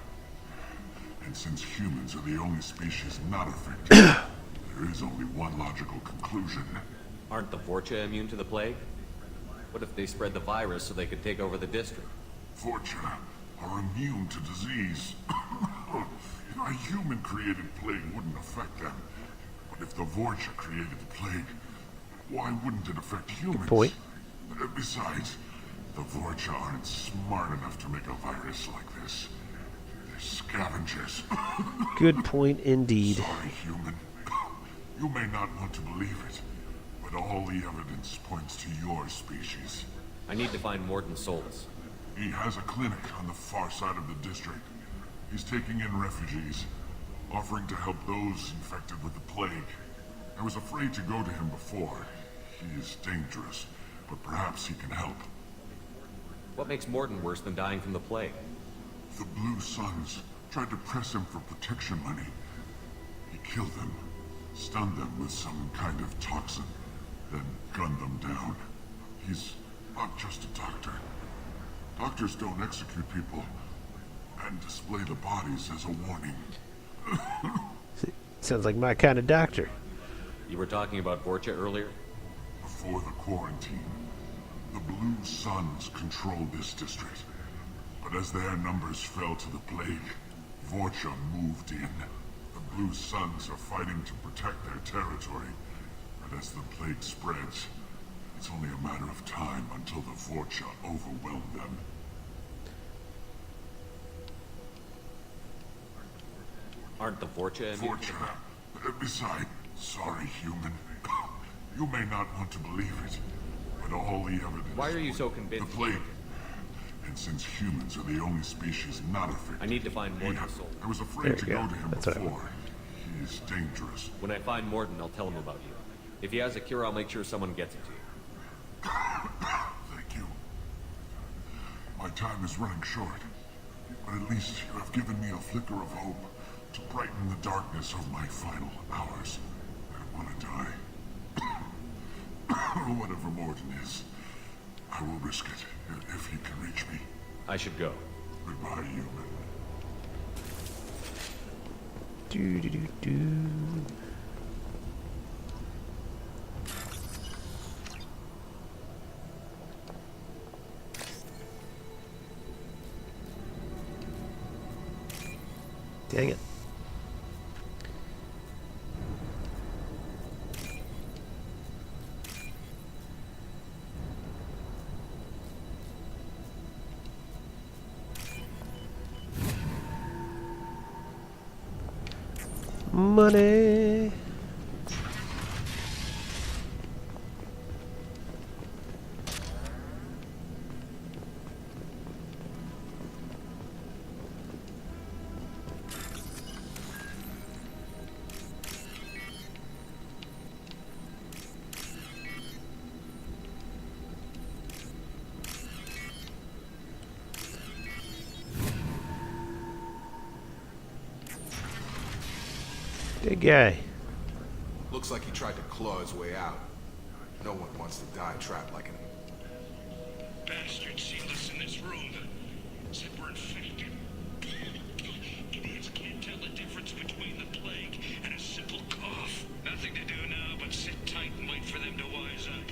And since humans are the only species not affected, there is only one logical conclusion. Aren't the Vorcha immune to the plague? What if they spread the virus so they could take over the district? Vorcha are immune to disease. A human-created plague wouldn't affect them. But if the Vorcha created the plague, why wouldn't it affect humans? Good point. Besides, the Vorcha aren't smart enough to make a virus like this. They're scavengers. Good point indeed. Sorry, human. You may not want to believe it, but all the evidence points to your species. I need to find Morton Souls. He has a clinic on the far side of the district. He's taking in refugees, offering to help those infected with the plague. I was afraid to go to him before. He is dangerous, but perhaps he can help. What makes Morton worse than dying from the plague? The Blue Suns tried to press him for protection money. He killed them, stunned them with some kind of toxin, then gunned them down. He's not just a doctor. Doctors don't execute people and display the bodies as a warning. Sounds like my kind of doctor. You were talking about Vorcha earlier? Before the quarantine, the Blue Suns controlled this district. But as their numbers fell to the plague, Vorcha moved in. The Blue Suns are fighting to protect their territory. But as the plague spreads, it's only a matter of time until the Vorcha overwhelm them. Aren't the Vorcha immune? Vorcha. Besides, sorry, human. You may not want to believe it, but all the evidence... Why are you so convinced? The plague. And since humans are the only species not affected... I need to find Morton Souls. I was afraid to go to him before. is dangerous. When I find Morton, I'll tell him about you. If he has a cure, I'll make sure someone gets it to you. Thank you. My time is running short, but at least you have given me a flicker of hope to brighten the darkness of my final hours. I don't want to die. Whatever Morton is, I will risk it if he can reach me. I should go. Goodbye, human. Dang it. Money. Big guy. Looks like he tried to claw his way out. No one wants to die trapped like an... Bastard sealed us in this room. Said we're infected. Idiots can't tell the difference between the plague and a simple cough. Nothing to do now but sit tight and wait for them to wise up.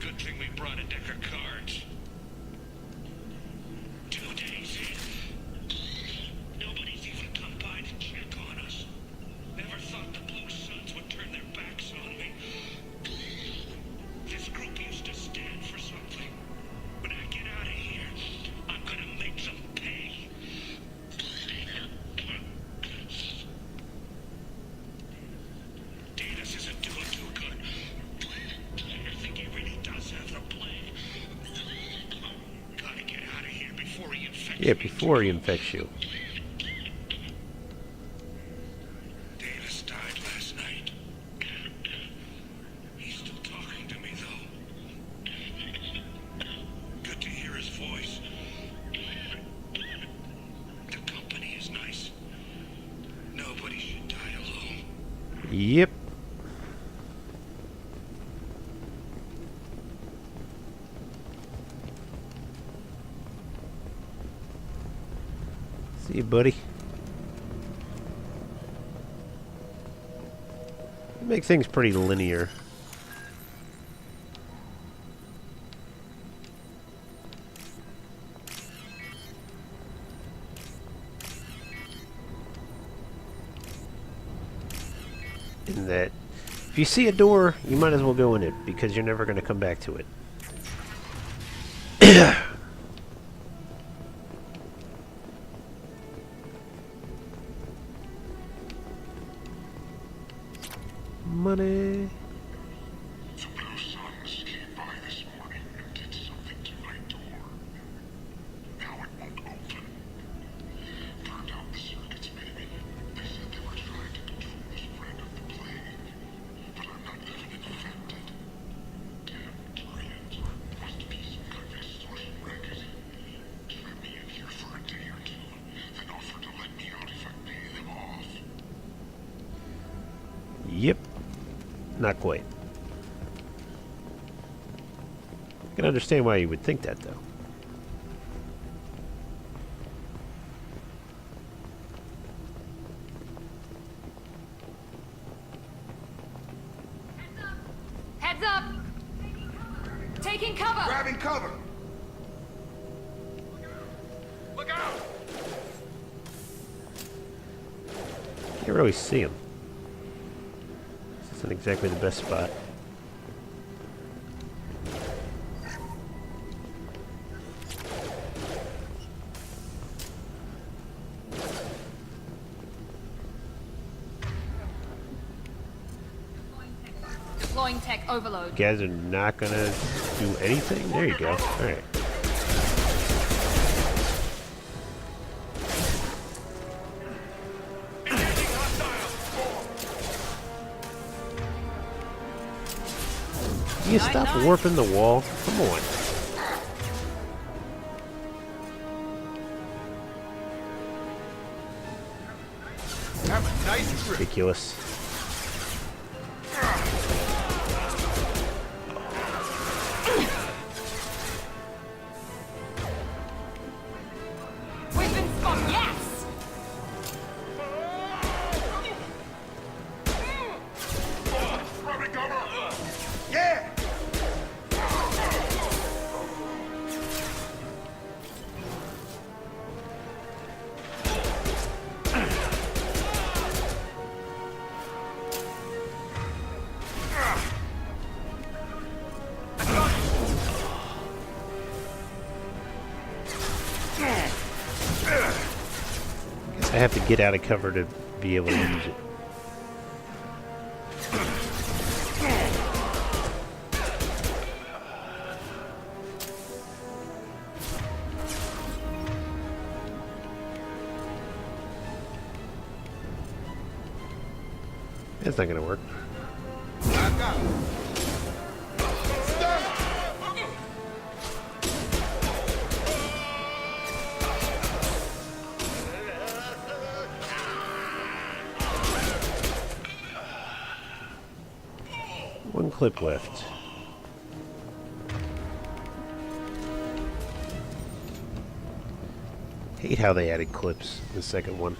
Good thing we brought a deck of cards. 2 days in. Nobody's even come by to check on us. Never thought the Blue Suns would turn their backs on me. This group used to stand for something. When I get out of here, I'm gonna make them pay. Davis isn't doing too good. I think he really does have the plague. Gotta get out of here before he infects me. Yeah, before he infects you. Davis died last night. He's still talking to me, though. Good to hear his voice. The company is nice. Nobody should die alone. Yep. See you, buddy. Make things pretty linear. In that, if you see a door, you might as well go in it, because you're never going to come back to it. Money. The Blue Suns came by this morning and did something to my door. Now it won't open. Turned out the circuits maybe. They said they were trying to control the spread of the plague. But I'm not even infected. Damn brilliant. Must be some kind of extortion racket. Trap me in here for a day or two, then offer to let me out if I pay them off. Yep. Not quite. I can understand why you would think that, though. Heads up! Taking cover! Grabbing cover! Look out! Can't really see him. This isn't exactly the best spot. Deploying tech overload. You guys are not gonna do anything? There you go. Alright. You stop warping the wall? Come on. Have a nice trip. Ridiculous. Weapon spot, yes! Yeah! I have to get out of cover to be able to use it. That's not gonna work. One clip left. Hate how they added clips in the second one.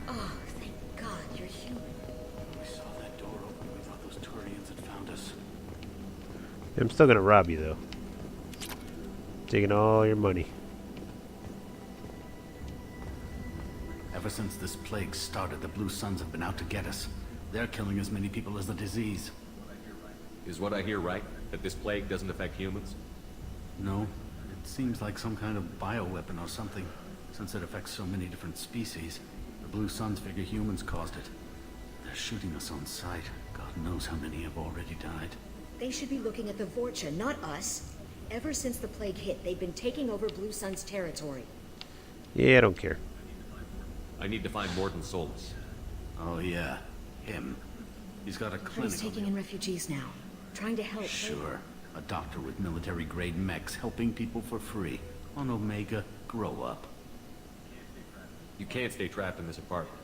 Oh, thank God you're human. We saw that door open. We thought those Turians had found us. I'm still gonna rob you though. Taking all your money. Ever since this plague started, the Blue Suns have been out to get us. They're killing as many people as the disease. Is what I hear right? That this plague doesn't affect humans? No, it seems like some kind of bioweapon or something. Since it affects so many different species, the Blue Suns figure humans caused it. They're shooting us on sight. God knows how many have already died. They should be looking at the Vorcha, not us. Ever since the plague hit, they've been taking over Blue Sun's territory. Yeah, I don't care. I need to find Morden Solus. Oh yeah, him. He's got a clinic. He's taking in refugees now, trying to help. Sure. A doctor with military-grade mechs helping people for free. On Omega, grow up. You can't stay trapped in this apartment.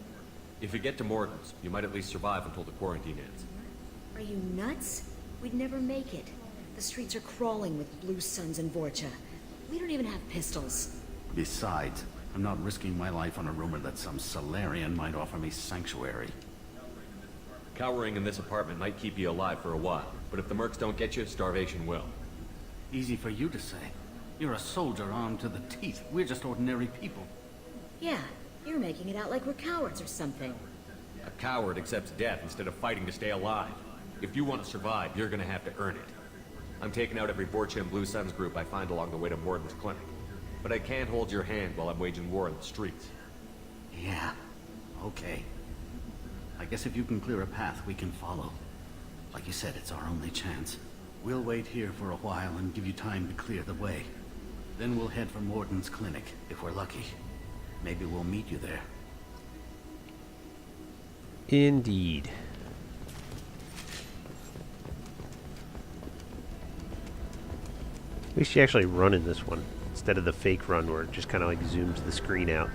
If you get to Morden's, you might at least survive until the quarantine ends. Are you nuts? We'd never make it. The streets are crawling with Blue Suns and Vorcha. We don't even have pistols. Besides, I'm not risking my life on a rumor that some Solarian might offer me sanctuary. Cowering in this apartment might keep you alive for a while, but if the mercs don't get you, starvation will. Easy for you to say. You're a soldier armed to the teeth. We're just ordinary people. Yeah, you're making it out like we're cowards or something. A coward accepts death instead of fighting to stay alive. If you want to survive, you're gonna have to earn it. I'm taking out every Vorcha and Blue Suns group I find along the way to Morden's clinic. But I can't hold your hand while I'm waging war in the streets. Yeah, okay. I guess if you can clear a path, we can follow. Like you said, it's our only chance. We'll wait here for a while and give you time to clear the way. Then we'll head for Morden's clinic, if we're lucky. Maybe we'll meet you there. Indeed. We should actually run in this one instead of the fake run where it just kind of like zooms the screen out.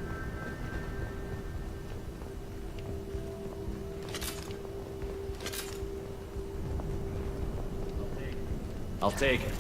I'll take it.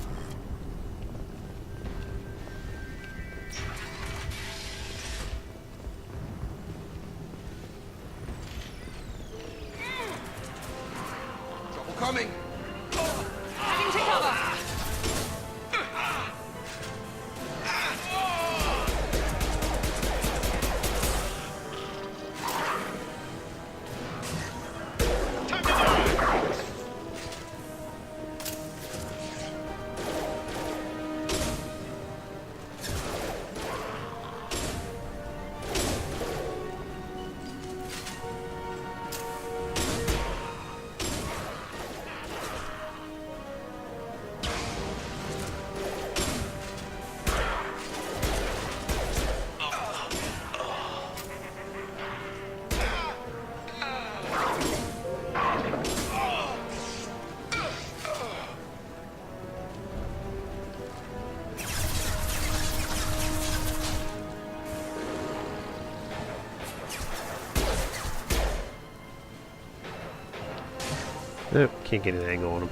Nope, can't get an angle on him.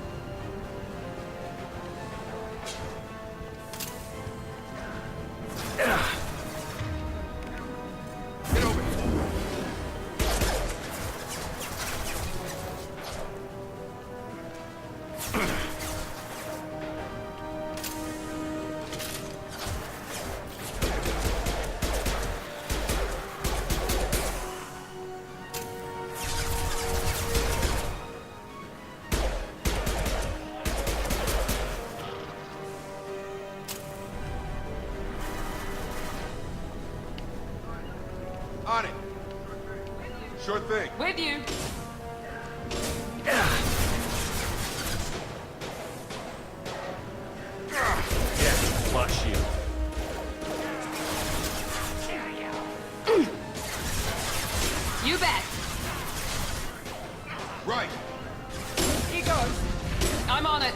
On it. Sure thing. With you. Yeah, flush you. You bet. Right. Here goes. I'm on it.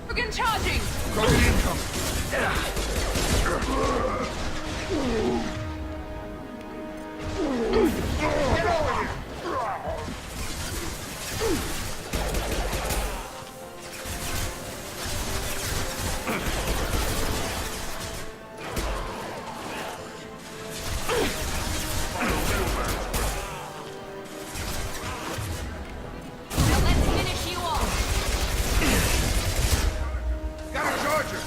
Again, charging. Now let's finish you off. Got a charger.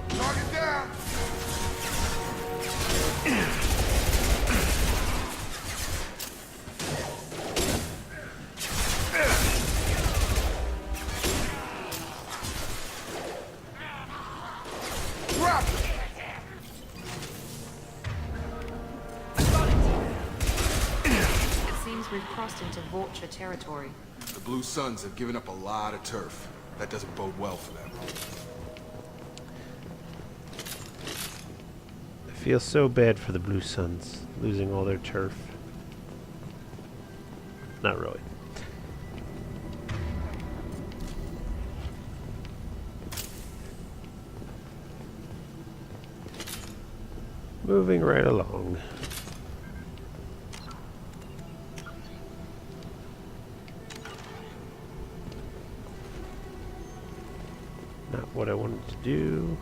Target down. Drop it. It seems we've crossed into Vulture territory. The Blue Suns have given up a lot of turf. That doesn't bode well for them. I feel so bad for the Blue Suns, losing all their turf. Not really. Moving right along. Not what I wanted to do.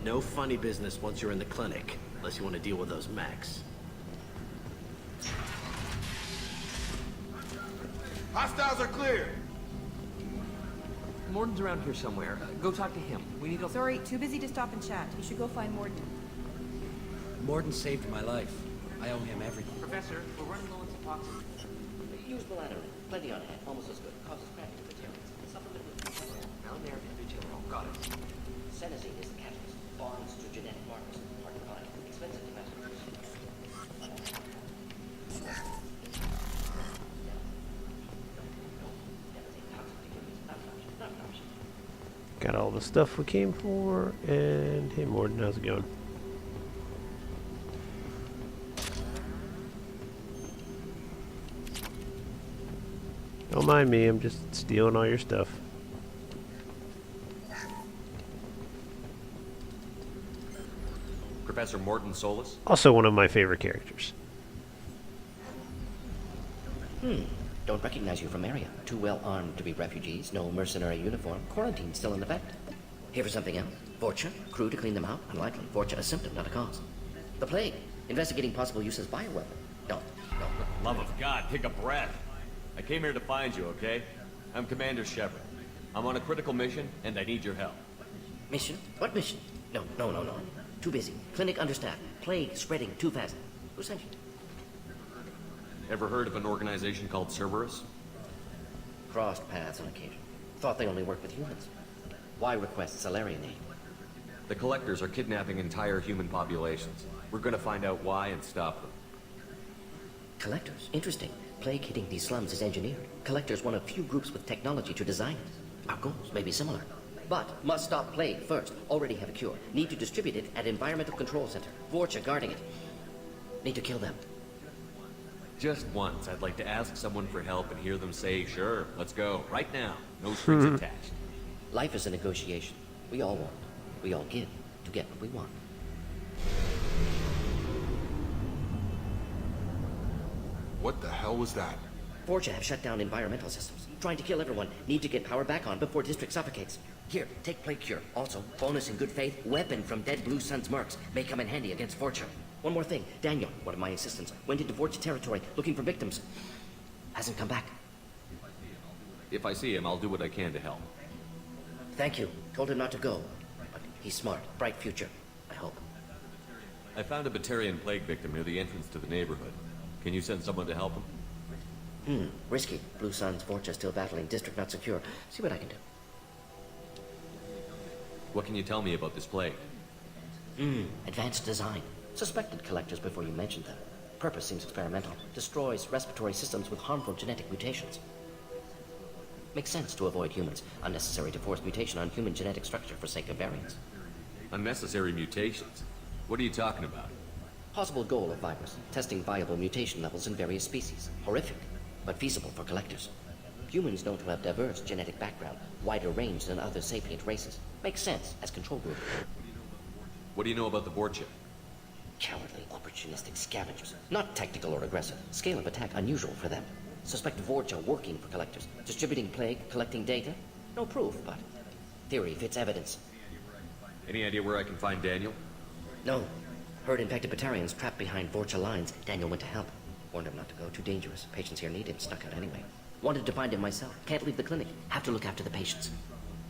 No funny business once you're in the clinic, unless you want to deal with those mechs. Hostiles are clear. Morden's around here somewhere. Go talk to him. We need a... Sorry, too busy to stop and chat. You should go find Morden. Morden saved my life. I owe him everything. Professor, we're running low on epoxy. Use belladonna. Plenty on hand. Almost as good. Causes cracking materials. Supplement with down there and butyl. Got it. Senesine is the catalyst. Bonds to genetic markers. Hard to find. Expensive to mass produce. Got all the stuff we came for, and hey Morden, how's it going? Don't mind me, I'm just stealing all your stuff. Professor Morden Solus? Also one of my favorite characters. Don't recognize you from area. Too well armed to be refugees. No mercenary uniform. Quarantine still in effect. Here for something else? Vorcha? Crew to clean them out? Unlikely. Vorcha a symptom, not a cause. The plague. Investigating possible use as bioweapon. No. Love of God, take a breath. I came here to find you, okay? I'm Commander Shepard. I'm on a critical mission, and I need your help. Mission? What mission? No. Too busy. Clinic understaffed. Plague spreading too fast. Who sent you? Ever heard of an organization called Cerberus? Crossed paths on occasion. Thought they only worked with humans. Why request Salarian aid? The Collectors are kidnapping entire human populations. We're gonna find out why and stop them. Collectors? Interesting. Plague hitting these slums is engineered. Collectors one of few groups with technology to design it. Our goals may be similar. But must stop plague first. Already have a cure. Need to distribute it at Environmental Control Center. Vorcha guarding it. Need to kill them. Just once, I'd like to ask someone for help and hear them say, sure, let's go, right now. No strings attached. Life is a negotiation. We all want. We all give to get what we want. What the hell was that? Vorcha have shut down environmental systems. Trying to kill everyone. Need to get power back on before district suffocates. Here, take plague cure. Also, bonus in good faith, weapon from dead Blue Sun's mercs. May come in handy against Vorcha. One more thing. Daniel, one of my assistants, went into Vorcha territory looking for victims. Hasn't come back. If I see him, I'll do what I can to help. Thank you. Told him not to go. But he's smart. Bright future. I hope. I found a Batarian plague victim near the entrance to the neighborhood. Can you send someone to help him? Risky. Blue Sun's Vorcha still battling. District not secure. See what I can do. What can you tell me about this plague? Advanced design. Suspected collectors before you mentioned them. Purpose seems experimental. Destroys respiratory systems with harmful genetic mutations. Makes sense to avoid humans. Unnecessary to force mutation on human genetic structure for sake of variants. Unnecessary mutations? What are you talking about? Possible goal of virus. Testing viable mutation levels in various species. Horrific, but feasible for collectors. Humans known to have diverse genetic background, wider range than other sapient races. Makes sense as control group. What do you know about the Vorcha? Cowardly, opportunistic scavengers. Not tactical or aggressive. Scale of attack unusual for them. Suspect Vorcha working for collectors. Distributing plague, collecting data. No proof, but theory fits evidence. Any idea where I can find Daniel? No. Heard infected Batarians trapped behind Vorcha lines. Daniel went to help. Warned him not to go. Too dangerous. Patients here need him. Snuck out anyway. Wanted to find him myself. Can't leave the clinic. Have to look after the patients.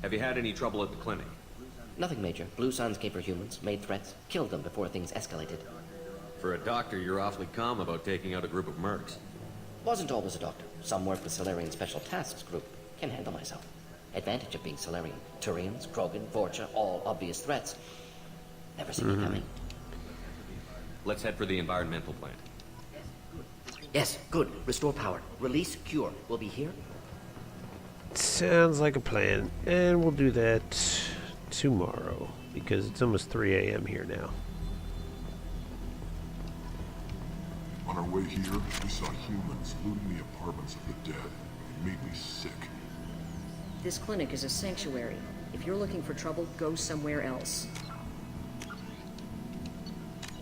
Have you had any trouble at the clinic? Nothing major. Blue Suns came for humans, made threats, killed them before things escalated. For a doctor, you're awfully calm about taking out a group of mercs. Wasn't always a doctor. Some work with Salarian Special Tasks Group. Can handle myself. Advantage of being Salarian. Turians, Krogan, Vorcha, all obvious threats. Never seen it coming. Let's head for the environmental plant. Yes, good. Restore power. Release cure. We'll be here. Sounds like a plan. And we'll do that tomorrow, because it's almost 3 a.m. here now. On our way here, we saw humans looting the apartments of the dead. It made me sick. This clinic is a sanctuary. If you're looking for trouble, go somewhere else.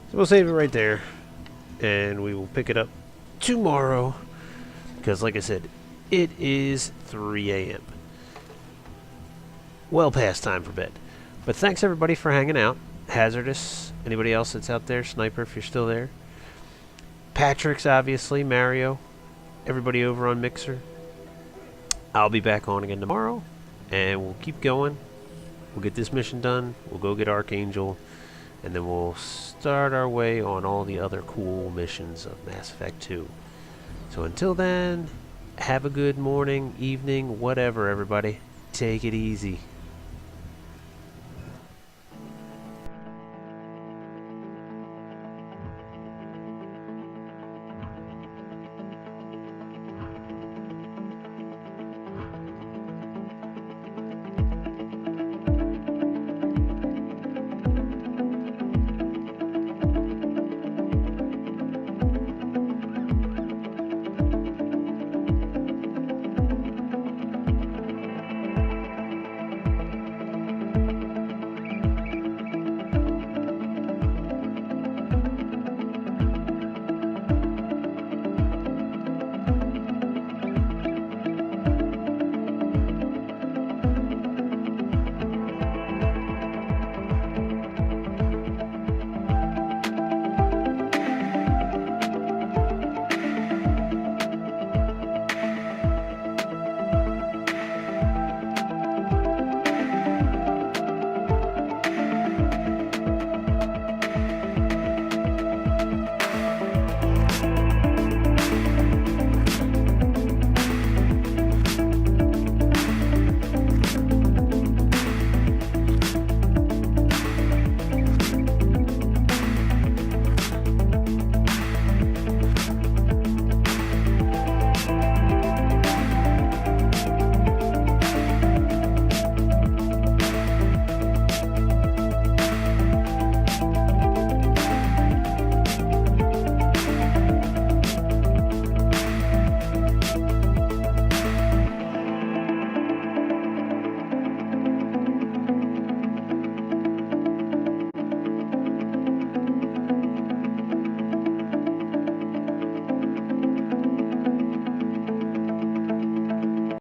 So we'll save it right there, and we will pick it up tomorrow, because like I said, it is 3 a.m. Well past time for bed. But thanks everybody for hanging out. Hazardous, anybody else that's out there, Sniper if you're still there. Patrick's obviously, Mario, everybody over on Mixer. I'll be back on again tomorrow, and we'll keep going. We'll get this mission done, we'll go get Archangel, and then we'll start our way on all the other cool missions of Mass Effect 2. So until then, have a good morning, evening, whatever everybody. Take it easy.